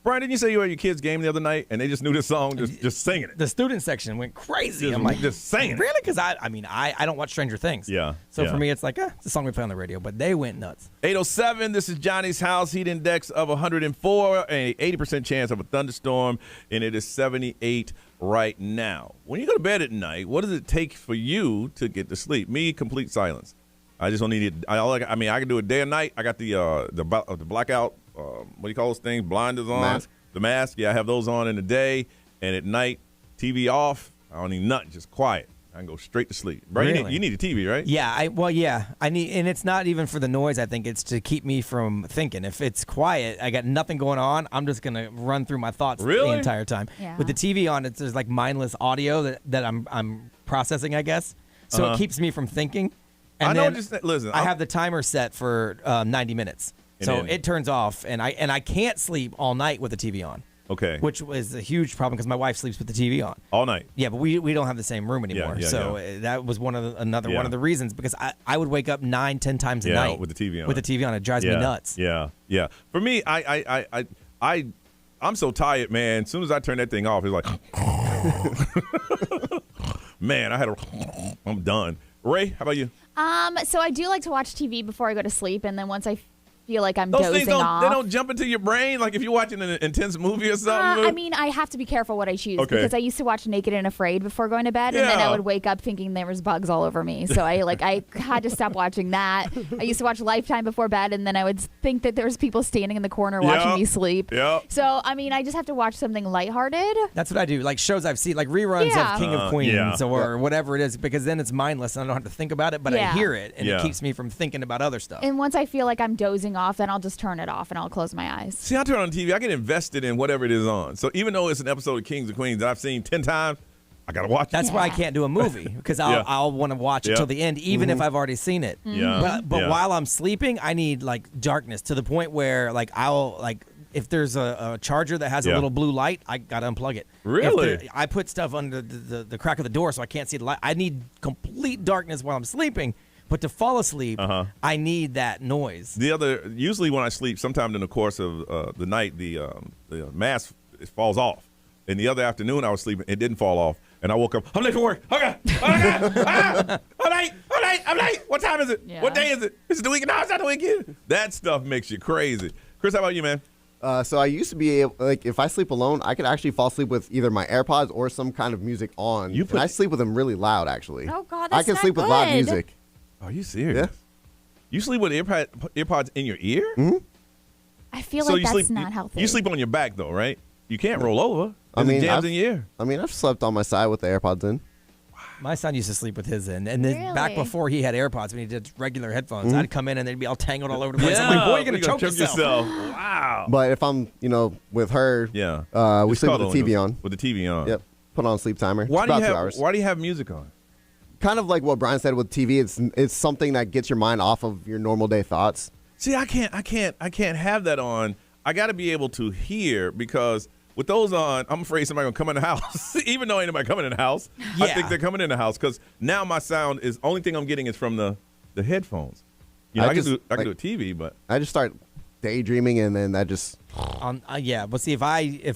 Speaker 3: Brian, didn't you say you were at your kids' game the other night and they just knew this song, just singing it?
Speaker 6: The student section went crazy.
Speaker 3: Just,
Speaker 6: I'm like,
Speaker 3: just singing
Speaker 6: really? Because I don't watch Stranger Things.
Speaker 3: Yeah.
Speaker 6: So
Speaker 3: yeah.
Speaker 6: for me, it's like, it's a song we play on the radio, but they went nuts.
Speaker 3: 807, this is Johnny's house. Heat index of 104, an 80% chance of a thunderstorm, and it is 78 right now. When you go to bed at night, what does it take for you to get to sleep? Me, complete silence. I just don't need it. I can do it day and night. I got the blackout. What do you call those things? Blinders on.
Speaker 9: Mask.
Speaker 3: The mask. Yeah, I have those on in the day, and at night, TV off. I don't need nothing. Just quiet. I can go straight to sleep. Bro,
Speaker 6: Really?
Speaker 3: you need a TV, right?
Speaker 6: Yeah, I need, and it's not even for the noise. I think it's to keep me from thinking. If it's quiet, I got nothing going on. I'm just gonna run through my thoughts
Speaker 3: Really?
Speaker 6: the entire time.
Speaker 7: Yeah.
Speaker 6: With the TV on, there's like mindless audio that I'm processing, I guess. So
Speaker 3: Uh-huh.
Speaker 6: it keeps me from thinking.
Speaker 3: I
Speaker 6: And
Speaker 3: know.
Speaker 6: then
Speaker 3: Just listen.
Speaker 6: I have the timer set for 90 minutes,
Speaker 3: And
Speaker 6: so
Speaker 3: then-
Speaker 6: it turns off, and I can't sleep all night with the TV on.
Speaker 3: Okay.
Speaker 6: Which was a huge problem because my wife sleeps with the TV on
Speaker 3: all night.
Speaker 6: Yeah, but we don't have the same room anymore.
Speaker 3: yeah,
Speaker 6: so
Speaker 3: yeah.
Speaker 6: that was one of the reasons, because I would wake up 9-10 times a
Speaker 3: Yeah,
Speaker 6: night
Speaker 3: with the TV on.
Speaker 6: With the TV on, it drives me nuts.
Speaker 3: Yeah, yeah. For me, I'm so tired, man. As soon as I turn that thing off, it's like, man, I'm done. Ray, how about you?
Speaker 7: So I do like to watch TV before I go to sleep, and then once I feel like I'm
Speaker 3: Those
Speaker 7: dozing
Speaker 3: things
Speaker 7: off.
Speaker 3: they don't jump into your brain like if you're watching an intense movie or something.
Speaker 7: I mean, I have to be careful what I choose
Speaker 3: Okay.
Speaker 7: because I used to watch Naked and Afraid before going to bed, and then
Speaker 3: Yeah.
Speaker 7: I would wake up thinking there was bugs all over me. So I had to stop watching that. I used to watch Lifetime before bed, and then I would think that there was people standing in the corner watching
Speaker 3: Yep.
Speaker 7: me sleep.
Speaker 3: Yep.
Speaker 7: So I mean, I just have to watch something lighthearted.
Speaker 6: That's what I do. Like shows I've seen, like reruns
Speaker 7: Yeah.
Speaker 6: of King of Queens
Speaker 3: yeah.
Speaker 6: or whatever it is, because then it's mindless and I don't have to think about it, but I
Speaker 7: Yeah.
Speaker 6: hear it and
Speaker 3: Yeah.
Speaker 6: it keeps me from thinking about other stuff.
Speaker 7: And once I feel like I'm dozing off, then I'll just turn it off and I'll close my eyes.
Speaker 3: See, I turn on TV, I get invested in whatever it is on. So even though it's an episode of Kings and Queens that I've seen 10 times, I gotta watch it.
Speaker 6: That's why I can't do a movie because I'll want to watch it
Speaker 3: Yeah.
Speaker 6: till the end, even if I've already seen it.
Speaker 3: Yeah.
Speaker 6: But
Speaker 3: Yeah.
Speaker 6: while I'm sleeping, I need like darkness to the point where like I'll like if there's a charger that has a
Speaker 3: Yeah.
Speaker 6: little blue light, I gotta unplug it.
Speaker 3: Really?
Speaker 6: I put stuff under the crack of the door so I can't see the light. I need complete darkness while I'm sleeping. But to fall asleep, I need that noise.
Speaker 3: Usually when I sleep, sometime in the course of the night, the mask falls off. And the other afternoon I was sleeping, it didn't fall off. And I woke up, I'm late for work. Okay. I'm late. What time is it?
Speaker 7: Yeah.
Speaker 3: What day is it? Is it the weekend? No, it's not the weekend. That stuff makes you crazy. Chris, how about you, man?
Speaker 9: So I used to be able, like, if I sleep alone, I could actually fall asleep with either my AirPods or some kind of music on. And I sleep with them really loud, actually.
Speaker 7: Oh, God,
Speaker 9: I
Speaker 7: that's
Speaker 9: can
Speaker 7: not
Speaker 9: sleep with loud
Speaker 7: good.
Speaker 9: music.
Speaker 3: Are you serious?
Speaker 9: Yeah.
Speaker 3: You sleep with earpods in your ear?
Speaker 9: Mm-hmm.
Speaker 7: I feel
Speaker 3: So
Speaker 7: like
Speaker 3: you
Speaker 7: that's
Speaker 3: sleep,
Speaker 7: not healthy.
Speaker 3: You sleep on your back, though, right? You can't roll over.
Speaker 9: I mean,
Speaker 3: it jams
Speaker 9: I've-
Speaker 3: in your ear.
Speaker 9: I've slept on my side with the AirPods in.
Speaker 6: My son used to sleep with his in, and then back
Speaker 7: Really?
Speaker 6: before he had AirPods, when he did regular headphones,
Speaker 9: Mm-hmm.
Speaker 6: I'd come in and they'd be all tangled all over the place. I'm like, boy, you're gonna choke yourself.
Speaker 3: Wow.
Speaker 9: But if I'm, with her, we
Speaker 3: Just
Speaker 9: sleep with
Speaker 3: cuddle
Speaker 9: the TV on.
Speaker 3: With the TV on.
Speaker 9: Yep. Put on sleep timer.
Speaker 3: Why
Speaker 9: It's
Speaker 3: do you
Speaker 9: about 2
Speaker 3: have
Speaker 9: hours.
Speaker 3: Why do you have music on?
Speaker 9: Kind of like what Brian said with TV. It's something that gets your mind off of your normal day thoughts.
Speaker 3: See, I can't have that on. I got to be able to hear because with those on, I'm afraid somebody gonna come in the house. Even though ain't nobody coming in the house, I think they're coming in the house because now my sound is only thing I'm getting is from the headphones. You know, I can do a TV, but
Speaker 9: I just start daydreaming and then I just.
Speaker 6: Yeah, but see, if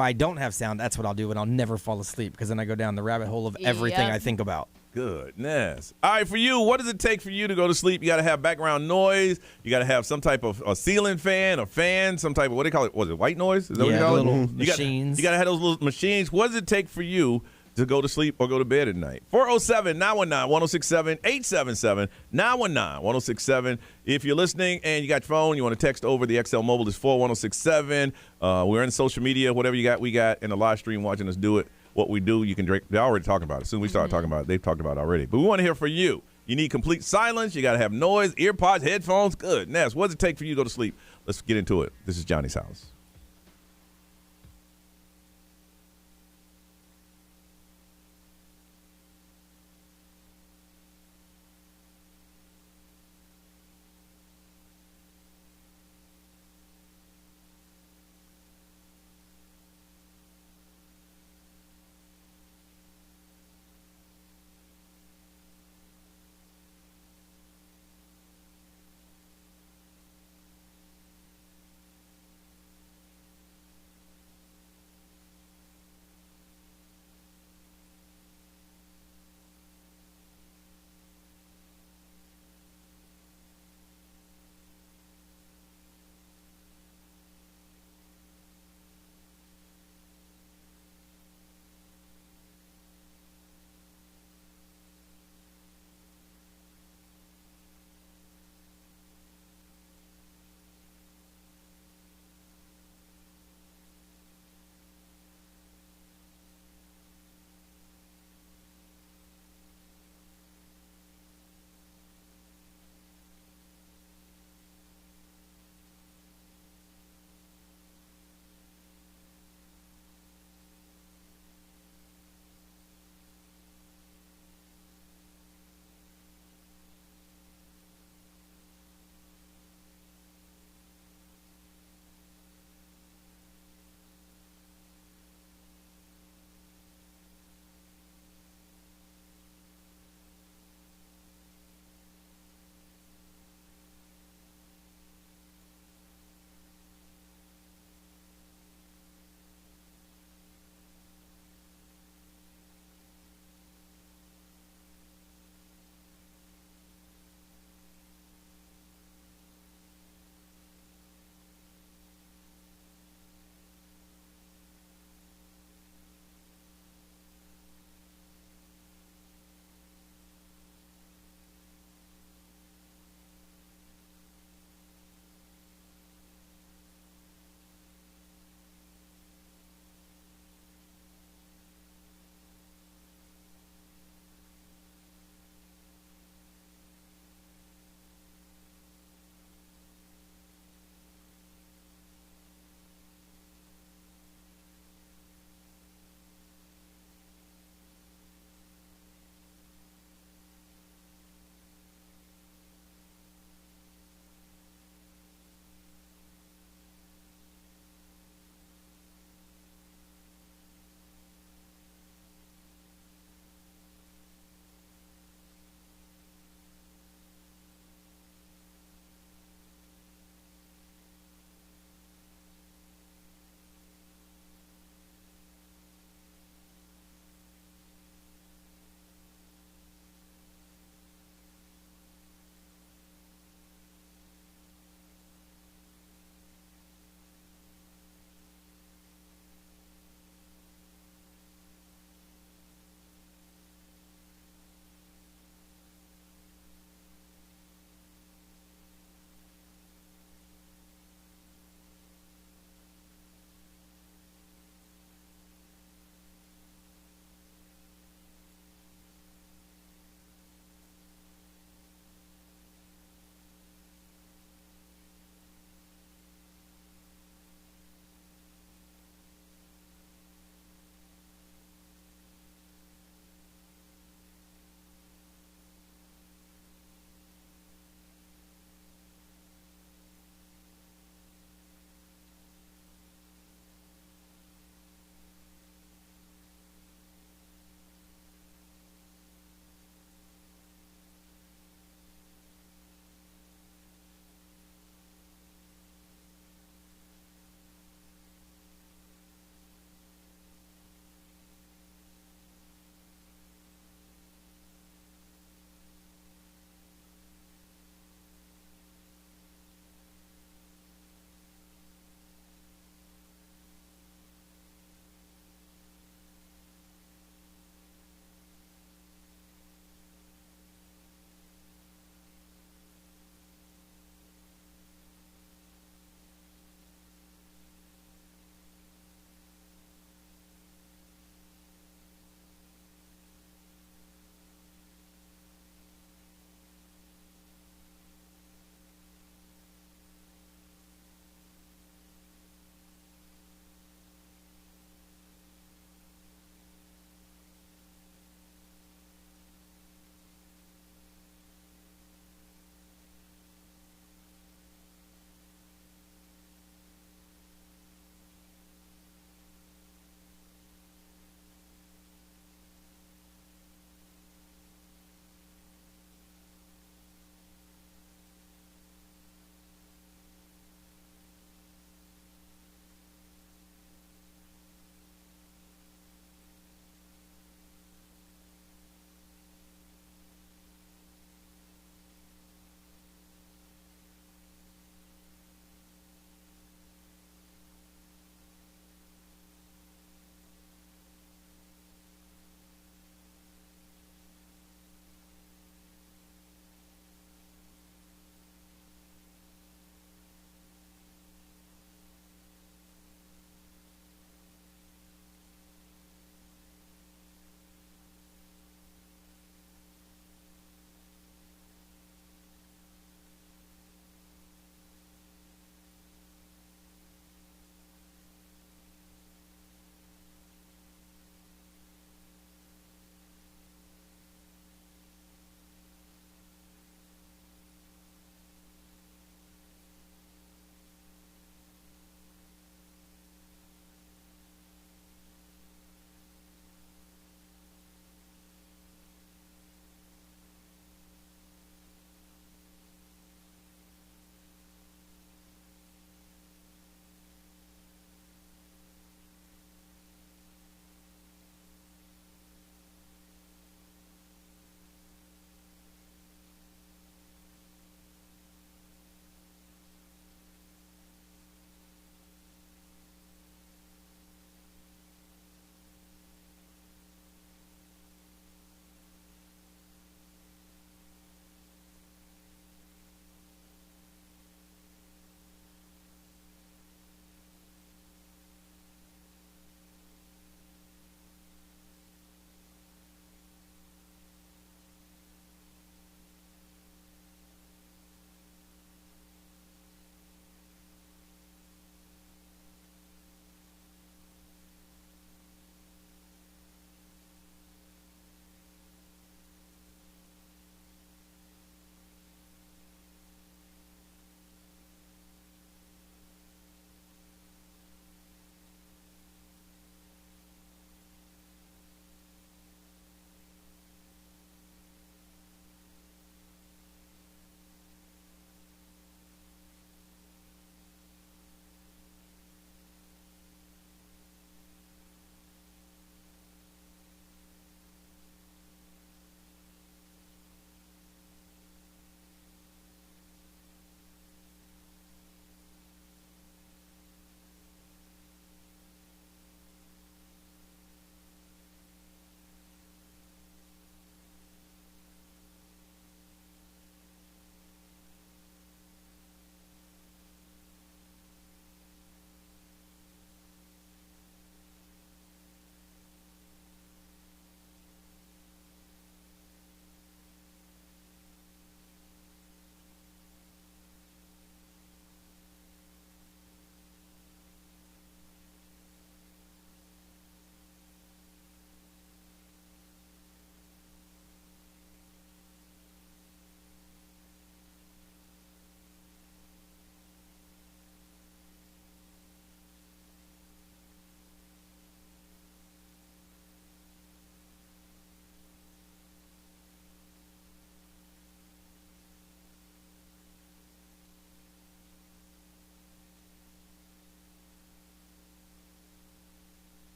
Speaker 6: I don't have sound, that's what I'll do, and I'll never fall asleep because then I go down the rabbit hole of everything
Speaker 7: Yep.
Speaker 6: I think about.
Speaker 3: Goodness. All right, for you, what does it take for you to go to sleep? You got to have background noise. You got to have some type of a ceiling fan, a fan, some type of, what do you call it? Was it white noise? Is that what you
Speaker 6: Yeah,
Speaker 3: call
Speaker 6: the
Speaker 3: it?
Speaker 6: little
Speaker 3: You
Speaker 6: machines.
Speaker 3: You got to have those little machines. What does it take for you to go to sleep or go to bed at night? 407-919-1067, 877-919-1067. If you're listening and you got your phone, you want to text over the XL Mobile, it's 41067. We're in social media, whatever you got, we got in the live stream watching us do it. What we do, you can drink. They're already talking about it. As soon as we start talking about it, they've talked about it already. But we want to hear from you. You need complete silence. You got to have noise, earpods, headphones. Good. Ness, what does it take for you to go to sleep? Let's get into it. This is Johnny's house.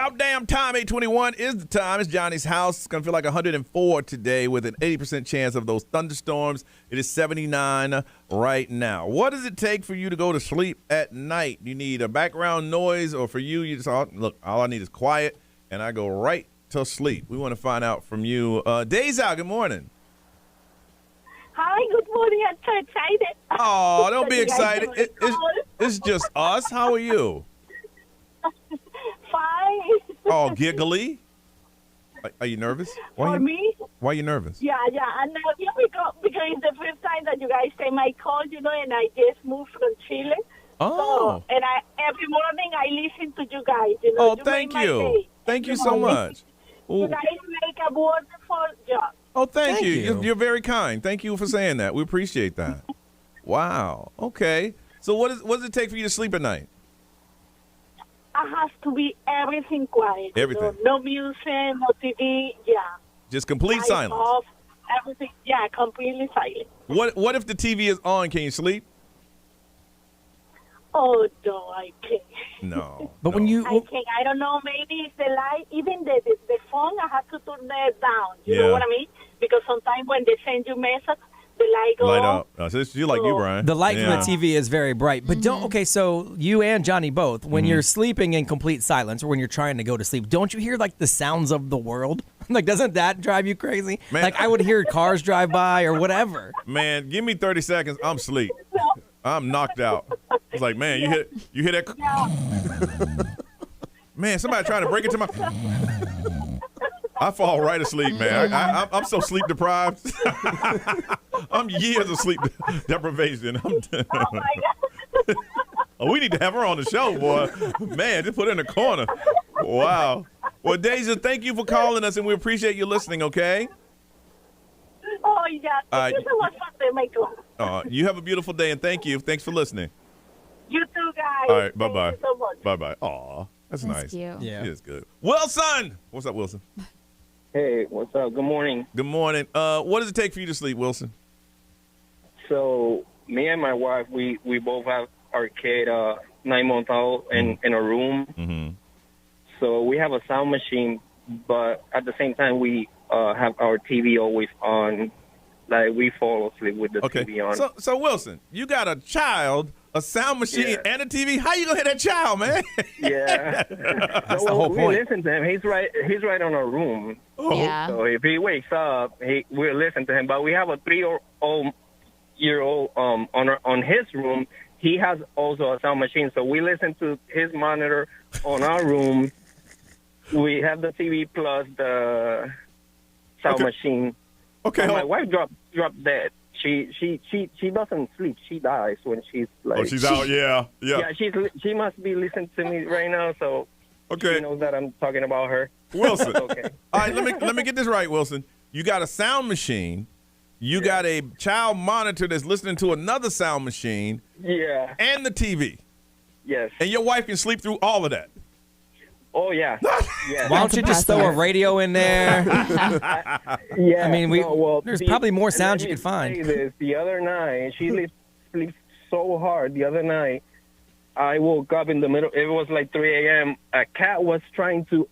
Speaker 3: About damn time, 8:21 is the time. It's Johnny's house. It's going to feel like 104 today with an 80% chance of those thunderstorms. It is 79 right now. What does it take for you to go to sleep at night? You need a background noise, or for you just, look, all I need is quiet, and I go right to sleep. We want to find out from you. Days out, good morning.
Speaker 15: Hi, good morning. I'm so excited.
Speaker 3: Oh, don't be excited. It's just us. How are you?
Speaker 15: Fine.
Speaker 3: Oh, giggly? Are you nervous?
Speaker 15: For me?
Speaker 3: Why are you nervous?
Speaker 15: Yeah, and because it's the first time that you guys take my call, and I just moved from Chile.
Speaker 3: Oh.
Speaker 15: So, and every morning I listen to you guys.
Speaker 3: Oh,
Speaker 15: you
Speaker 3: thank
Speaker 15: make my
Speaker 3: you.
Speaker 15: day.
Speaker 3: Thank you so much.
Speaker 15: You guys make a wonderful job.
Speaker 3: Oh, thank you. You're very kind. Thank you for saying that. We appreciate that. Wow. Okay. So what does it take for you to sleep at night?
Speaker 15: I have to be everything quiet.
Speaker 3: Everything.
Speaker 15: No music, no TV. Yeah.
Speaker 3: Just complete
Speaker 15: Lights
Speaker 3: silence.
Speaker 15: off, everything. Yeah, completely silent.
Speaker 3: What if the TV is on? Can you sleep?
Speaker 15: Oh no, I can't.
Speaker 3: No.
Speaker 6: But when you
Speaker 15: I can't. I don't know. Maybe it's the light. Even the phone, I have to turn it down. You
Speaker 3: Yeah.
Speaker 15: know what I mean? Because sometimes when they send you message, the light goes
Speaker 3: Light
Speaker 15: off.
Speaker 3: up. Oh, so it's you like you, Brian.
Speaker 6: The light
Speaker 3: Yeah.
Speaker 6: from the TV is very bright. But don't, okay, so you and Johnny both, when you're sleeping in complete silence or when you're trying to go to sleep, don't you hear like the sounds of the world? Like, doesn't that drive you crazy?
Speaker 3: Man.
Speaker 6: Like, I would hear cars drive by or whatever.
Speaker 3: Man, give me 30 seconds. I'm asleep. I'm knocked out. It's like, man, you hear that? Man, somebody trying to break into my. I fall right asleep, man. I'm so sleep deprived. I'm years of sleep deprivation. Oh, we need to have her on the show, boy. Man, just put her in the corner. Wow. Well, Deja, thank you for calling us, and we appreciate you listening, okay?
Speaker 15: Oh, yeah. Thank you so much for my call.
Speaker 3: You have a beautiful day, and thank you. Thanks for listening.
Speaker 15: You too, guys.
Speaker 3: All right, bye-bye.
Speaker 15: Thank you so much.
Speaker 3: Bye-bye. Aw, that's nice.
Speaker 7: cute.
Speaker 6: Yeah.
Speaker 3: It is good. Wilson! What's up, Wilson?
Speaker 16: Hey, what's up? Good morning.
Speaker 3: Good morning. What does it take for you to sleep, Wilson?
Speaker 16: So, me and my wife, we both have our kid, 9-month-old, in a room.
Speaker 3: Mm-hmm.
Speaker 16: So, we have a sound machine, but at the same time, we have our TV always on. Like, we fall asleep with the TV on.
Speaker 3: So Wilson, you got a child, a sound machine, and a TV. How you gonna hit that child, man?
Speaker 16: Yeah.
Speaker 3: That's
Speaker 16: So,
Speaker 3: the whole
Speaker 16: we
Speaker 3: point.
Speaker 16: listen to him. He's right on our room.
Speaker 7: Yeah.
Speaker 16: So if he wakes up, we'll listen to him. But we have a 3-year-old on his room. He has also a sound machine, so we listen to his monitor on our room. We have the TV plus the sound machine.
Speaker 3: Okay.
Speaker 16: So my wife dropped dead. She doesn't sleep. She dies when she's like.
Speaker 3: Oh, she's out. Yeah.
Speaker 16: Yeah, she must be listening to me right now, so she knows that I'm talking about her.
Speaker 3: Wilson.
Speaker 16: Okay.
Speaker 3: All right, let me get this right, Wilson. You got a sound machine. You got a child monitor that's listening to another sound machine.
Speaker 16: Yeah.
Speaker 3: And the TV.
Speaker 16: Yes.
Speaker 3: And your wife can sleep through all of that.
Speaker 16: Oh, yeah.
Speaker 6: Why don't you just throw a radio in there?
Speaker 16: Yeah.
Speaker 6: I mean, there's probably more sounds you
Speaker 16: let
Speaker 6: could find.
Speaker 16: me say this. The other night, she sleeps so hard. The other night, I woke up in the middle. It was like 3 a.m. A cat was trying to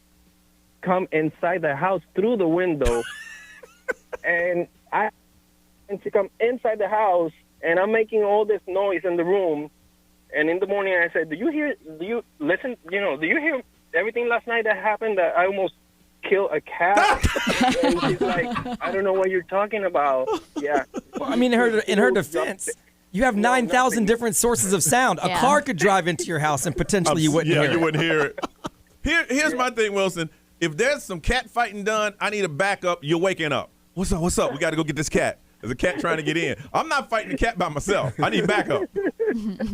Speaker 16: come inside the house through the window. And to come inside the house, and I'm making all this noise in the room. And in the morning, I said, do you hear everything last night that happened, that I almost killed a cat? And she's like, I don't know what you're talking about. Yeah.
Speaker 6: Well, I mean, in her defense, you have 9,000 different sources of sound. A car could drive into your house and potentially you wouldn't hear it.
Speaker 3: you wouldn't hear it. Here's my thing, Wilson. If there's some cat fighting done, I need a backup. You're waking up. What's up? We got to go get this cat. There's a cat trying to get in. I'm not fighting the cat by myself. I need backup.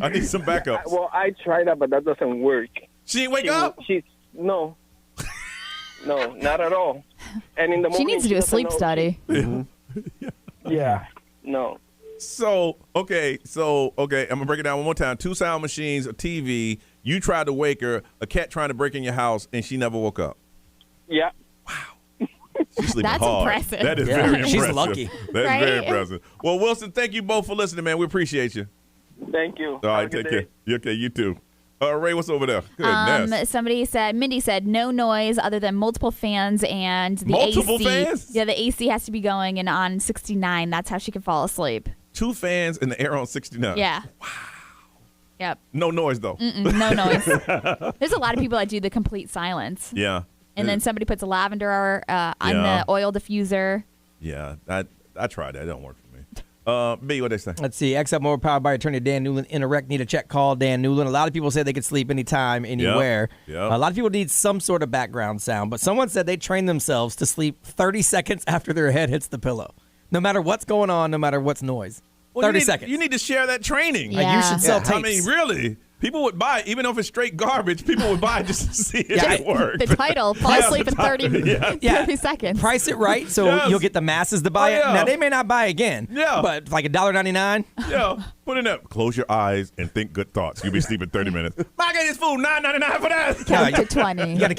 Speaker 3: I need some backups.
Speaker 16: Well, I tried that, but that doesn't work.
Speaker 3: She didn't wake up?
Speaker 16: No, not at all. And in the morning,
Speaker 7: She needs to do a sleep
Speaker 16: doesn't
Speaker 7: study.
Speaker 16: Yeah. No.
Speaker 3: So, okay, I'm going to break it down one more time. 2 sound machines, a TV. You tried to wake her, a cat trying to break in your house, and she never woke up.
Speaker 16: Yeah.
Speaker 3: She's sleeping
Speaker 7: That's
Speaker 3: hard.
Speaker 7: impressive.
Speaker 3: That is very impressive.
Speaker 6: She's lucky.
Speaker 3: That's
Speaker 7: Right?
Speaker 3: very impressive. Well, Wilson, thank you both for listening, man. We appreciate you.
Speaker 16: Thank you.
Speaker 3: All right, take care. Okay, you too. Ray, what's over there? Goodness.
Speaker 7: Mindy said no noise other than multiple fans and the
Speaker 3: Multiple
Speaker 7: AC.
Speaker 3: fans?
Speaker 7: Yeah, the AC has to be going and on 69. That's how she can fall asleep.
Speaker 3: 2 fans in the air on 69.
Speaker 7: Yeah. Wow. Yep.
Speaker 3: No noise, though.
Speaker 7: No noise. There's a lot of people that do the complete silence.
Speaker 3: Yeah.
Speaker 7: And then somebody puts a lavender on the oil diffuser.
Speaker 3: Yeah, I tried that. It don't work for me. B, what they say?
Speaker 6: Let's see. XL More powered by attorney Dan Newland. In a wreck, need a check, call Dan Newland. A lot of people say they could sleep anytime, anywhere.
Speaker 3: Yep.
Speaker 6: A lot of people need some sort of background sound, but someone said they train themselves to sleep 30 seconds after their head hits the pillow. No matter what's going on, no matter what's noise.
Speaker 3: Well,
Speaker 6: 30 seconds.
Speaker 3: You need to share that training.
Speaker 7: Yeah.
Speaker 6: You should sell tapes.
Speaker 3: I mean, really. People would buy it, even if it's straight garbage, people would buy it just to see if it worked.
Speaker 7: The title, fall asleep in 30 seconds.
Speaker 6: Price it right so you'll get the masses to buy it. Now, they may not buy again, but like $1.99.
Speaker 3: Yeah, put in that. Close your eyes and think good thoughts. You'll be sleeping 30 minutes. I get this food, $9.99 for that.
Speaker 7: Count to 20.
Speaker 6: You gotta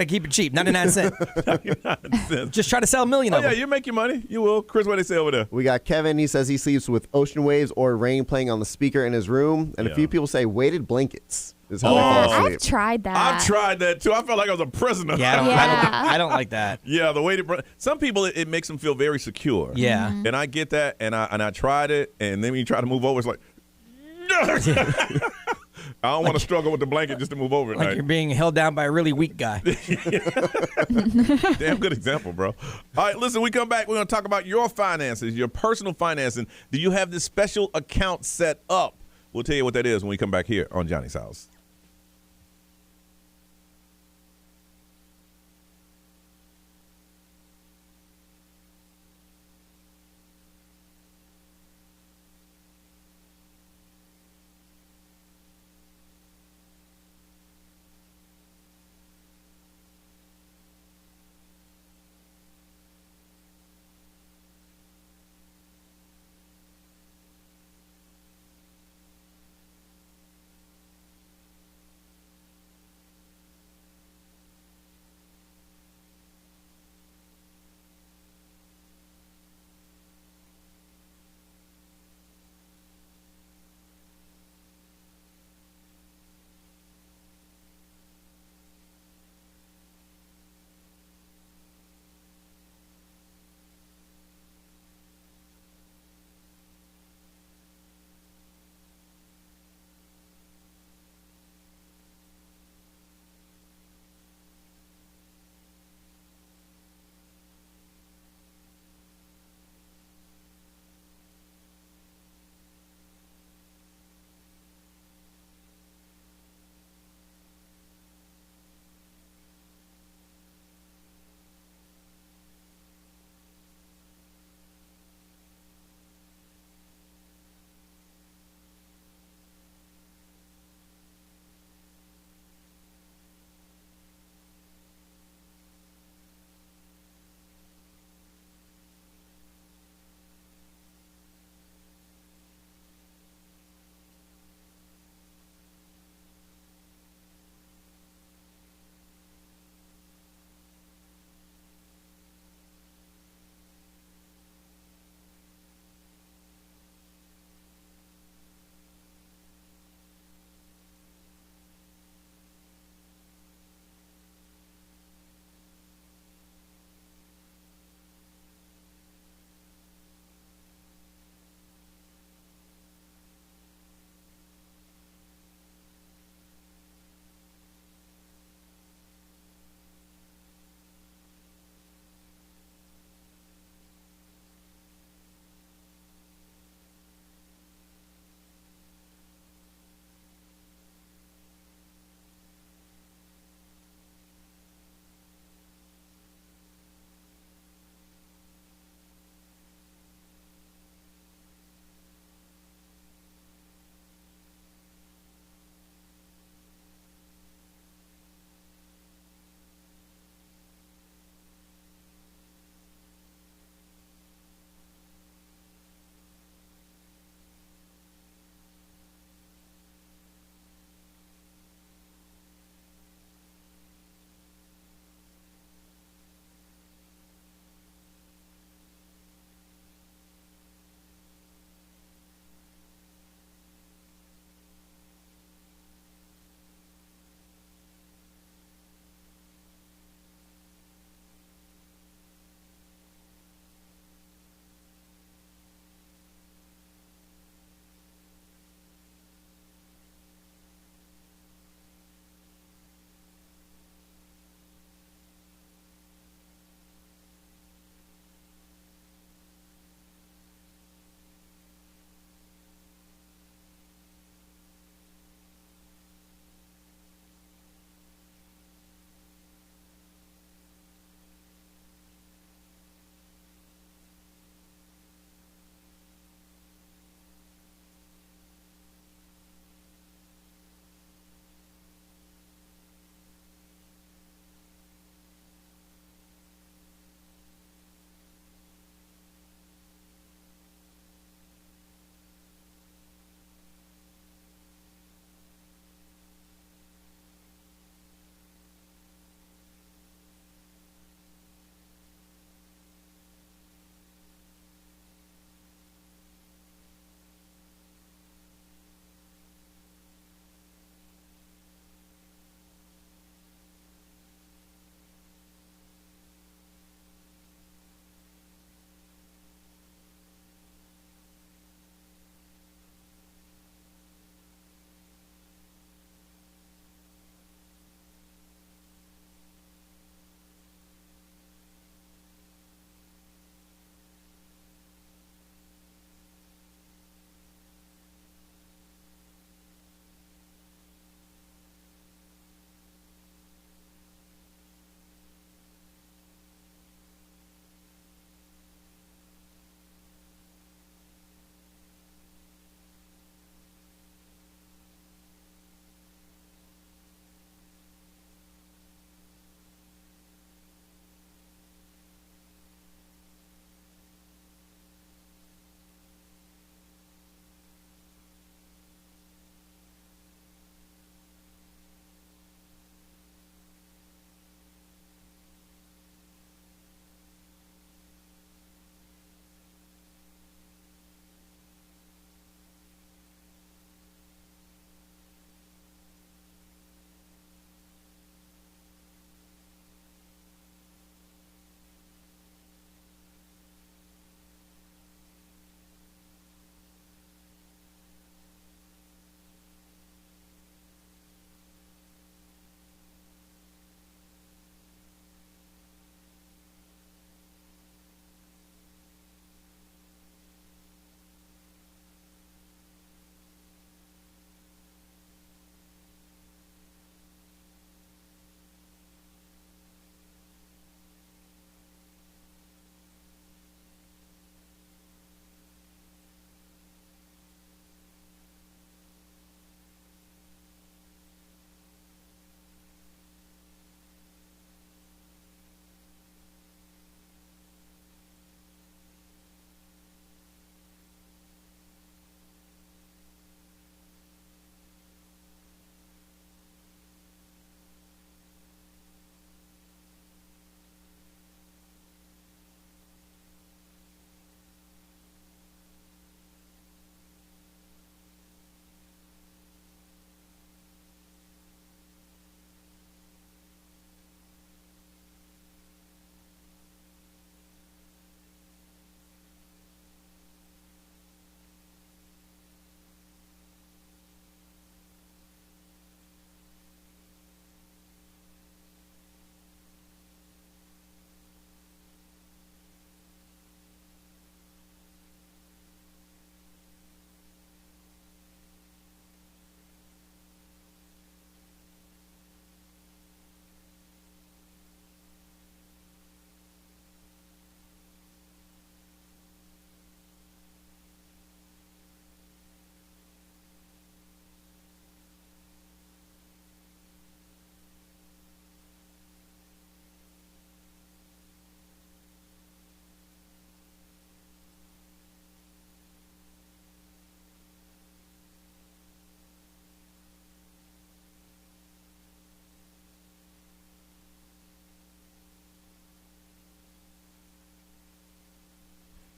Speaker 6: keep it cheap, 99 cents.
Speaker 3: 99 cents.
Speaker 6: Just try to sell a million of them.
Speaker 3: Yeah, you make your money. You will. Chris, what they say over there?
Speaker 9: We got Kevin. He says he sleeps with ocean waves or rain playing on the speaker in his room. And a few people say weighted blankets is how they fall asleep.
Speaker 7: I've tried that.
Speaker 3: I've tried that too. I felt like I was a prisoner.
Speaker 6: Yeah, I don't like that.
Speaker 3: Yeah, the way some people it makes them feel very secure.
Speaker 6: Yeah,
Speaker 3: and I get that, and I tried it, and then when you try to move over, it's like. I don't want to struggle with the blanket just to move over at
Speaker 6: like
Speaker 3: night.
Speaker 6: You're being held down by a really weak guy.
Speaker 3: Damn good example, bro. All right, listen, we come back. We're going to talk about your finances, your personal financing. Do you have this special account set up? We'll tell you what that is when we come back here on Johnny's House.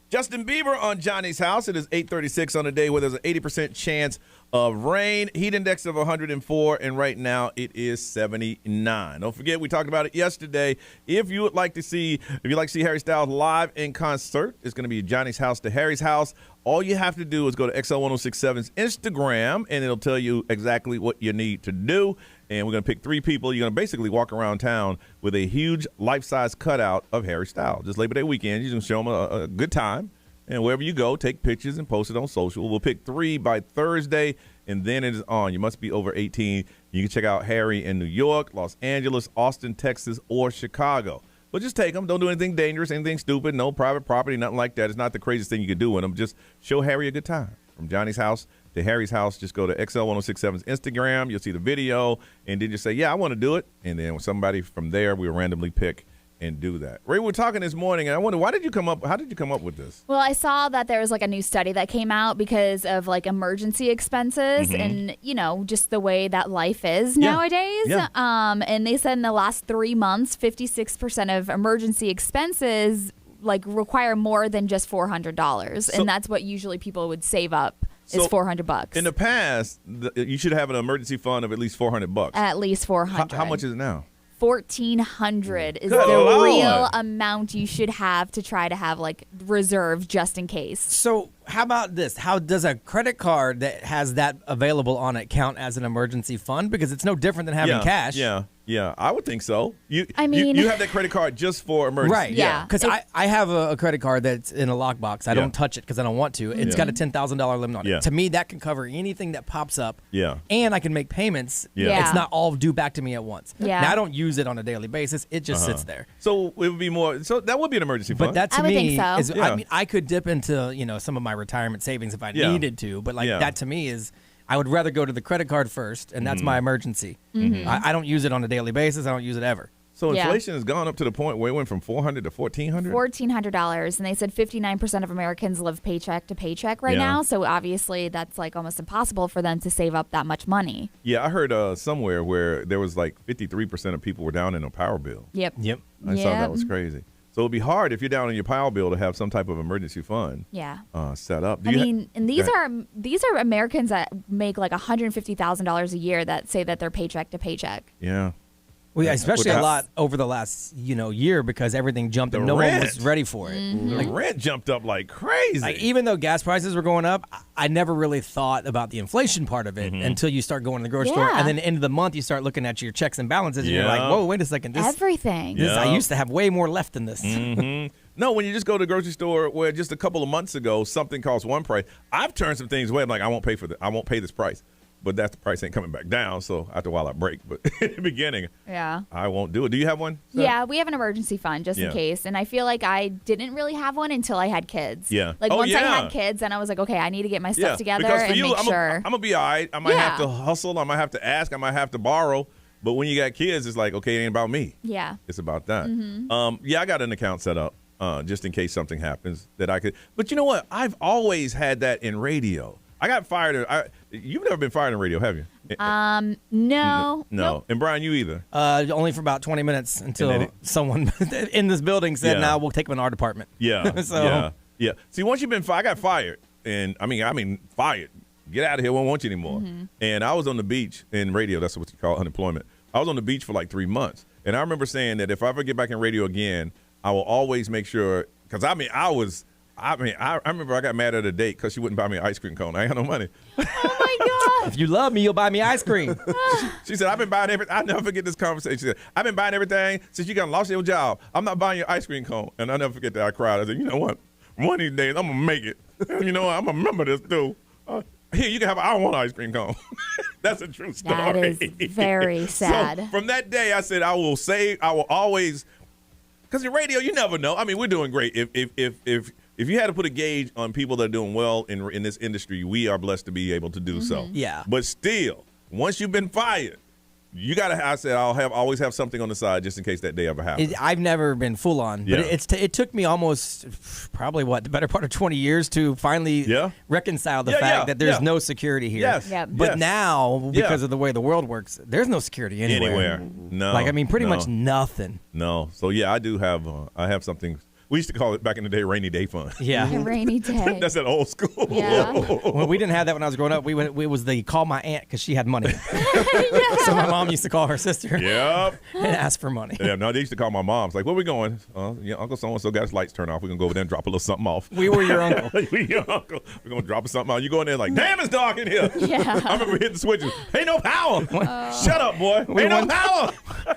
Speaker 3: Justin Bieber on Johnny's House. It is 8:36 on a day where there's an 80% chance of rain. Heat index of 104, and right now it is 79. Don't forget, we talked about it yesterday. If you'd like to see Harry Styles live in concert, it's going to be Johnny's House to Harry's House. All you have to do is go to XL1067's Instagram, and it'll tell you exactly what you need to do. And we're going to pick 3 people. You're going to basically walk around town with a huge life-size cutout of Harry Styles. Just Labor Day weekend, you're going to show them a good time. And wherever you go, take pictures and post it on social. We'll pick 3 by Thursday, and then it is on. You must be over 18. You can check out Harry in New York, Los Angeles, Austin, Texas, or Chicago. But just take them. Don't do anything dangerous, anything stupid, no private property, nothing like that. It's not the craziest thing you could do with them. Just show Harry a good time. From Johnny's House to Harry's House, just go to XL1067's Instagram. You'll see the video, and then just say, yeah, I want to do it. And then somebody from there, we'll randomly pick and do that. Ray, we're talking this morning, and I wonder, how did you come up with this?
Speaker 7: Well, I saw that there was like a new study that came out because of like emergency expenses and, just the way that life is nowadays.
Speaker 3: Yeah.
Speaker 7: And they said in the last 3 months, 56% of emergency expenses like require more than just $400. And that's what usually people would save up is $400.
Speaker 3: In the past, you should have an emergency fund of at least $400.
Speaker 7: At least $400.
Speaker 3: How much is it now?
Speaker 7: $1,400 is
Speaker 3: Good
Speaker 7: the
Speaker 3: Lord.
Speaker 7: real amount you should have to try to have like reserve just in case.
Speaker 6: So how about this? How does a credit card that has that available on it count as an emergency fund? Because it's no different than having cash.
Speaker 3: Yeah, I would think so. You
Speaker 7: mean,
Speaker 3: you have that credit card just for emergency.
Speaker 6: Right, yeah. Because I have a credit card that's in a lockbox. I don't touch it because I don't want to. It's got a $10,000 limit on it. To me, that can cover anything that pops up.
Speaker 3: Yeah.
Speaker 6: And I can make payments.
Speaker 3: Yeah.
Speaker 6: It's not all due back to me at once.
Speaker 7: Yeah.
Speaker 6: Now, I don't use it on a daily basis. It just sits there.
Speaker 3: So it would be more. So that would be an emergency fund.
Speaker 6: But that to
Speaker 7: I would
Speaker 6: me
Speaker 7: think so.
Speaker 6: is.
Speaker 3: Yeah.
Speaker 6: I mean, I could dip into some of my retirement savings if I needed to. But that to me is. I would rather go to the credit card first, and that's my emergency. I don't use it on a daily basis. I don't use it ever.
Speaker 3: So inflation has gone up to the point where it went from $400 to $1,400?
Speaker 7: $1,400. And they said 59% of Americans live paycheck to paycheck right now. So obviously that's like almost impossible for them to save up that much money.
Speaker 3: Yeah, I heard somewhere where there was like 53% of people were down in a power bill.
Speaker 7: Yep.
Speaker 3: I thought that was crazy. So it'd be hard if you're down on your power bill to have some type of emergency fund set up.
Speaker 7: And these are Americans that make like $150,000 a year that say that they're paycheck to paycheck.
Speaker 3: Yeah.
Speaker 6: Well, yeah, especially a lot over the last year because everything jumped and no one was ready for it.
Speaker 3: The rent jumped up like crazy.
Speaker 6: Like, even though gas prices were going up, I never really thought about the inflation part of it until you start going to the grocery store, and then end of the month you start looking at your checks and balances, and you're like, "Whoa, wait a second!
Speaker 7: Everything.
Speaker 6: I used to have way more left than this."
Speaker 3: No, when you just go to the grocery store, where just a couple of months ago something cost one price, I've turned some things away. I'm like, I won't pay this price. But that the price ain't coming back down, so after a while I break. But in the beginning, I won't do it. Do you have one?
Speaker 7: Yeah, we have an emergency fund just in case. And I feel like I didn't really have one until I had kids.
Speaker 3: Yeah.
Speaker 7: Like once I had kids, and I was like, okay, I need to get my stuff together
Speaker 3: because for
Speaker 7: and
Speaker 3: you,
Speaker 7: make sure.
Speaker 3: I'm going to be all right. I might have to hustle. I might have to ask. I might have to borrow. But when you got kids, it's like, okay, it ain't about me.
Speaker 7: Yeah.
Speaker 3: It's about that. I got an account set up just in case something happens that I could. But you know what? I've always had that in radio. I got fired. You've never been fired in radio, have you?
Speaker 7: No.
Speaker 3: No. And Brian, you either?
Speaker 6: Only for about 20 minutes until someone in this building said, "Nah, we'll take him in our department."
Speaker 3: Yeah.
Speaker 6: So,
Speaker 3: yeah. See, once you've been fired, I got fired, and I mean fired. Get out of here. We won't want you anymore. And I was on the beach in radio. That's what you call unemployment. I was on the beach for like 3 months, and I remember saying that if I ever get back in radio again, I will always make sure. Because I remember I got mad at a date because she wouldn't buy me an ice cream cone. I ain't had no money.
Speaker 7: Oh my God.
Speaker 6: If you love me, you'll buy me ice cream.
Speaker 3: She said, I've been buying everything. I'll never forget this conversation. She said, I've been buying everything since you got lost your job. I'm not buying your ice cream cone. And I'll never forget that. I cried. I said, you know what? One of these days, I'm going to make it. You know what? I'm going to remember this, too. Here, you can have I want an ice cream cone. That's a true story.
Speaker 7: That is very sad.
Speaker 3: So from that day, I said, I will always, because in radio, you never know. I mean, we're doing great. If you had to put a gauge on people that are doing well in this industry, we are blessed to be able to do so.
Speaker 6: Yeah.
Speaker 3: But still, once you've been fired, you gotta. I said I'll always have something on the side just in case that day ever happens.
Speaker 6: I've never been full on, but it took me almost probably the better part of 20 years to finally reconcile the fact that there's no security here.
Speaker 3: Yes.
Speaker 7: Yep.
Speaker 6: But now, because of the way the world works, there's no security anywhere.
Speaker 3: No.
Speaker 6: Like, I mean, pretty much nothing.
Speaker 3: No. So yeah, I do have. I have something. We used to call it back in the day rainy day fund.
Speaker 6: Yeah.
Speaker 7: A rainy day.
Speaker 3: That's that old school.
Speaker 7: Yeah.
Speaker 6: Well, we didn't have that when I was growing up. We was the call my aunt because she had money. So my mom used to call her sister.
Speaker 3: Yep.
Speaker 6: And ask for money.
Speaker 3: Yeah, no, they used to call my mom's like, where we going? Yeah, Uncle so-and-so got his lights turned off. We're going to go over there and drop a little something off.
Speaker 6: We were your uncle.
Speaker 3: We your uncle. We're going to drop something out. You go in there like, damn, it's dark in here.
Speaker 7: Yeah.
Speaker 3: I remember hitting the switches. Ain't no power. Shut up, boy. Ain't no power.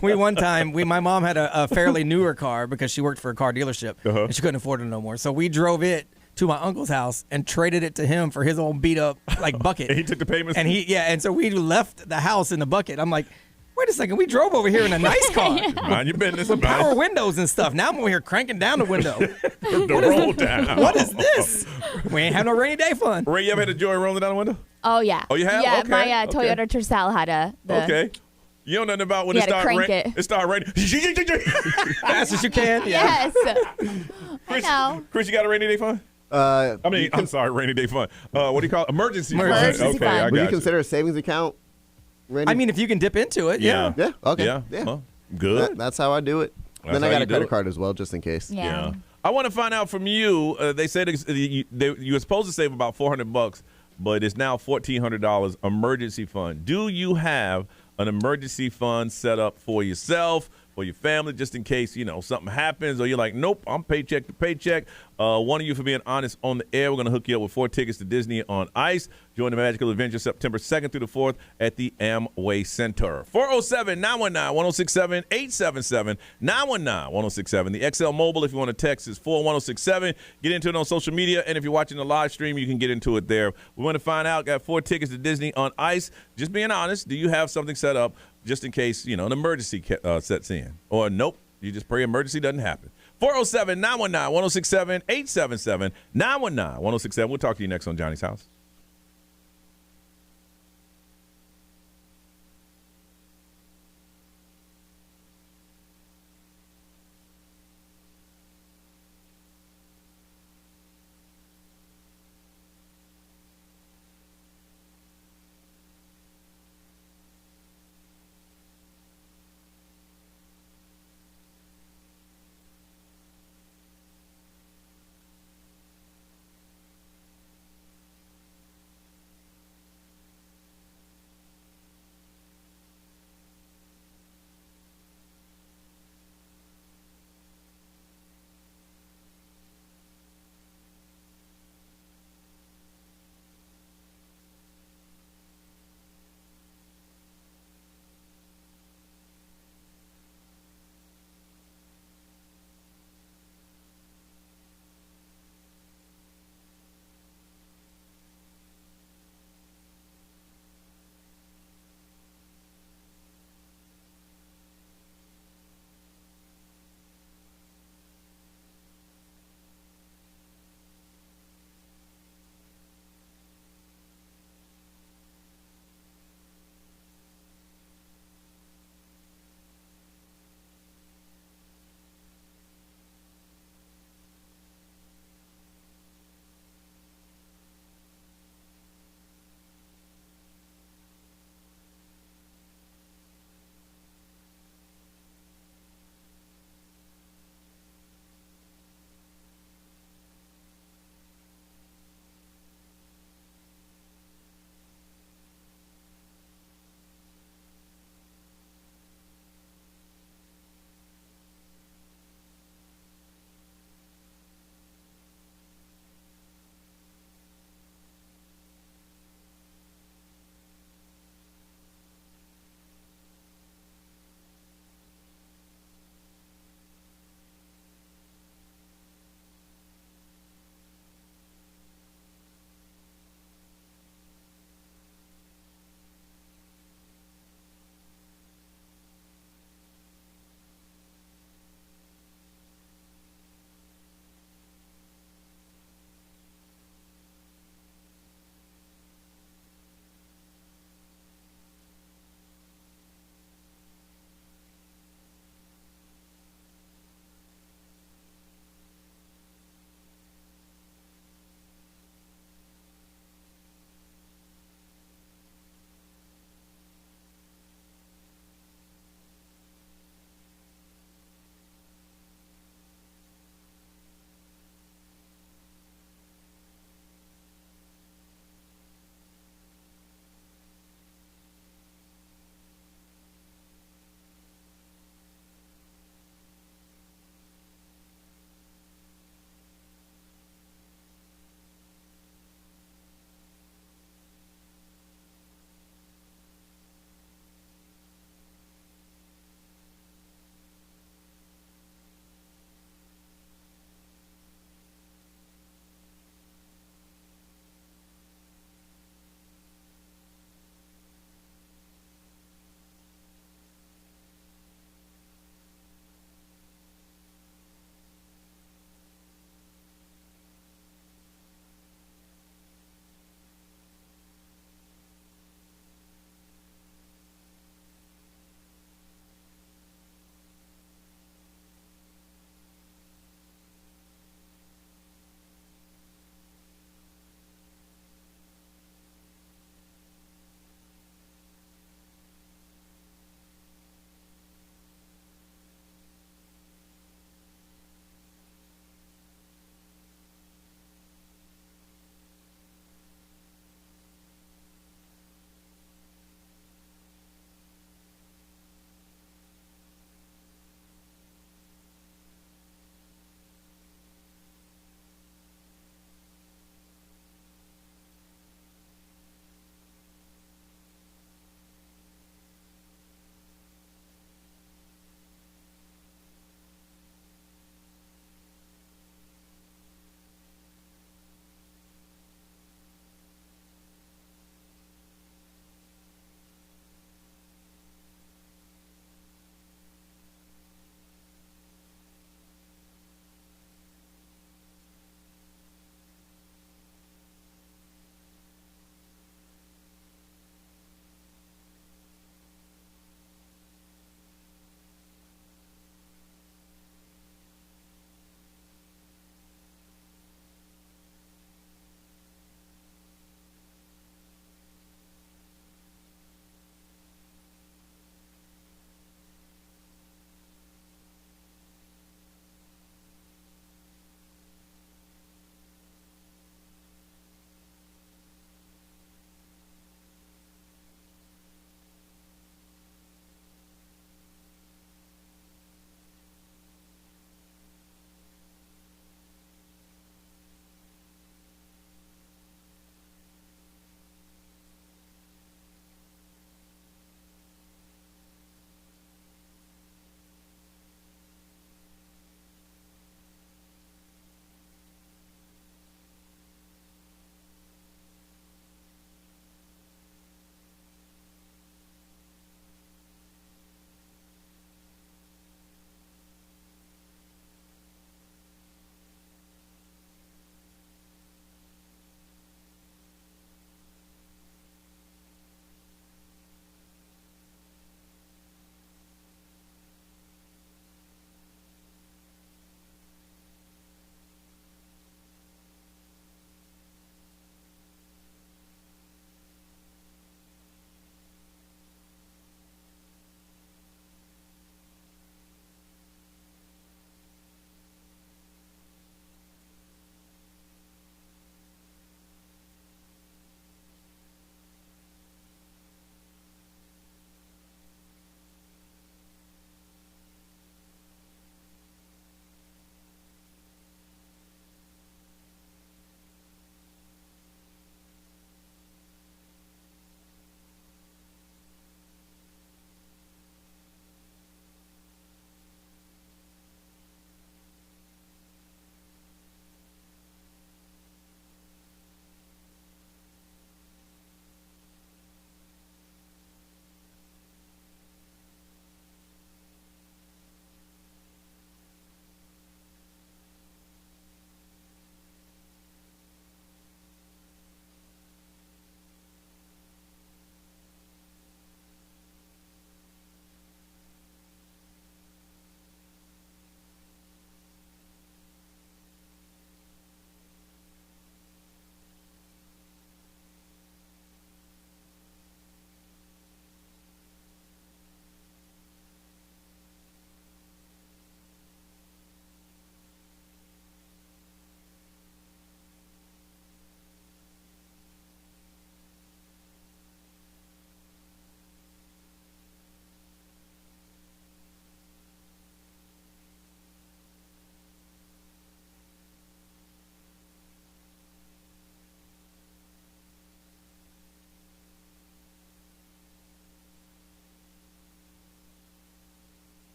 Speaker 6: One time, my mom had a fairly newer car because she worked for a car dealership. And she couldn't afford it no more. So we drove it to my uncle's house and traded it to him for his old beat up bucket.
Speaker 3: And he took the payments?
Speaker 6: And so we left the house in the bucket. I'm like, wait a second, we drove over here in a nice car.
Speaker 3: Mind your business.
Speaker 6: With power windows and stuff. Now I'm over here cranking down the window.
Speaker 3: The roll down.
Speaker 6: What is this? We ain't have no rainy day fun.
Speaker 3: Ray, you ever had a joy rolling down the window?
Speaker 7: Oh, yeah.
Speaker 3: Oh, you have?
Speaker 7: Yeah,
Speaker 3: Okay,
Speaker 7: my
Speaker 3: okay.
Speaker 7: Toyota Tercel had
Speaker 3: Okay. You know nothing about when
Speaker 7: You
Speaker 3: it
Speaker 7: had to
Speaker 3: started
Speaker 7: crank
Speaker 3: raining? It started raining.
Speaker 6: Fast as you can. Yeah.
Speaker 7: Yes. I know.
Speaker 3: Chris, you got a rainy day fund? I'm sorry, rainy day fund. What do you call it? Emergency fund.
Speaker 7: Emergency
Speaker 3: Okay,
Speaker 7: fund.
Speaker 3: I
Speaker 9: Would
Speaker 3: got
Speaker 9: you consider a savings account? Rainy?
Speaker 6: I mean, if you can dip into it, yeah.
Speaker 9: Yeah. Okay.
Speaker 3: Yeah.
Speaker 9: Yeah.
Speaker 3: Well, good.
Speaker 9: That's how I do it.
Speaker 3: That's
Speaker 9: Then I
Speaker 3: how
Speaker 9: got
Speaker 3: you
Speaker 9: a
Speaker 3: do
Speaker 9: credit
Speaker 3: it.
Speaker 9: card as well, just in case.
Speaker 7: Yeah.
Speaker 3: I want to find out from you. They said you were supposed to save about $400, but it's now $1,400 emergency fund. Do you have an emergency fund set up for yourself, for your family, just in case, something happens, or you're like, nope, I'm paycheck to paycheck? One of you for being honest on the air. We're going to hook you up with 4 tickets to Disney on Ice. Join the magical adventure September 2nd through the 4th at the Amway Center. 407-919-1067, 877-919-1067. The XL Mobile, if you want to text, is 41067. Get into it on social media, and if you're watching the live stream, you can get into it there. We want to find out, got 4 tickets to Disney on Ice. Just being honest, do you have something set up just in case, an emergency sets in? Or nope, you just pray emergency doesn't happen. 407-919-1067, 877-919-1067. We'll talk to you next on Johnny's House.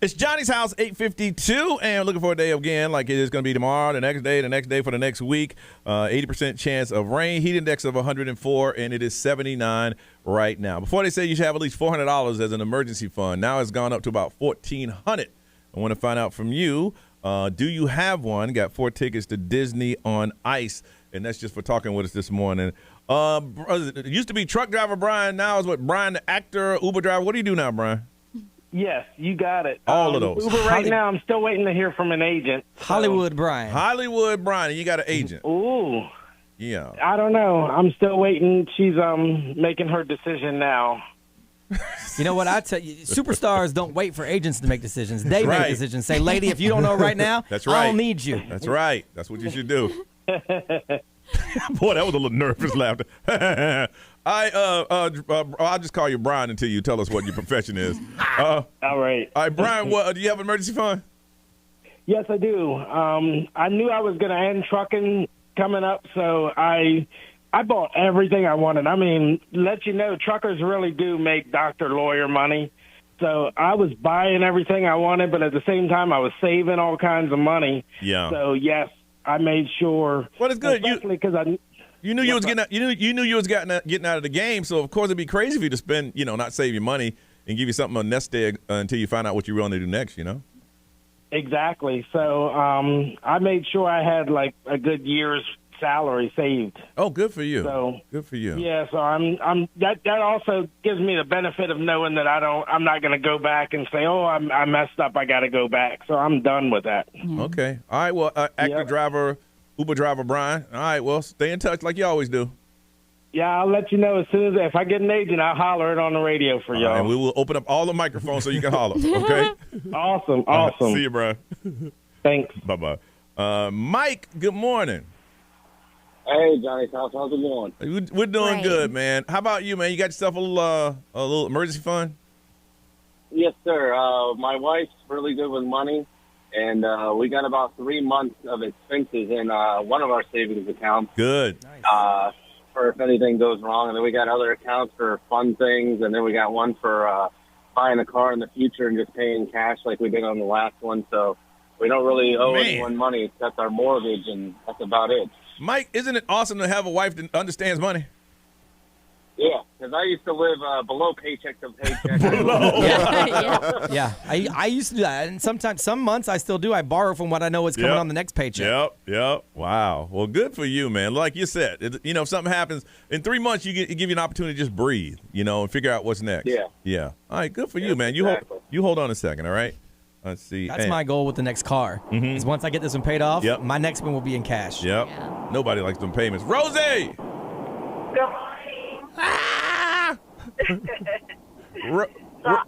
Speaker 3: It's Johnny's House, 8:52, and looking for a day again like it is going to be tomorrow, the next day for the next week. 80% chance of rain, heat index of 104, and it is 79 right now. Before they say you should have at least $400 as an emergency fund, now it's gone up to about $1,400. I want to find out from you, do you have one? Got 4 tickets to Disney on Ice, and that's just for talking with us this morning. It used to be truck driver Brian, now is what, Brian the actor, Uber driver. What do you do now, Brian?
Speaker 17: Yes, you got it.
Speaker 3: All of those.
Speaker 17: Uber right now, I'm still waiting to hear from an agent.
Speaker 6: Hollywood Brian.
Speaker 3: Hollywood Brian, and you got an agent.
Speaker 17: Ooh.
Speaker 3: Yeah.
Speaker 17: I don't know. I'm still waiting. She's making her decision now.
Speaker 6: You know what I tell you? Superstars don't wait for agents to make decisions. They
Speaker 3: Right.
Speaker 6: make decisions. Say, lady, if you don't know right now,
Speaker 3: That's right.
Speaker 6: I don't need you.
Speaker 3: That's right. That's what you should do. Boy, that was a little nervous laughter. I'll just call you Brian until you tell us what your profession is.
Speaker 17: All right.
Speaker 3: All right, Brian, do you have an emergency fund?
Speaker 17: Yes, I do. I knew I was going to end trucking coming up, so I bought everything I wanted. I mean, let you know, truckers really do make doctor, lawyer money. So I was buying everything I wanted, but at the same time, I was saving all kinds of money.
Speaker 3: Yeah.
Speaker 17: So yes, I made sure.
Speaker 3: Well, it's good.
Speaker 17: Especially because
Speaker 3: You knew you was getting out. You knew you was getting out of the game. So of course it'd be crazy for you to spend, not save your money and give you something on nest egg until you find out what you want to do next.
Speaker 17: Exactly. So I made sure I had like a good year's salary saved.
Speaker 3: Oh, good for you.
Speaker 17: So
Speaker 3: good for you.
Speaker 17: Yeah. So I'm that also gives me the benefit of knowing that I'm not going to go back and say, oh, I messed up, I got to go back. So I'm done with that.
Speaker 3: Okay. All right. Well, actor, driver, Uber driver Brian. All right. Well, stay in touch like you always do.
Speaker 17: Yeah, I'll let you know as soon as if I get an agent, I'll holler it on the radio for y'all.
Speaker 3: And we will open up all the microphones so you can holler. Okay.
Speaker 17: Awesome.
Speaker 3: See you, Brian.
Speaker 17: Thanks.
Speaker 3: Bye-bye. Mike, good morning.
Speaker 18: Hey, Johnny's House. How's it going?
Speaker 3: We're doing good, man. How about you, man? You got yourself a little emergency fund?
Speaker 18: Yes, sir. My wife's really good with money, and we got about 3 months of expenses in one of our savings accounts.
Speaker 3: Good.
Speaker 18: For if anything goes wrong. And then we got other accounts for fun things, and then we got one for buying a car in the future and just paying cash like we did on the last one. So we don't really owe anyone money except our mortgage, and that's about it.
Speaker 3: Mike, isn't it awesome to have a wife that understands money?
Speaker 18: Yeah, because I used to live below paycheck to paycheck.
Speaker 6: Yeah. I used to do that, and sometimes some months I still do. I borrow from what I know is coming on the next paycheck.
Speaker 3: Yep. Wow. Well, good for you, man. Like you said, if something happens in 3 months, it give you an opportunity to just breathe, and figure out what's next. Yeah. All right. Good for you, man. You hold on a second. All right. Let's see.
Speaker 6: That's my goal with the next car. Is once I get this one paid off, my next one will be in cash.
Speaker 3: Yep. Yeah. Nobody likes them payments. Rosie.
Speaker 15: So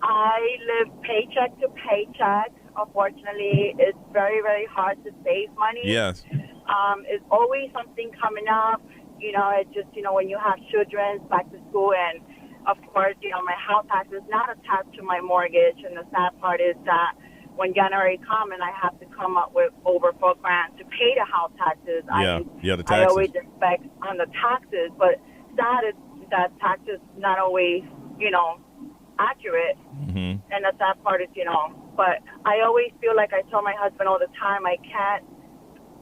Speaker 15: I live paycheck to paycheck. Unfortunately, it's very, very hard to save money.
Speaker 3: Yes.
Speaker 15: It's always something coming up. It's just, when you have children back to school, and of course, my house tax is not attached to my mortgage. And the sad part is that when January comes and I have to come up with over $4,000 to pay the house taxes,
Speaker 3: the taxes.
Speaker 15: I always expect on the taxes, but sad is that taxes not always, accurate.
Speaker 3: Mm-hmm.
Speaker 15: And the sad part is, but I always feel like I tell my husband all the time, I can't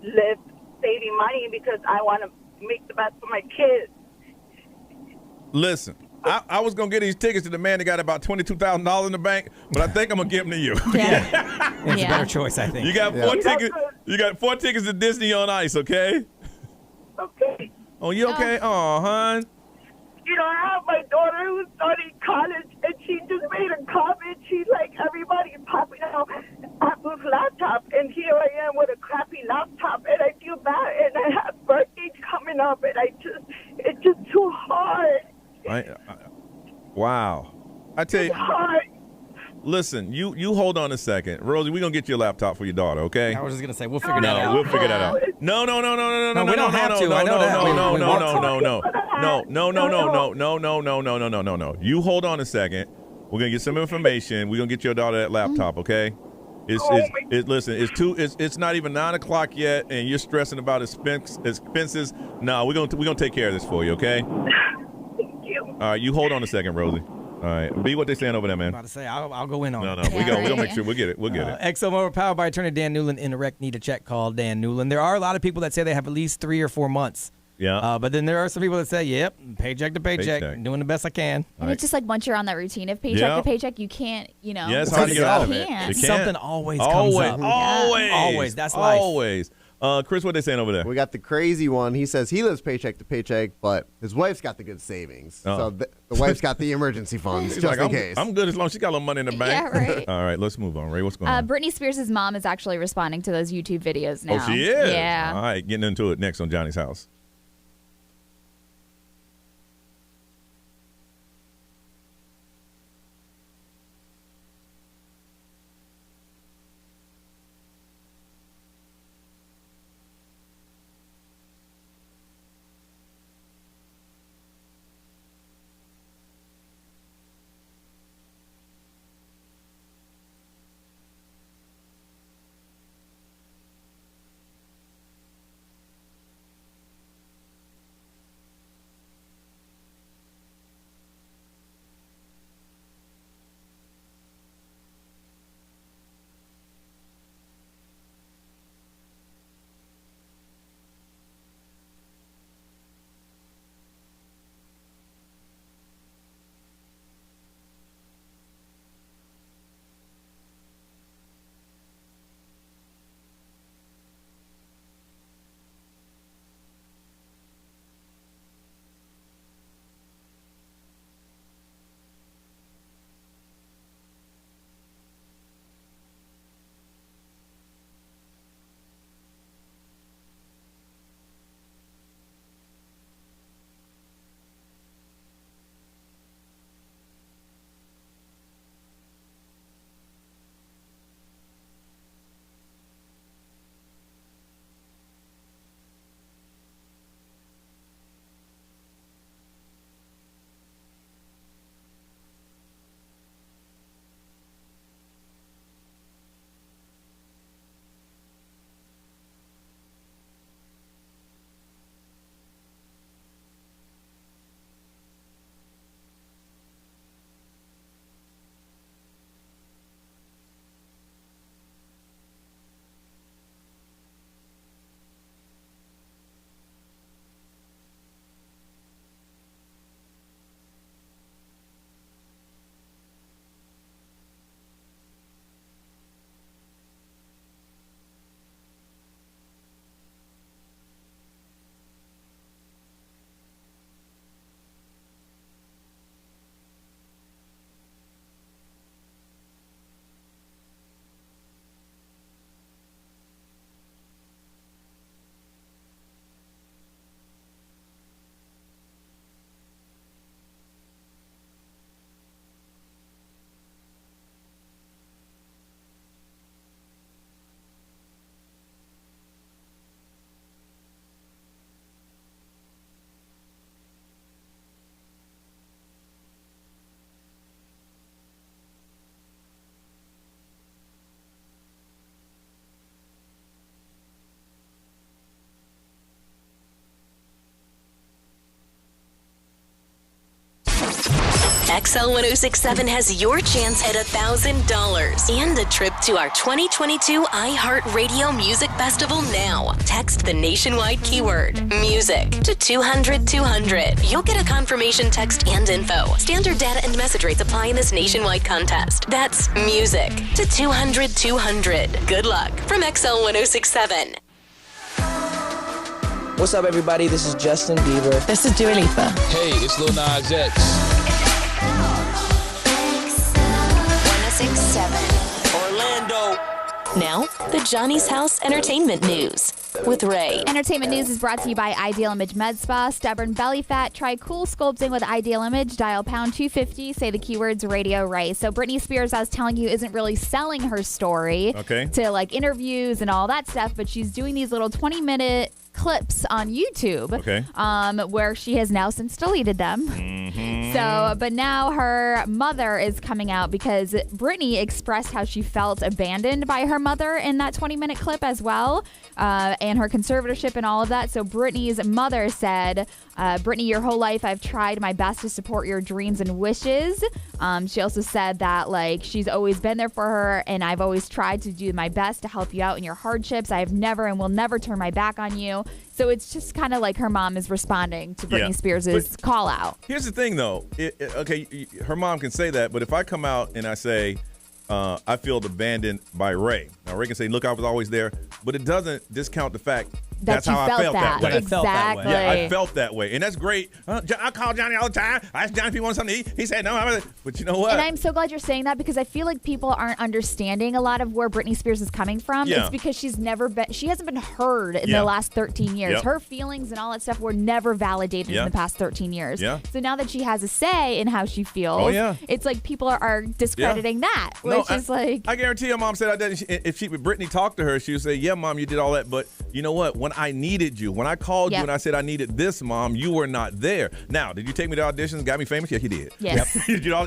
Speaker 15: live saving money because I want to make the best for my kids.
Speaker 3: Listen, I was going to get these tickets to the man that got about $22,000 in the bank, but I think I'm going to give them to you.
Speaker 6: It's a better choice, I think.
Speaker 3: You got 4 tickets. You got 4 tickets to Disney on Ice, okay?
Speaker 15: Okay.
Speaker 3: Oh, you okay? Oh, hon.
Speaker 15: I have my daughter who's studying college, and she just made a comment. She's like, everybody's popping out Apple's laptop, and here I am with a crappy laptop, and I feel bad, and I have birthdays coming up, and it's just too hard.
Speaker 3: Wow. I tell you. Listen, you hold on a second. Rosie, we're going to get you a laptop for your daughter, okay?
Speaker 6: I was just going to say, we'll figure that out.
Speaker 3: We'll figure that out. No.
Speaker 6: We don't have to. I know that.
Speaker 3: No. You hold on a second. We're going to get some information. We're going to get your daughter that laptop, okay? It's not even 9 o'clock yet, and you're stressing about expenses. No, we're going to take care of this for you, okay?
Speaker 15: Thank you.
Speaker 3: All right, you hold on a second, Rosie. All right. B, what they saying over there, man?
Speaker 6: I'm about to say, I'll go in on
Speaker 3: No,
Speaker 6: it.
Speaker 3: we're going to make sure we'll get it. We'll get it.
Speaker 6: ExxonMobil powered by attorney Dan Newland. Indirect need a check. Call Dan Newland. There are a lot of people that say they have at least 3 or 4 months.
Speaker 3: Yeah.
Speaker 6: But then there are some people that say, yep, paycheck to paycheck. I'm doing the best I can.
Speaker 7: And it's just like once you're on that routine of paycheck to paycheck, you can't,
Speaker 3: Yeah, it's hard to get out of it.
Speaker 6: Something always comes up. Always. That's life.
Speaker 3: Always. Chris, what they saying over there?
Speaker 9: We got the crazy one. He says he lives paycheck to paycheck, but his wife's got the good savings. So the wife's got the emergency funds
Speaker 3: He's
Speaker 9: just
Speaker 3: like,
Speaker 9: in case.
Speaker 3: I'm good as long as she got a little money in the bank.
Speaker 7: Yeah, right.
Speaker 3: All right, let's move on. Ray, what's going on?
Speaker 7: Britney Spears' mom is actually responding to those YouTube videos now.
Speaker 3: Oh, she is?
Speaker 7: Yeah.
Speaker 3: All right, getting into it next on Johnny's House.
Speaker 8: XL 1067 has your chance at $1,000 and a trip to our 2022 iHeartRadio Music Festival now. Text the nationwide keyword music to 200-200. You'll get a confirmation text and info. Standard data and message rates apply in this nationwide contest. That's music to 200-200. Good luck from XL 1067.
Speaker 12: What's up, everybody? This is Justin Bieber.
Speaker 19: This is Dua Lipa.
Speaker 20: Hey, it's Lil Nas X.
Speaker 8: 1067 Orlando. Now, the Johnny's House Entertainment News with Ray.
Speaker 7: Entertainment news is brought to you by Ideal Image Med Spa. Stubborn belly fat? Try cool sculpting with Ideal Image. Dial pound 250. Say the keywords Radio Ray. So Britney Spears, I was telling you, isn't really selling her story to like interviews and all that stuff, but she's doing these little 20-minute clips on YouTube where she has now since deleted them. So, but now her mother is coming out because Britney expressed how she felt abandoned by her mother in that 20-minute clip as well, and her conservatorship and all of that. So Britney's mother said, Brittany, your whole life I've tried my best to support your dreams and wishes. She also said that like she's always been there for her, and I've always tried to do my best to help you out in your hardships. I have never and will never turn my back on you. So it's just kind of like her mom is responding to Britney Spears' call out.
Speaker 3: Here's the thing, though. Okay, her mom can say that, but if I come out and I say, I feel abandoned by Ray. Now, Ray can say, look, I was always there, but it doesn't discount the fact that's how I felt that way.
Speaker 7: Exactly.
Speaker 3: Yeah, I felt that way. And that's great. I call Johnny all the time. I asked Johnny if he wanted something to eat. He said no. But you know what?
Speaker 7: And I'm so glad you're saying that because I feel like people aren't understanding a lot of where Britney Spears is coming from.
Speaker 3: Yeah.
Speaker 7: It's because she hasn't been heard in the last 13 years.
Speaker 3: Yep.
Speaker 7: Her feelings and all that stuff were never validated in the past 13 years.
Speaker 3: Yeah.
Speaker 7: So now that she has a say in how she feels, it's like people are discrediting that, which is like.
Speaker 3: I guarantee your mom said I did. If Brittany talked to her, she would say, yeah, Mom, you did all that. But you know what? When I needed you, when I called you and I said I needed this, Mom, you were not there. Now, did you take me to auditions, got me famous? Yes, you did.
Speaker 7: Yes.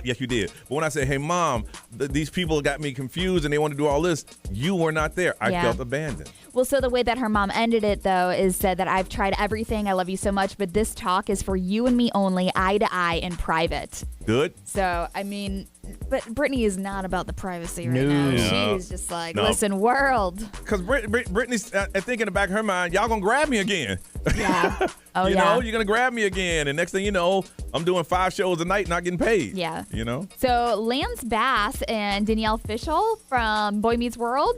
Speaker 3: Yes, you did. But when I said, hey, Mom, these people got me confused and they want to do all this, you were not there. I felt abandoned.
Speaker 7: Well, so the way that her mom ended it, though, is said that I've tried everything. I love you so much, but this talk is for you and me only, eye to eye in private.
Speaker 3: Good.
Speaker 7: So, I mean, but Brittany is not about the privacy right now. She's just like, listen, world.
Speaker 3: Because Brittany's thinking in the back of her mind, y'all going to grab me again.
Speaker 7: Yeah. Oh,
Speaker 3: you know, you're going to grab me again. And next thing you know, I'm doing 5 shows a night not getting paid.
Speaker 7: Yeah.
Speaker 3: You know?
Speaker 7: So, Lance Bass and Danielle Fishel from Boy Meets World.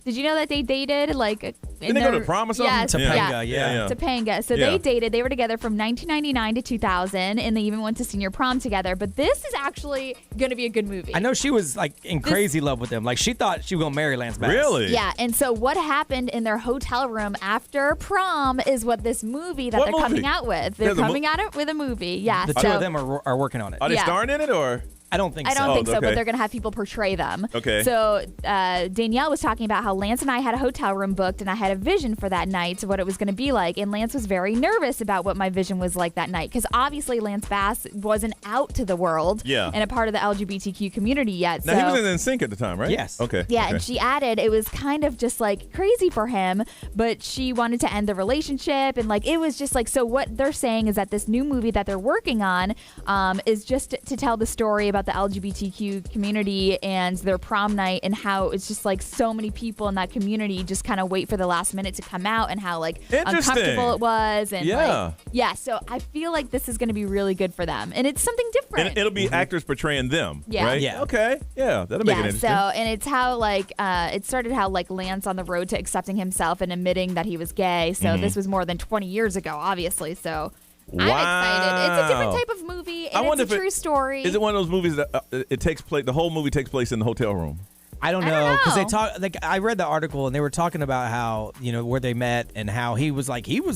Speaker 7: Did you know that they dated? Like,
Speaker 3: didn't they go to prom or something?
Speaker 7: Yes,
Speaker 6: Topanga, yeah.
Speaker 7: Topanga. So they dated. They were together from 1999 to 2000, and they even went to senior prom together. But this is actually going to be a good movie.
Speaker 6: I know she was like in crazy love with him. Like she thought she was gonna marry Lance Bass.
Speaker 3: Really?
Speaker 7: Yeah. And so what happened in their hotel room after prom is what this movie that they're coming out with. They're coming out with a movie. Yeah.
Speaker 6: The two of them are working on it.
Speaker 3: Are they starring in it or?
Speaker 6: I don't think so.
Speaker 7: I don't think so, but they're going to have people portray them.
Speaker 3: Okay.
Speaker 7: So Danielle was talking about how Lance and I had a hotel room booked, and I had a vision for that night, what it was going to be like. And Lance was very nervous about what my vision was like that night, because obviously Lance Bass wasn't out to the world and a part of the LGBTQ community yet.
Speaker 3: Now, he was in NSYNC at the time, right?
Speaker 6: Yes.
Speaker 3: Okay.
Speaker 7: Yeah,
Speaker 3: okay.
Speaker 7: and she added it was kind of just like crazy for him, but she wanted to end the relationship, and like it was just like, so what they're saying is that this new movie that they're working on is just to tell the story about the LGBTQ community and their prom night, and how it's just like so many people in that community just kind of wait for the last minute to come out, and how like uncomfortable it was, and so I feel like this is going to be really good for them, and it's something different.
Speaker 3: And it'll be actors portraying them,
Speaker 7: Yeah.
Speaker 3: right?
Speaker 6: Yeah.
Speaker 3: Okay. Yeah, that'll make it interesting.
Speaker 7: So, and it's how like it started how like Lance on the road to accepting himself and admitting that he was gay. So this was more than 20 years ago, obviously. So I'm excited. It's a different type of movie, and it's a true story.
Speaker 3: Is it one of those movies that it takes place? The whole movie takes place in the hotel room.
Speaker 6: I don't know, because they talk. Like I read the article and they were talking about how where they met and how he was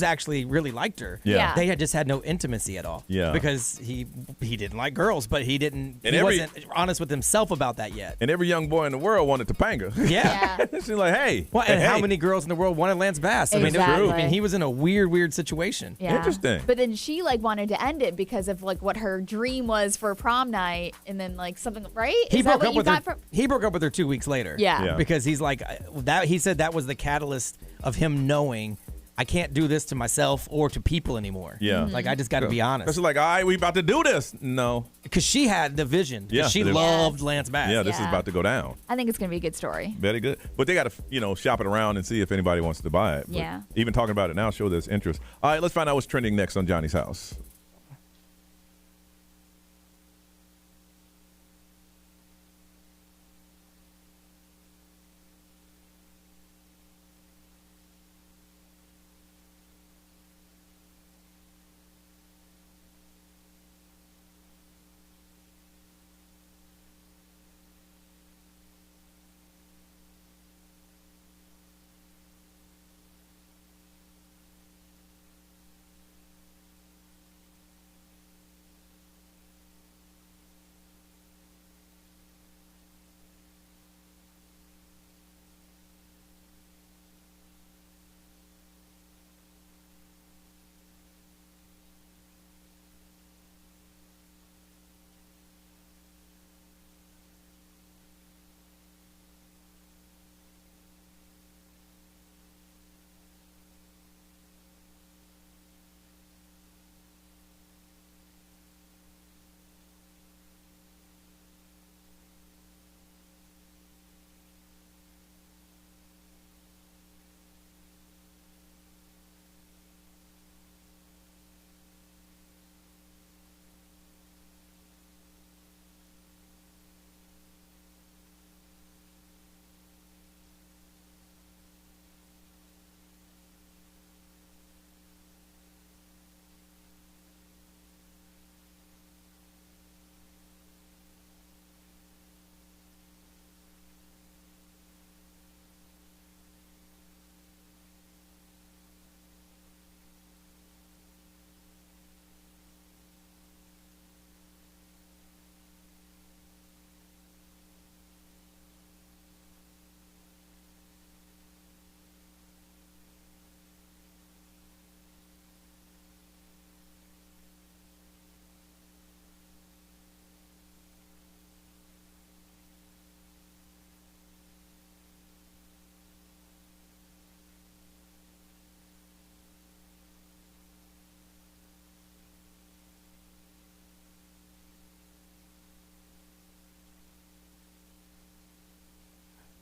Speaker 6: actually really liked her.
Speaker 3: Yeah.
Speaker 6: They had just had no intimacy at all.
Speaker 3: Yeah.
Speaker 6: Because he didn't like girls, but he wasn't honest with himself about that yet.
Speaker 3: And every young boy in the world wanted Topanga.
Speaker 6: Yeah.
Speaker 3: She's like, hey.
Speaker 6: Well, and how many girls in the world wanted Lance Bass?
Speaker 7: Exactly.
Speaker 6: I mean, he was in a weird situation.
Speaker 7: Yeah.
Speaker 3: Interesting.
Speaker 7: But then she like wanted to end it because of like what her dream was for prom night, and then like something, right?
Speaker 6: He broke up with her 2 weeks later.
Speaker 7: Yeah.
Speaker 6: Because he's like that. He said that was the catalyst of him knowing I can't do this to myself or to people anymore.
Speaker 3: Yeah.
Speaker 6: Like I just got to be honest.
Speaker 3: It's like, all right, we about to do this. No.
Speaker 6: Because she had the vision.
Speaker 3: Yeah.
Speaker 6: She loved Lance Bass.
Speaker 3: Yeah, this is about to go down.
Speaker 7: I think it's gonna be a good story.
Speaker 3: Very good. But they got to, shop it around and see if anybody wants to buy it. But
Speaker 7: Yeah.
Speaker 3: even talking about it now show there's interest. All right, let's find out what's trending next on Johnny's House.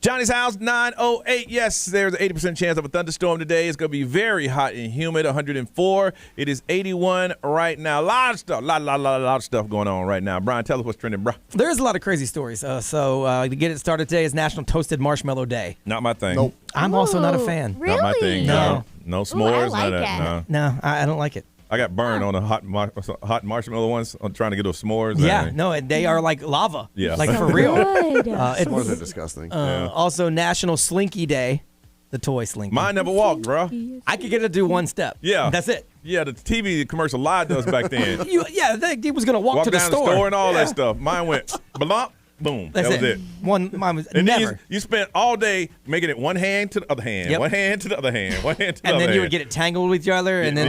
Speaker 3: Johnny's house, 908. Yes, there's an 80% chance of a thunderstorm today. It's going to be very hot and humid, 104. It is 81 right now. A lot of stuff, lot of stuff going on right now. Brian, tell us what's trending, bro.
Speaker 6: There's a lot of crazy stories. So to get it started today is National Toasted Marshmallow Day.
Speaker 3: Not my thing.
Speaker 9: Nope.
Speaker 6: I'm also not a fan.
Speaker 7: Really?
Speaker 3: Not my thing.
Speaker 6: No.
Speaker 3: No s'mores,
Speaker 7: like
Speaker 3: none of that.
Speaker 7: it.
Speaker 3: No.
Speaker 6: No, I don't like it.
Speaker 3: I got burned on a hot marshmallow once on trying to get those s'mores.
Speaker 6: Yeah, no, and they are like lava.
Speaker 3: Yeah.
Speaker 6: Like for real.
Speaker 9: S'mores are disgusting.
Speaker 6: Also National Slinky Day, the toy Slinky.
Speaker 3: Mine never walked, bro.
Speaker 6: I could get it to do one step.
Speaker 3: Yeah.
Speaker 6: That's it.
Speaker 3: Yeah, the TV commercial lied to us back then.
Speaker 6: He was going to walk to the
Speaker 3: down
Speaker 6: store.
Speaker 3: and all that stuff. Mine went blop, boom.
Speaker 6: That's
Speaker 3: that was it.
Speaker 6: Mine was
Speaker 3: And
Speaker 6: never.
Speaker 3: then you spent all day making it one hand to the other hand,
Speaker 6: Yep.
Speaker 3: one hand to the other hand, one hand to the
Speaker 6: And
Speaker 3: other hand.
Speaker 6: then you would get it tangled with each other, and then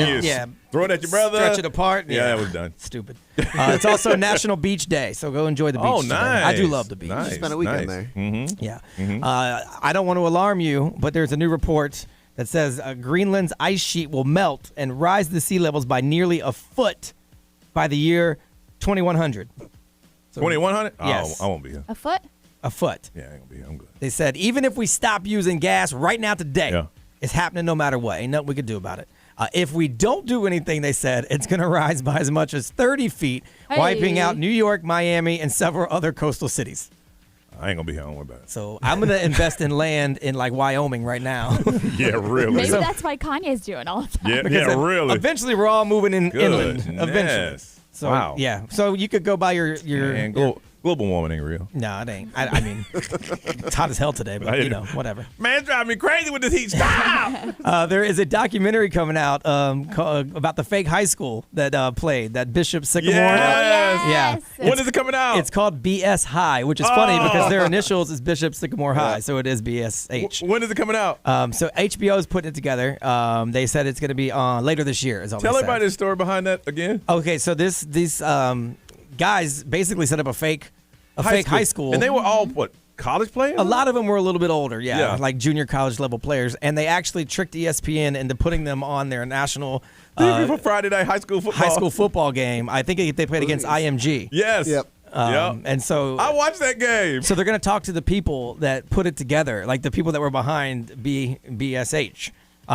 Speaker 3: throw it at your brother,
Speaker 6: stretch it apart.
Speaker 3: Yeah, that was done.
Speaker 6: Stupid. It's also National Beach Day, so go enjoy the beach.
Speaker 3: Oh,
Speaker 6: today.
Speaker 3: nice.
Speaker 6: I do love the beach.
Speaker 3: Nice.
Speaker 9: Spent a weekend there.
Speaker 3: Mm-hmm.
Speaker 6: Yeah.
Speaker 3: Mm-hmm.
Speaker 6: I don't want to alarm you, but there's a new report that says Greenland's ice sheet will melt and rise the sea levels by nearly a foot by the year 2100. So,
Speaker 3: 2100?
Speaker 6: Yes.
Speaker 3: I won't be here.
Speaker 7: A foot?
Speaker 6: A foot.
Speaker 3: Yeah, I ain't gonna be here. I'm good.
Speaker 6: They said even if we stop using gas right now today,
Speaker 3: Yeah.
Speaker 6: it's happening no matter what. Ain't nothing we could do about it. If we don't do anything, they said, it's going to rise by as much as 30 feet, wiping out New York, Miami, and several other coastal cities.
Speaker 3: I ain't gonna be here. Don't worry about it.
Speaker 6: So I'm going to invest in land in like Wyoming right now.
Speaker 3: Yeah, really.
Speaker 7: Maybe that's why Kanye's doing all of that.
Speaker 3: Yeah,
Speaker 6: Because
Speaker 3: really.
Speaker 6: Eventually, we're all moving inland.
Speaker 3: Goodness.
Speaker 6: Eventually. So,
Speaker 3: Wow.
Speaker 6: yeah. So you could go buy your
Speaker 3: Man, global warming ain't real.
Speaker 6: No, it ain't. I mean, it's hot as hell today, but whatever.
Speaker 3: Man, it's driving me crazy with this heat. Stop!
Speaker 6: There is a documentary coming out about the fake high school that played, that Bishop Sycamore.
Speaker 3: Yes.
Speaker 6: Yeah.
Speaker 3: When is it coming out?
Speaker 6: It's called BS High, which is funny because their initials is Bishop Sycamore High, so it is BSH.
Speaker 3: When is it coming out?
Speaker 6: So HBO is putting it together. They said it's going to be later this year. Is all
Speaker 3: Tell
Speaker 6: they said.
Speaker 3: everybody the story behind that again.
Speaker 6: Okay, so these guys basically set up a fake high school.
Speaker 3: And they were all, what, college players?
Speaker 6: A lot of them were a little bit older,
Speaker 3: Yeah.
Speaker 6: like junior college level players. And they actually tricked ESPN into putting them on their national
Speaker 3: for Friday night high school
Speaker 6: football game. I think they played against IMG.
Speaker 3: Yes.
Speaker 9: Yep.
Speaker 6: And so
Speaker 3: I watched that game.
Speaker 6: So they're going to talk to the people that put it together, like the people that were behind BSH.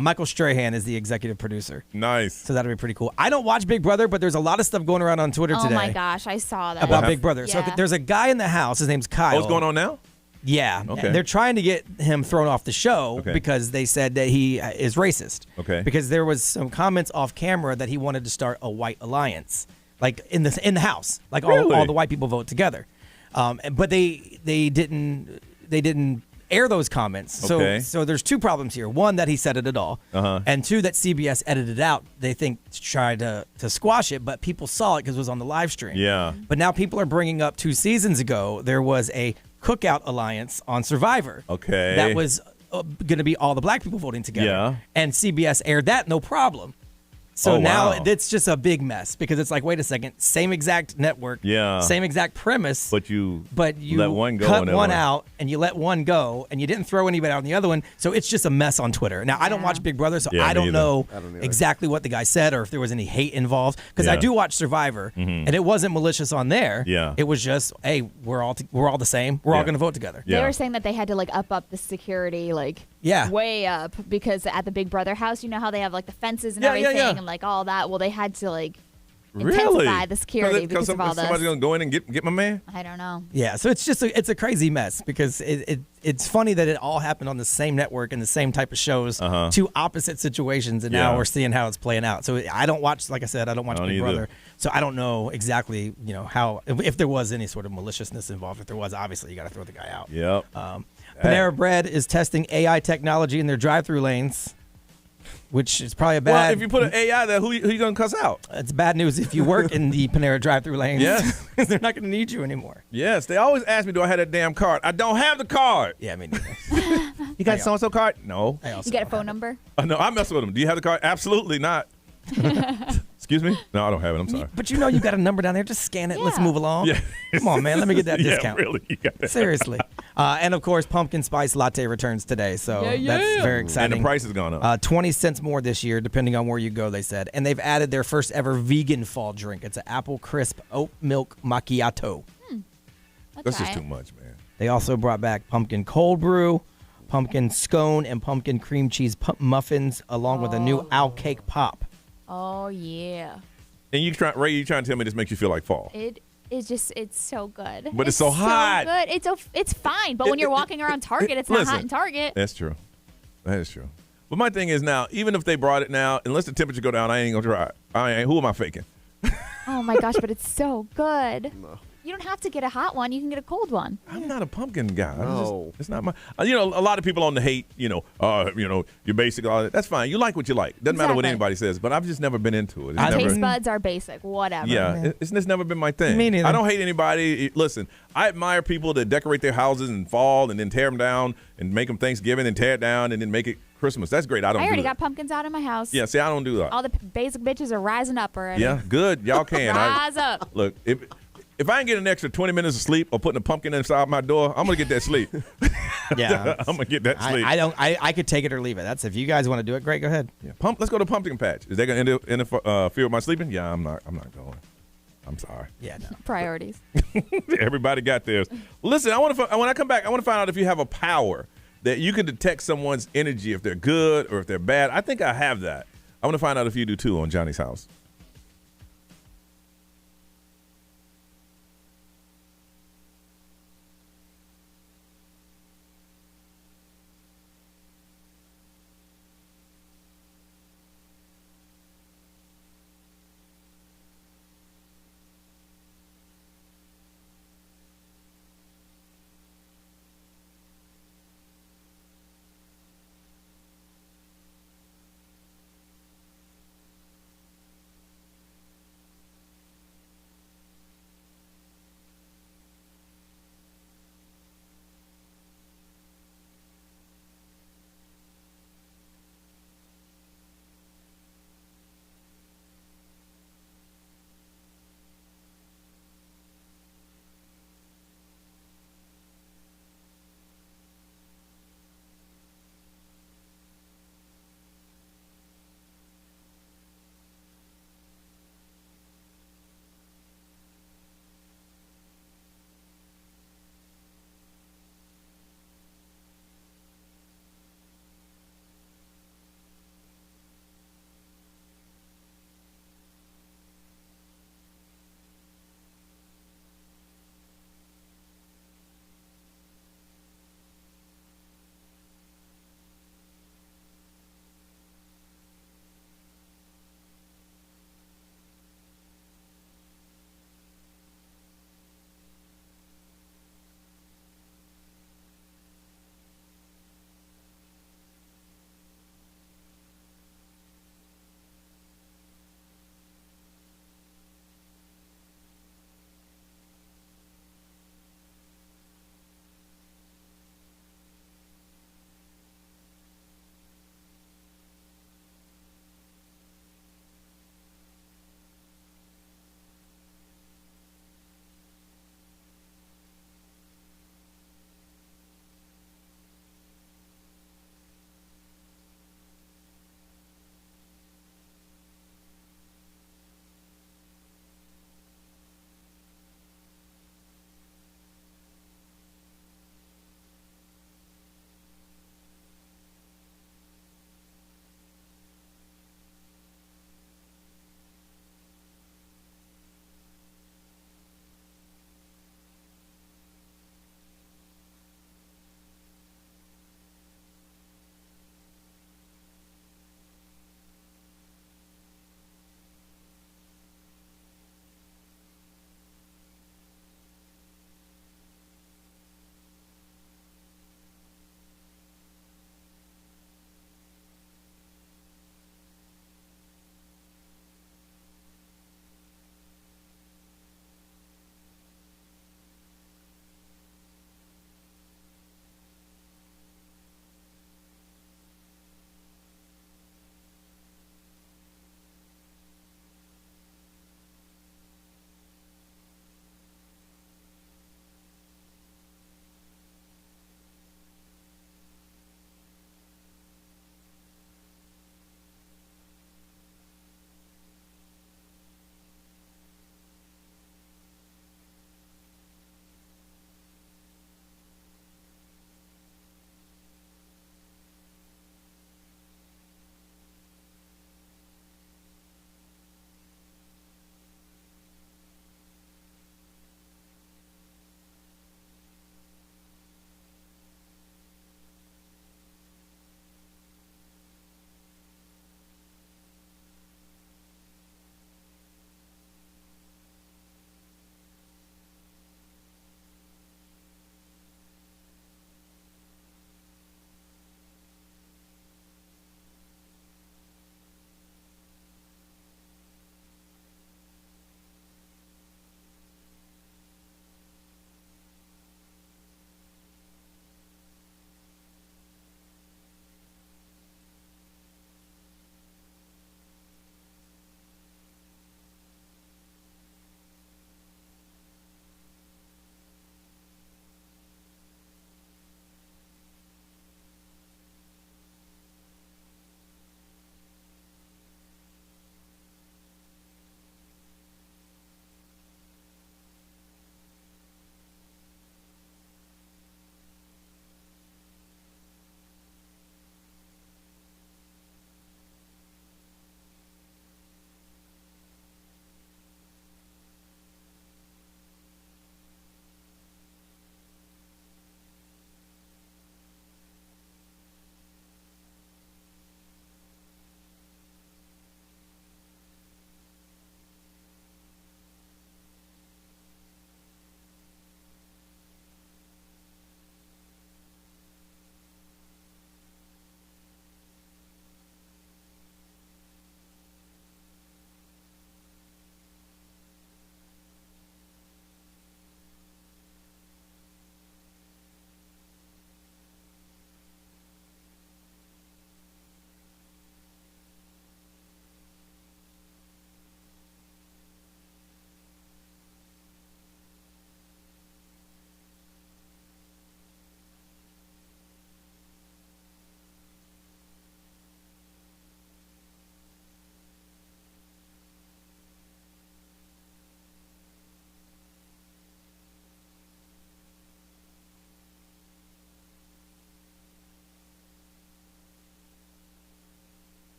Speaker 6: Michael Strahan is the executive producer.
Speaker 3: Nice.
Speaker 6: So that'll be pretty cool. I don't watch Big Brother, but there's a lot of stuff going around on Twitter today.
Speaker 7: Oh my gosh, I saw that.
Speaker 6: About Big Brother.
Speaker 7: Yeah.
Speaker 6: So there's a guy in the house. His name's Kyle.
Speaker 3: Oh, what's going on now?
Speaker 6: Yeah.
Speaker 3: Okay.
Speaker 6: They're trying to get him thrown off the show
Speaker 3: Okay.
Speaker 6: because they said that he is racist.
Speaker 3: Okay.
Speaker 6: Because there was some comments off camera that he wanted to start a white alliance, like in the house, like
Speaker 3: Really?
Speaker 6: all the white people vote together. But they didn't air those comments.
Speaker 3: Okay.
Speaker 6: So there's two problems here. One, that he said it at all.
Speaker 3: Uh-huh.
Speaker 6: And two, that CBS edited out. They think to try to squash it, but people saw it because it was on the live stream.
Speaker 3: Yeah.
Speaker 6: But now people are bringing up 2 seasons ago, there was a cookout alliance on Survivor.
Speaker 3: Okay.
Speaker 6: That was going to be all the black people voting together.
Speaker 3: Yeah.
Speaker 6: And CBS aired that, no problem. So
Speaker 3: Oh,
Speaker 6: now
Speaker 3: wow.
Speaker 6: it's just a big mess because it's like, wait a second, same exact network,
Speaker 3: Yeah.
Speaker 6: same exact premise,
Speaker 3: But you
Speaker 6: let
Speaker 3: one go
Speaker 6: cut
Speaker 3: and that
Speaker 6: one out and you let one go and you didn't throw anybody out on the other one. So it's just a mess on Twitter. Now, I don't watch Big Brother, so
Speaker 3: Yeah,
Speaker 6: I
Speaker 3: me
Speaker 6: don't
Speaker 3: either.
Speaker 6: know
Speaker 9: I don't either.
Speaker 6: exactly what the guy said or if there was any hate involved because I
Speaker 3: Yeah.
Speaker 6: do watch Survivor
Speaker 3: Mhm.
Speaker 6: and it wasn't malicious on there.
Speaker 3: Yeah.
Speaker 6: It was just, hey, we're all the same. We're all
Speaker 3: Yeah.
Speaker 6: going to vote together.
Speaker 7: They were saying that they had to up the security
Speaker 6: Yeah.
Speaker 7: way up because at the Big Brother house, you know how they have the fences and
Speaker 3: Yeah, yeah,
Speaker 7: everything
Speaker 3: yeah.
Speaker 7: and all that. Well, they had to
Speaker 3: Really?
Speaker 7: intensify the security because of all this.
Speaker 3: Somebody's going to go in and get my man?
Speaker 7: I don't know.
Speaker 6: Yeah, so it's just it's a crazy mess because it's funny that it all happened on the same network and the same type of shows, two opposite situations, and now
Speaker 3: Yeah.
Speaker 6: we're seeing how it's playing out. So I don't watch, like I said, I don't watch
Speaker 3: I don't
Speaker 6: Big
Speaker 3: either.
Speaker 6: Brother, so I don't know exactly how if there was any sort of maliciousness involved. If there was, obviously you got to throw the guy out.
Speaker 3: Yep.
Speaker 6: Panera Bread is testing AI technology in their drive-through lanes, which is probably a bad.
Speaker 3: Well, if you put an AI there, who you going to cuss out?
Speaker 6: It's bad news if you work in the Panera drive-through lanes.
Speaker 3: Yes.
Speaker 6: They're not going to need you anymore.
Speaker 3: Yes, they always ask me, do I have that damn card? I don't have the card.
Speaker 6: Yeah, me neither.
Speaker 3: You got so-and-so card? No.
Speaker 7: You get a phone number?
Speaker 3: No, I mess with them. Do you have the card? Absolutely not. Excuse me? No, I don't have it. I'm sorry.
Speaker 6: But you got a number down there. Just scan it. Let's move along.
Speaker 3: Yeah.
Speaker 6: Come on, man. Let me get that
Speaker 3: Yeah,
Speaker 6: discount.
Speaker 3: really. You got that.
Speaker 6: Seriously. And, of course, pumpkin spice latte returns today. So that's very exciting.
Speaker 3: And the price has gone up.
Speaker 6: 20 cents more this year, depending on where you go, they said. And they've added their first ever vegan fall drink. It's an apple crisp oat milk macchiato.
Speaker 3: That's just too much, man.
Speaker 6: They also brought back pumpkin cold brew, pumpkin scone, and pumpkin cream cheese muffins, along with a new owl cake pop.
Speaker 7: Oh, yeah.
Speaker 3: And you trying to tell me this makes you feel like fall?
Speaker 7: It is just, it's so good.
Speaker 3: But it's so hot.
Speaker 7: Good. It's fine. But when you're walking around Target, it's not hot in Target.
Speaker 3: That's true. That is true. But my thing is now, even if they brought it now, unless the temperature go down, I ain't gonna try it. Who am I faking?
Speaker 7: Oh my gosh, but it's so good. You don't have to get a hot one. You can get a cold one.
Speaker 3: I'm not a pumpkin guy.
Speaker 9: No.
Speaker 3: It's not my. A lot of people on the hate. You're basic. All that. That's fine. You like what you like. Doesn't matter what anybody says. But I've just never been into it.
Speaker 7: Taste buds are basic. Whatever.
Speaker 3: Yeah, it's never been my thing.
Speaker 6: Me neither.
Speaker 3: I don't hate anybody. Listen, I admire people that decorate their houses in fall and then tear them down and make them Thanksgiving and tear it down and then make it Christmas. That's great. I
Speaker 7: already got pumpkins out of my house.
Speaker 3: Yeah, see, I don't do that.
Speaker 7: All the basic bitches are rising up already.
Speaker 3: Yeah, good. Y'all can.
Speaker 7: Rise up.
Speaker 3: Look, if I ain't get an extra 20 minutes of sleep or putting a pumpkin inside my door, I'm gonna get that sleep.
Speaker 6: Yeah,
Speaker 3: I'm gonna get that sleep.
Speaker 6: I could take it or leave it. That's if you guys want to do it. Great, go ahead.
Speaker 3: Yeah, let's go to pumpkin patch. Is that gonna interfere with my sleeping? Yeah, I'm not going. I'm sorry.
Speaker 6: Yeah, no.
Speaker 7: Priorities.
Speaker 3: Everybody got theirs. Listen, when I come back, I want to find out if you have a power that you can detect someone's energy, if they're good or if they're bad. I think I have that. I want to find out if you do too on Johnny's House.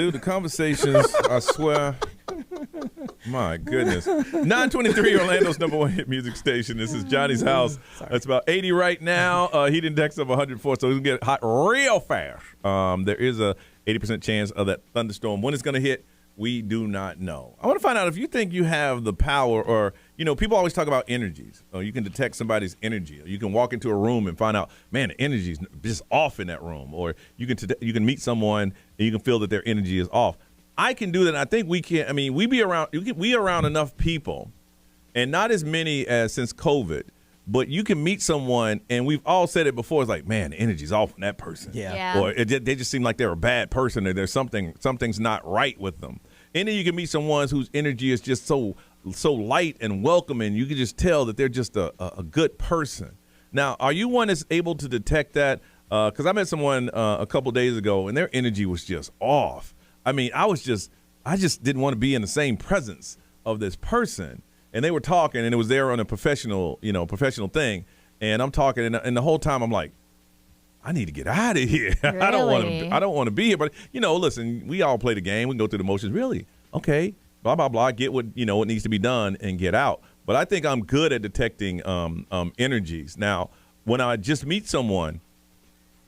Speaker 3: Dude, the conversations, I swear. My goodness. 923 Orlando's number one hit music station. This is Johnny's House. It's about 80 right now. Heat index of 104, so it's going to get hot real fast. There is a 80% chance of that thunderstorm. When it's going to hit, we do not know. I want to find out if you think you have the power or, people always talk about energies. You can detect somebody's energy. You can walk into a room and find out, man, the energy is just off in that room. Or you can meet someone and you can feel that their energy is off. I can do that. And I think we can. I mean, we around enough people, and not as many as since COVID, but you can meet someone, and we've all said it before. It's like, man, the energy's off on that person.
Speaker 6: Yeah.
Speaker 3: Or they just seem like they're a bad person, or there's something's not right with them. And then you can meet someone whose energy is just so light and welcoming. You can just tell that they're just a good person. Now, are you one that's able to detect that? Because I met someone a couple days ago, and their energy was just off. I mean, I just didn't want to be in the same presence of this person. And they were talking, and it was there on a professional thing. And I'm talking, and the whole time I'm like, I need to get out of here. Really? I don't want to be here. But listen, we all play the game. We can go through the motions. Really? Okay. Blah blah blah. Get what what needs to be done and get out. But I think I'm good at detecting energies. Now, when I just meet someone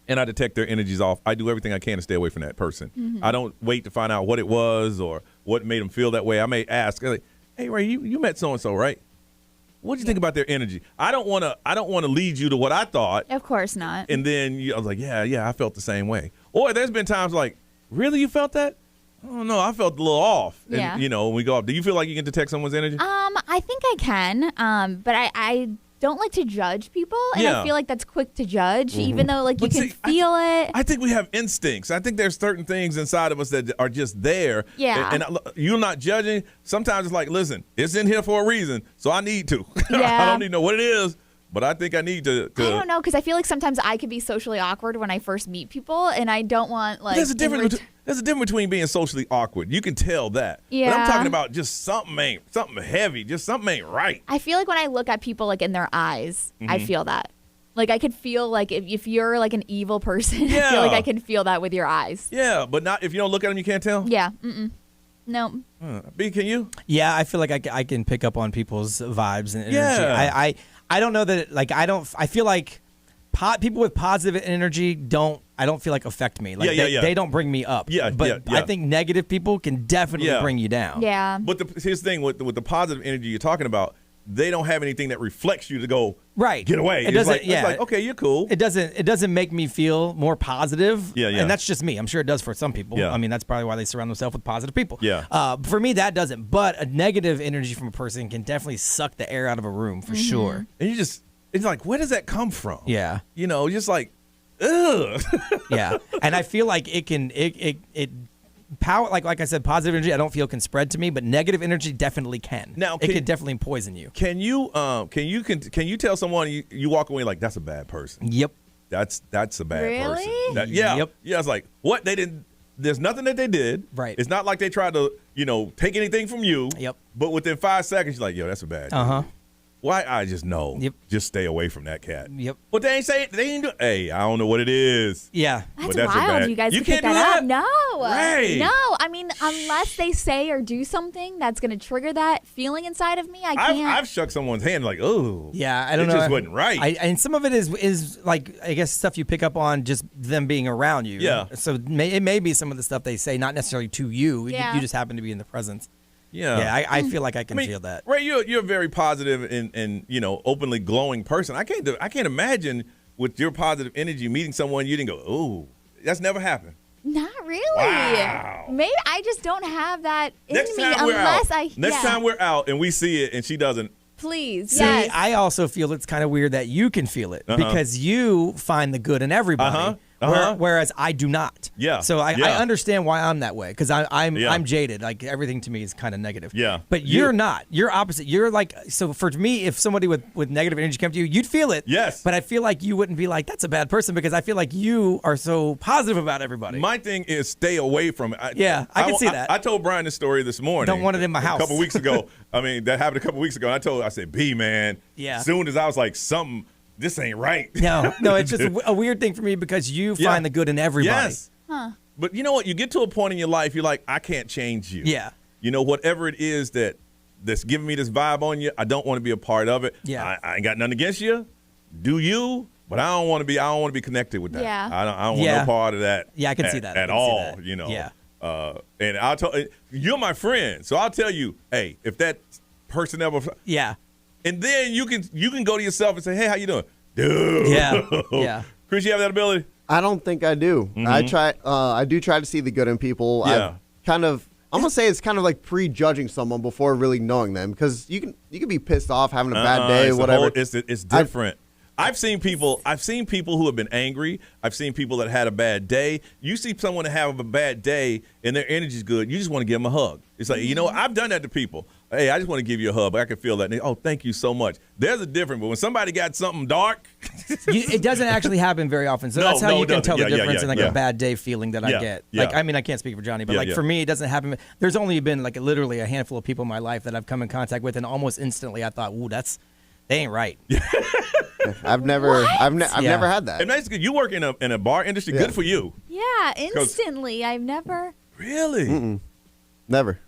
Speaker 3: and I detect their energies off, I do everything I can to stay away from that person. Mm-hmm. I don't wait to find out what it was or what made them feel that way. I may ask, like, "Hey, Ray, you met so and so, right? What did you think about their energy?" I don't want to lead you to what I thought.
Speaker 7: Of course not.
Speaker 3: And then I was like, yeah, I felt the same way. Or there's been times like, really, you felt that? Oh no, I felt a little off.
Speaker 7: Yeah.
Speaker 3: And when we go off, do you feel like you can detect someone's energy?
Speaker 7: I think I can. But I don't like to judge people, and I feel like that's quick to judge, even though you can feel it.
Speaker 3: I think we have instincts. I think there's certain things inside of us that are just there.
Speaker 7: Yeah.
Speaker 3: And you're not judging. Sometimes it's like, listen, it's in here for a reason, so I need to.
Speaker 7: Yeah.
Speaker 3: I don't need to know what it is, but I think I need to.
Speaker 7: I don't know, because I feel like sometimes I could be socially awkward when I first meet people, and I don't want
Speaker 3: There's a difference between being socially awkward. You can tell that.
Speaker 7: Yeah.
Speaker 3: But I'm talking about just something heavy, just something ain't right.
Speaker 7: I feel like when I look at people in their eyes, I feel that. I could feel if you're an evil person, I feel like I can feel that with your eyes.
Speaker 3: Yeah, but not if you don't look at them, you can't tell?
Speaker 7: Yeah. No.
Speaker 3: B, can you?
Speaker 6: Yeah, I feel like I can pick up on people's vibes and energy.
Speaker 3: Yeah.
Speaker 6: I don't know that I feel like people with positive energy I don't feel like affect me. They don't bring me up. But I think negative people can definitely bring you down.
Speaker 7: Yeah.
Speaker 3: But here's the thing with the positive energy you're talking about, they don't have anything that reflects you to go get away.
Speaker 6: It doesn't.
Speaker 3: It's like, okay, you're cool.
Speaker 6: It doesn't make me feel more positive.
Speaker 3: Yeah.
Speaker 6: And that's just me. I'm sure it does for some people.
Speaker 3: Yeah.
Speaker 6: I mean, that's probably why they surround themselves with positive people.
Speaker 3: Yeah.
Speaker 6: For me, that doesn't. But a negative energy from a person can definitely suck the air out of a room for sure.
Speaker 3: And it's like, where does that come from?
Speaker 6: Yeah.
Speaker 3: Just like, ugh.
Speaker 6: Yeah. And I feel like it power, like I said, positive energy I don't feel can spread to me, but negative energy definitely can.
Speaker 3: Now,
Speaker 6: it could definitely poison you.
Speaker 3: Can you tell someone you walk away like, that's a bad person?
Speaker 6: Yep.
Speaker 3: That's a bad
Speaker 7: Really?
Speaker 3: person. Yeah.
Speaker 6: Yep.
Speaker 3: Yeah. It's like, what they didn't. There's nothing that they did.
Speaker 6: Right.
Speaker 3: It's not like they tried to take anything from you.
Speaker 6: Yep.
Speaker 3: But within 5 seconds, you're like, yo, that's a bad.
Speaker 6: Uh-huh.
Speaker 3: Why? I just know.
Speaker 6: Yep.
Speaker 3: Just stay away from that cat.
Speaker 6: Yep.
Speaker 3: But they ain't say it. They ain't do. Hey, I don't know what it is.
Speaker 6: Yeah.
Speaker 7: That's
Speaker 3: But
Speaker 7: wild. You guys
Speaker 3: You
Speaker 7: could
Speaker 3: can't
Speaker 7: pick
Speaker 3: do
Speaker 7: that
Speaker 3: that?
Speaker 7: up. No.
Speaker 3: Right.
Speaker 7: No. I mean, unless they say or do something that's going to trigger that feeling inside of me, I can't.
Speaker 3: I've shook someone's hand like, oh.
Speaker 6: Yeah, I don't know.
Speaker 3: It just wasn't right.
Speaker 6: And some of it is like, I guess, stuff you pick up on just them being around you.
Speaker 3: Yeah.
Speaker 6: So it may be some of the stuff they say, not necessarily to you.
Speaker 7: Yeah.
Speaker 6: You just happen to be in the presence.
Speaker 3: Yeah.
Speaker 6: Yeah, I feel like I can feel that.
Speaker 3: Ray, you're a very positive and openly glowing person. I can't imagine with your positive energy meeting someone you didn't go, oh, that's never happened.
Speaker 7: Not really.
Speaker 3: Wow.
Speaker 7: Maybe I just don't have that in
Speaker 3: Next
Speaker 7: me
Speaker 3: time we're out,
Speaker 7: unless
Speaker 3: time we're out and we see it and she doesn't.
Speaker 7: Please.
Speaker 6: See,
Speaker 7: Yes.
Speaker 6: I also feel it's kind of weird that you can feel it because you find the good in everybody. Whereas I do not.
Speaker 3: Yeah.
Speaker 6: So I understand why I'm that way because I'm jaded. Like everything to me is kind of negative.
Speaker 3: Yeah.
Speaker 6: But you're not. You're opposite. You're like, so for me, if somebody with negative energy came to you, you'd feel it.
Speaker 3: Yes.
Speaker 6: But I feel like you wouldn't be like, that's a bad person because I feel like you are so positive about everybody.
Speaker 3: My thing is stay away from it.
Speaker 6: I can see that.
Speaker 3: I told Brian this story this morning.
Speaker 6: Don't want it in my house.
Speaker 3: A couple weeks ago. I mean, that happened a couple weeks ago. And I said, B, man.
Speaker 6: Yeah.
Speaker 3: As soon as I was like, this ain't right.
Speaker 6: No, it's just a weird thing for me because you find the good in everybody.
Speaker 3: Yes.
Speaker 7: Huh.
Speaker 3: But you know what? You get to a point in your life, you're like, I can't change you.
Speaker 6: Yeah.
Speaker 3: You know, whatever it is that's giving me this vibe on you, I don't want to be a part of it.
Speaker 6: Yeah.
Speaker 3: I ain't got nothing against you. Do you? But I don't want to be connected with that.
Speaker 7: Yeah.
Speaker 3: I don't want no part of that.
Speaker 6: Yeah, I can see that.
Speaker 3: At all, you know.
Speaker 6: Yeah.
Speaker 3: And I'll tell you're my friend, so I'll tell you, hey, if that person ever and then you can go to yourself and say, hey, how you doing? Dude.
Speaker 6: Yeah.
Speaker 3: Chris, you have that ability?
Speaker 9: I don't think I do. I do try to see the good in people.
Speaker 3: Yeah.
Speaker 9: I'm gonna say it's kind of like prejudging someone before really knowing them, because you can be pissed off having a bad day, whatever.
Speaker 3: It's different. I've seen people who have been angry. I've seen people that had a bad day. You see someone that have a bad day and their energy's good, you just want to give them a hug. It's like, you know, I've done that to people. Hey, I just want to give you a hug, but I can feel that. And oh, thank you so much. There's a difference. But when somebody got something dark.
Speaker 6: It doesn't actually happen very often. So that's how you can tell the difference in like a bad day feeling that I get. Like, I mean, I can't speak for Johnny, but for me, it doesn't happen. There's only been like literally a handful of people in my life that I've come in contact with, and almost instantly I thought, ooh, they ain't right.
Speaker 9: I've never had that.
Speaker 3: And that's good. You work in a bar industry. Good for you.
Speaker 7: Yeah, instantly. I've never.
Speaker 3: Really?
Speaker 9: Mm-mm. Never.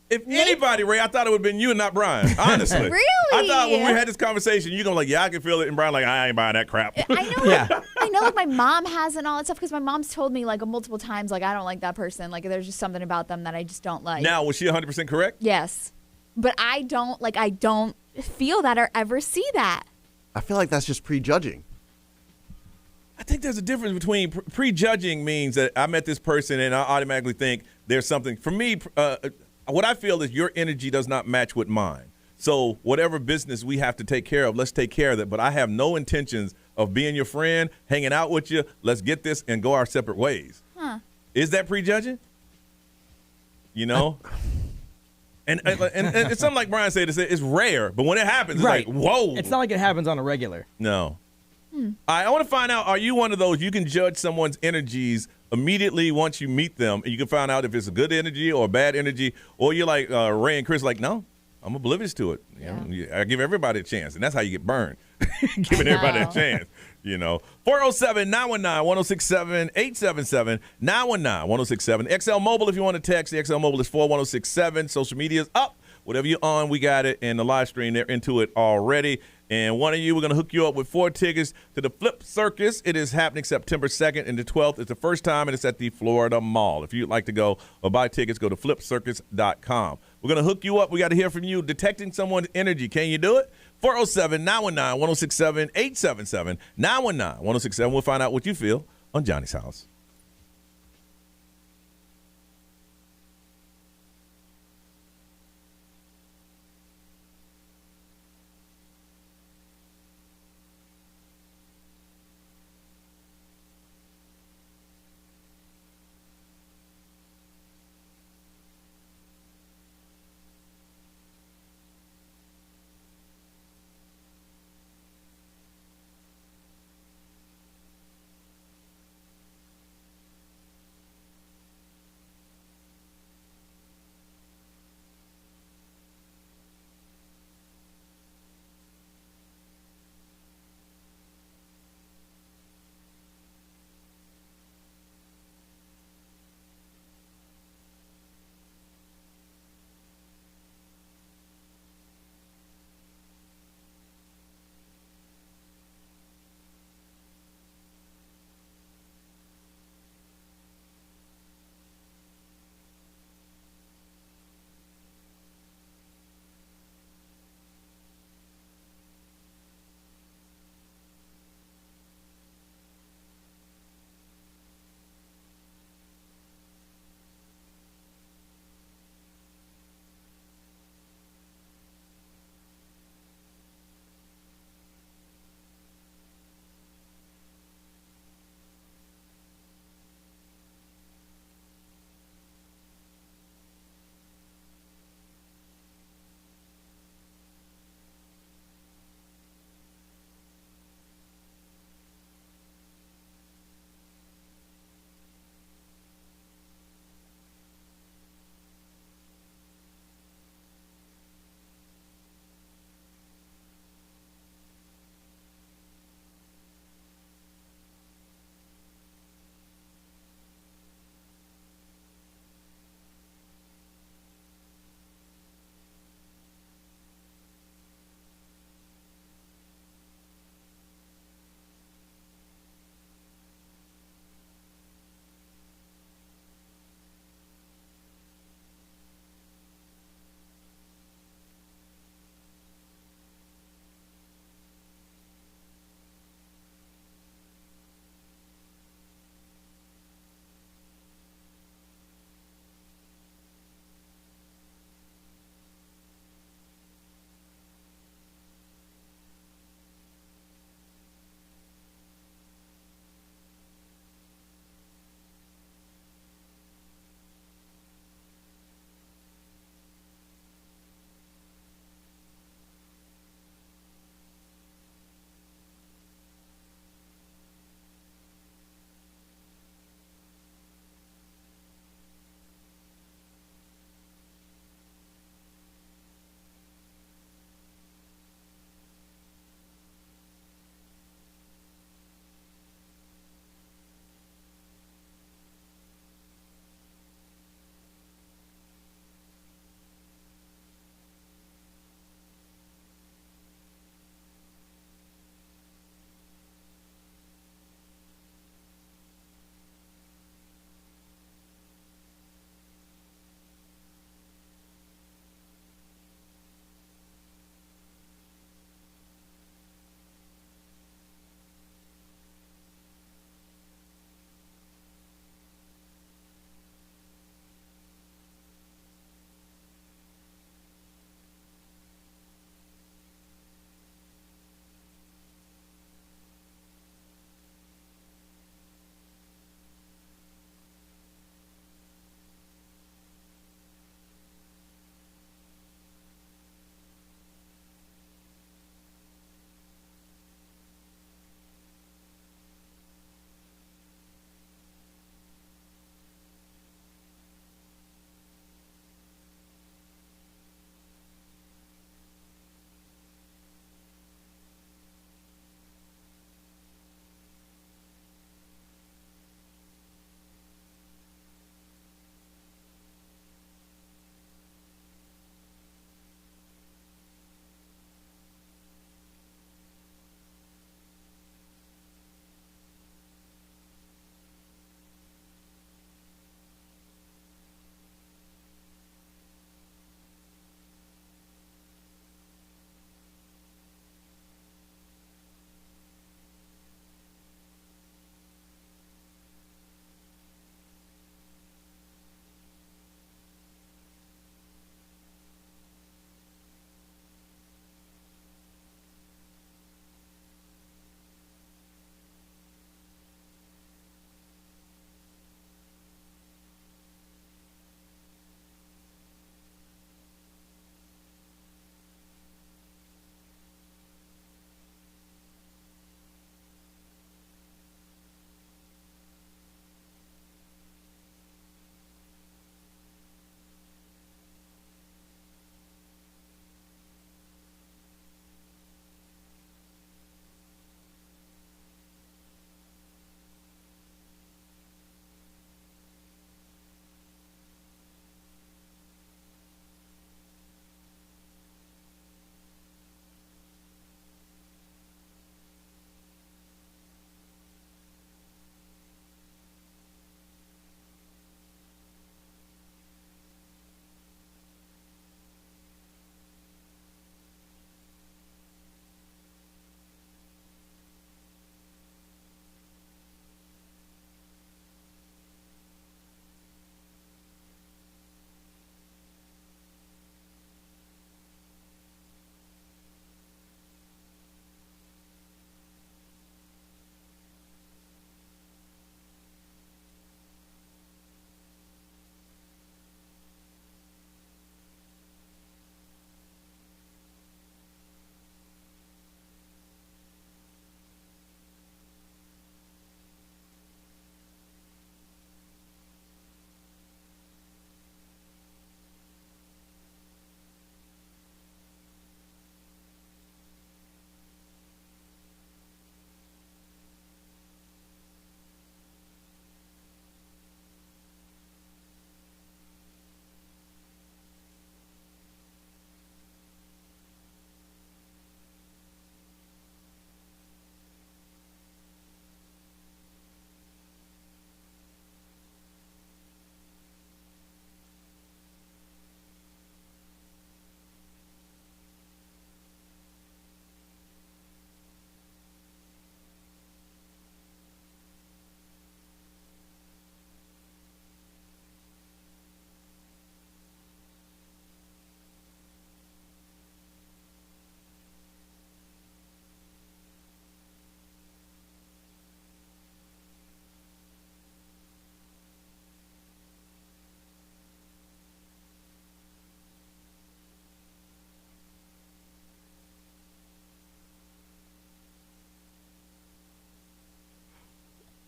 Speaker 3: If anybody, Ray, I thought it would have been you and not Brian. Honestly.
Speaker 7: Really?
Speaker 3: I thought when we had this conversation, you're going to like, yeah, I can feel it. And Brian like, I ain't buying that crap.
Speaker 7: I know, like my mom has and all that stuff, because my mom's told me like multiple times, like I don't like that person. Like there's just something about them that I just don't like.
Speaker 3: Now, was she 100% correct?
Speaker 7: Yes, but I don't feel that or ever see that.
Speaker 9: I feel like that's just prejudging.
Speaker 3: I think there's a difference between prejudging means that I met this person and I automatically think there's something. For me, what I feel is your energy does not match with mine. So whatever business we have to take care of, let's take care of it. But I have no intentions of being your friend, hanging out with you. Let's get this and go our separate ways.
Speaker 7: Huh.
Speaker 3: Is that prejudging? You know? And it's something like Brian said, it's rare. But when it happens, it's like, whoa.
Speaker 6: It's not like it happens on a regular.
Speaker 3: No. I want to find out, are you one of those, you can judge someone's energies immediately once you meet them, and you can find out if it's a good energy or a bad energy, or you're like Ray and Chris, like, no, I'm oblivious to it. You know, I give everybody a chance, and that's how you get burned, giving everybody a chance. You know, 407-919-1067, 877-919-1067. XL Mobile, if you want to text, the XL Mobile is 41067. Social media is up. Whatever you're on, we got it. And the live stream, they're into it already. And one of you, we're going to hook you up with 4 tickets to the Flip Circus. It is happening September 2nd and the 12th. It's the first time, and it's at the Florida Mall. If you'd like to go or buy tickets, go to flipcircus.com. We're going to hook you up. We got to hear from you. Detecting someone's energy. Can you do it? 407-919-1067, 877-919-1067. We'll find out what you feel on Johnny's House.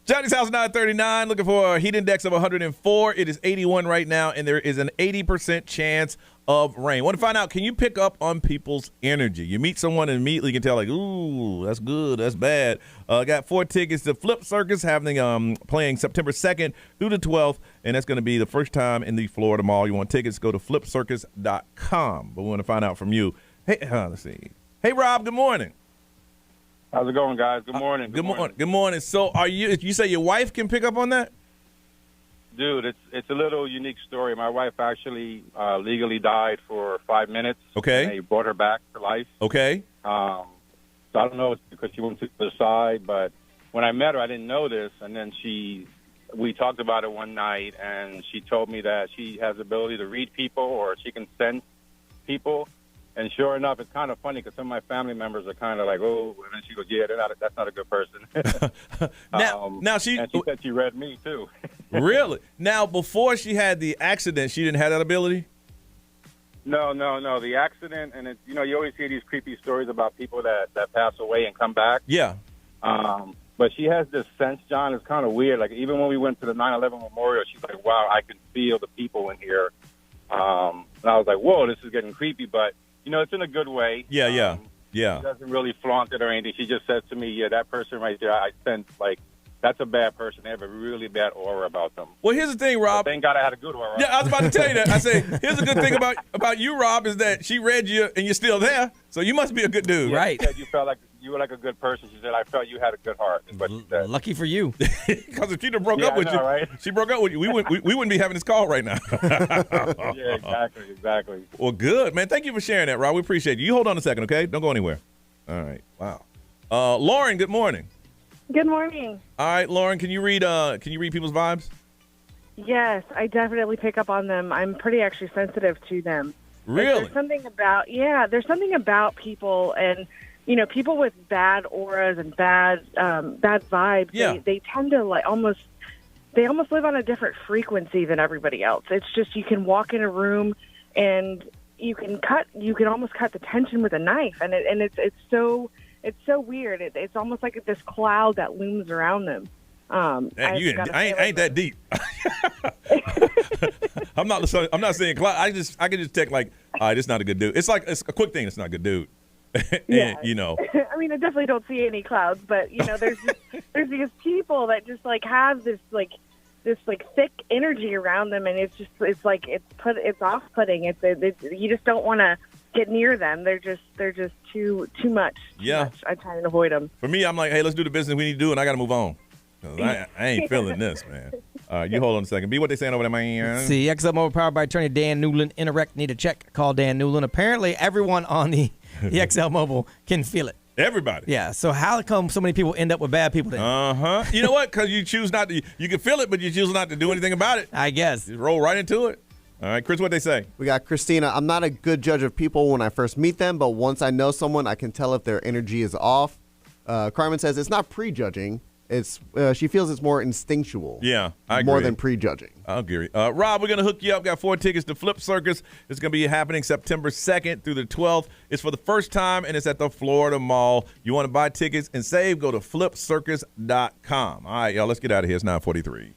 Speaker 3: Johnny's House 939, looking for a heat index of 104. It is 81 right now, and there is an 80% chance of rain. Want to find out, can you pick up on people's energy? You meet someone and immediately you can tell, like, ooh, that's good, that's bad. Got 4 tickets to Flip Circus playing September 2nd through the 12th, and that's going to be the first time in the Florida Mall. You want tickets, go to flipcircus.com. But we want to find out from you. Hey, let's see. Hey, Rob, good morning.
Speaker 19: How's it going, guys? Good morning.
Speaker 3: Good morning. Good morning. So you say your wife can pick up on that?
Speaker 19: Dude, it's a little unique story. My wife actually legally died for 5 minutes.
Speaker 3: Okay.
Speaker 19: And they brought her back to life.
Speaker 3: Okay.
Speaker 19: So I don't know if it's because she went to the other side, but when I met her, I didn't know this. And then we talked about it one night, and she told me that she has the ability to read people or she can sense people. And sure enough, it's kind of funny because some of my family members are kind of like, oh, and then she goes, yeah, that's not a good person.
Speaker 3: Now
Speaker 19: and she said she read me, too.
Speaker 3: Really? Now, before she had the accident, she didn't have that ability?
Speaker 19: No. The accident, and you always hear these creepy stories about people that pass away and come back.
Speaker 3: Yeah.
Speaker 19: But she has this sense, John, it's kind of weird. Like, even when we went to the 9/11 memorial, she's like, wow, I can feel the people in here. And I was like, whoa, this is getting creepy, but it's in a good way.
Speaker 3: Yeah.
Speaker 19: She doesn't really flaunt it or anything. She just says to me, yeah, that person right there, I sense, like, that's a bad person. They have a really bad aura about them.
Speaker 3: Well, here's the thing, Rob.
Speaker 19: But thank God I had a good aura.
Speaker 3: Yeah, I was about to tell you that. I say, here's a good thing about you, Rob, is that she read you and you're still there, so you must be a good dude.
Speaker 6: Right.
Speaker 19: She said you felt like you were like a good person. She said, I felt you had a good heart, is what she said.
Speaker 6: Lucky for you.
Speaker 3: Because if she broke up with you,
Speaker 19: right?
Speaker 3: she broke up with you, we wouldn't be having this call right now.
Speaker 19: Yeah, exactly.
Speaker 3: Well, good, man. Thank you for sharing that, Rob. We appreciate you. You hold on a second, okay? Don't go anywhere. All right. Wow. Lauren, good morning.
Speaker 21: Good morning.
Speaker 3: All right, Lauren, can you read people's vibes?
Speaker 21: Yes, I definitely pick up on them. I'm pretty actually sensitive to them.
Speaker 3: Really?
Speaker 21: There's something about people and people with bad auras and bad vibes.
Speaker 3: Yeah.
Speaker 21: They tend to almost live on a different frequency than everybody else. It's just you can walk in a room and you can almost cut the tension with a knife, and it's so weird. It's almost like this cloud that looms around them.
Speaker 3: I ain't that deep. I'm not saying cloud. I can just take like, all right, it's not a good dude. It's a quick thing. It's not a good dude. And,
Speaker 21: yeah. I mean, I definitely don't see any clouds, but there's these people that just have this thick energy around them, and it's off-putting. You just don't want to get near them. They're just too much.
Speaker 3: Yeah.
Speaker 21: I try and avoid them.
Speaker 3: For me, I'm like, hey, let's do the business we need to do, and I got to move on. I ain't feeling this, man. All right, you hold on a second. Be what they saying over there, man.
Speaker 6: See, XL Mobile powered by attorney Dan Newland. Interact, need a check. Call Dan Newland. Apparently, everyone on the XL Mobile can feel it.
Speaker 3: Everybody.
Speaker 6: Yeah. So how come so many people end up with bad people then?
Speaker 3: Uh-huh. You know what? Because you choose not to. You can feel it, but you choose not to do anything about it.
Speaker 6: I guess.
Speaker 3: Just roll right into it. All right, Chris, what they say?
Speaker 9: We got Christina. I'm not a good judge of people when I first meet them, but once I know someone, I can tell if their energy is off. Carmen says it's not prejudging. It's she feels it's more instinctual.
Speaker 3: Yeah, I agree.
Speaker 9: More than prejudging.
Speaker 3: I agree. Rob, we're going to hook you up. Got 4 tickets to Flip Circus. It's going to be happening September 2nd through the 12th. It's for the first time, and it's at the Florida Mall. You want to buy tickets and save, go to flipcircus.com. All right, y'all, let's get out of here. It's 9:43.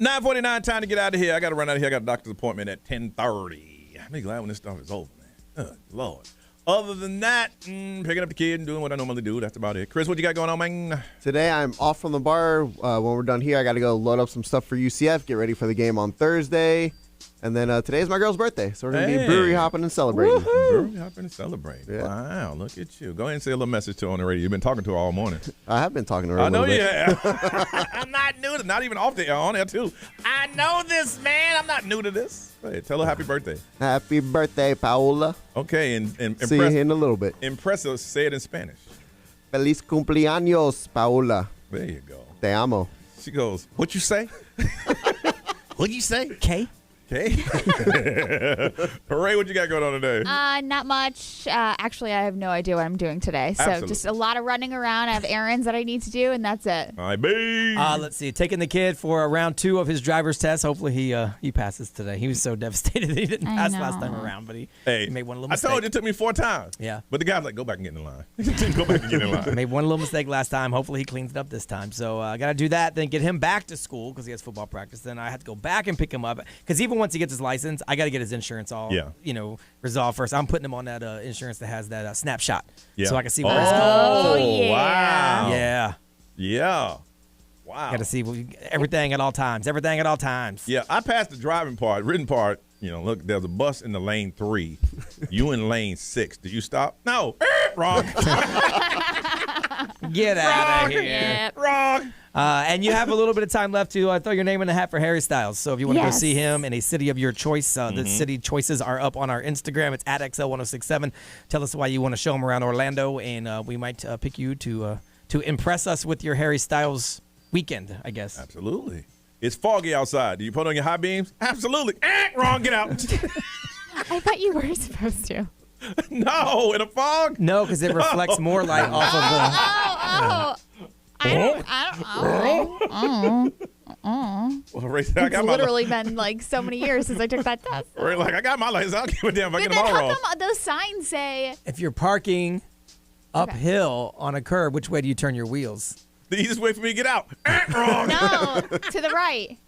Speaker 3: 9:49, time to get out of here. I got to run out of here. I got a doctor's appointment at 10:30. I'm glad when this stuff is over, man. Oh, Lord. Other than that, picking up the kid and doing what I normally do. That's about it. Chris, what you got going on, man?
Speaker 9: Today I'm off from the bar. When we're done here, I got to go load up some stuff for UCF, get ready for the game on Thursday. And then today's my girl's birthday, so we're going to be brewery hopping and celebrating.
Speaker 3: Brewery hopping and celebrating. Yeah. Wow, look at you. Go ahead and say a little message to her on the radio. You've been talking to her all morning.
Speaker 9: I have been talking to her
Speaker 3: I know you have. I'm not new to not even off the air, on there, too. I know this, man. I'm not new to this. Hey, tell her happy birthday.
Speaker 9: Happy birthday, Paola.
Speaker 3: Okay, and
Speaker 9: see you in a little bit.
Speaker 3: Impress us. Say it in Spanish.
Speaker 9: Feliz cumpleaños, Paola.
Speaker 3: There you go.
Speaker 9: Te amo.
Speaker 3: She goes, what you say? What'd you say?
Speaker 6: K.
Speaker 3: Okay. Hooray, what you got going on today?
Speaker 7: Not much. Actually, I have no idea what I'm doing today. So
Speaker 3: Absolutely.
Speaker 7: just a lot of running around. I have errands that I need to do, and that's it.
Speaker 3: All right, babe.
Speaker 6: Let's see. Taking the kid for round 2 of his driver's test. Hopefully he passes today. He was so devastated that he didn't pass last time around, but he made one little mistake.
Speaker 3: I told you it took me 4 times.
Speaker 6: Yeah.
Speaker 3: But the guy's like, go back and get in the line. Go back and get in line.
Speaker 6: Made one little mistake last time. Hopefully he cleans it up this time. So I got to do that, then get him back to school because he has football practice. Then I have to go back and pick him up because even once he gets his license, I got to get his insurance all, resolved first. I'm putting him on that insurance that has that snapshot so I can see where it's going.
Speaker 3: Oh, yeah. Wow.
Speaker 6: Yeah.
Speaker 3: Yeah. Wow.
Speaker 6: Got to see everything at all times. Everything at all times.
Speaker 3: Yeah, I passed the driving part, written part. Look, there's a bus in the lane 3. You in lane 6. Do you stop? No. Wrong.
Speaker 6: Get out of here.
Speaker 7: Yep.
Speaker 3: Wrong.
Speaker 6: And you have a little bit of time left to throw your name in the hat for Harry Styles. So if you want to go see him in a city of your choice, the city choices are up on our Instagram. It's at XL1067. Tell us why you want to show him around Orlando, and we might pick you to impress us with your Harry Styles weekend, I guess.
Speaker 3: Absolutely. It's foggy outside. Do you put on your high beams? Absolutely. Wrong. Get out.
Speaker 7: I thought you were supposed to.
Speaker 3: No, in a fog?
Speaker 6: No, because it reflects more light off of the...
Speaker 3: Well, Ray said, I
Speaker 7: It's
Speaker 3: got my
Speaker 7: literally been like so many years since I took that test.
Speaker 3: Ray, like, I got my license. I'll give a damn if I
Speaker 7: But
Speaker 3: get
Speaker 7: then
Speaker 3: them all
Speaker 7: how
Speaker 3: wrong.
Speaker 7: come those signs say
Speaker 6: If you're parking uphill on a curb, which way do you turn your wheels?
Speaker 3: The easiest way for me to get out. Wrong.
Speaker 7: no to the right?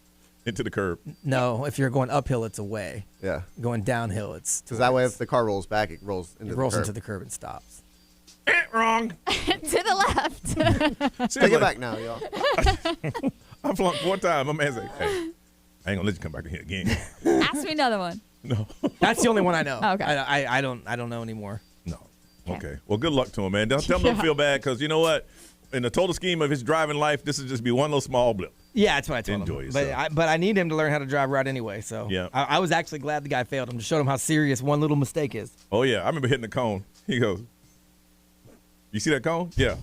Speaker 3: Into the curb.
Speaker 6: No, if you're going uphill, it's away.
Speaker 9: Yeah.
Speaker 6: Going downhill, it's
Speaker 9: Because that way, if the car rolls back, it rolls into
Speaker 6: into the curb and stops.
Speaker 3: Wrong.
Speaker 7: To the left.
Speaker 9: Take it back now, y'all.
Speaker 3: I flunked 4 times. My man said, hey, I ain't going to let you come back in here again.
Speaker 7: Ask me another one.
Speaker 3: No.
Speaker 6: That's the only one I know.
Speaker 7: Okay.
Speaker 6: I don't know anymore.
Speaker 3: No. Okay. Well, good luck to him, man. Don't tell him to feel bad because you know what? In the total scheme of his driving life, this will just be one little small blip.
Speaker 6: Yeah, that's what I told
Speaker 3: Enjoy
Speaker 6: him.
Speaker 3: yourself.
Speaker 6: But I need him to learn how to drive right anyway. So
Speaker 3: Yeah.
Speaker 6: I was actually glad the guy failed him to show him how serious one little mistake is.
Speaker 3: Oh, yeah. I remember hitting the cone. He goes, you see that cone? Yeah.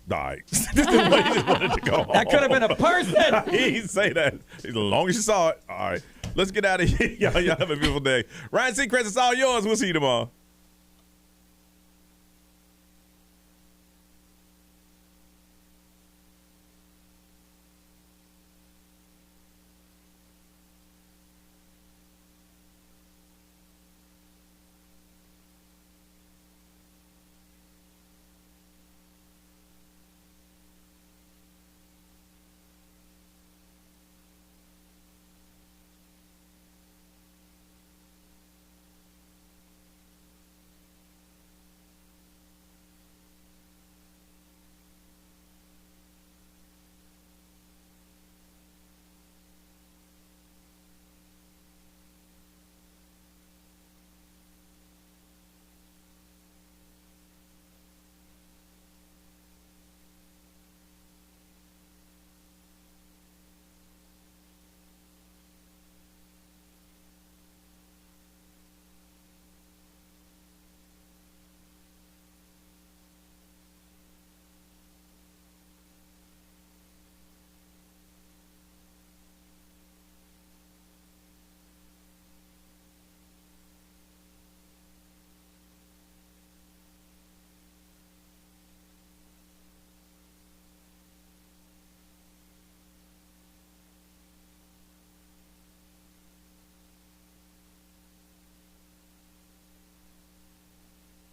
Speaker 3: Die. He just wanted to go home.
Speaker 6: That could have been a person.
Speaker 3: He didn't say that. As long as you saw it. All right. Let's get out of here. Y'all have a beautiful day. Ryan Seacrest, it's all yours. We'll see you tomorrow.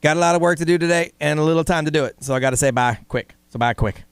Speaker 6: Got a lot of work to do today and a little time to do it. So I got to say bye quick. So bye quick.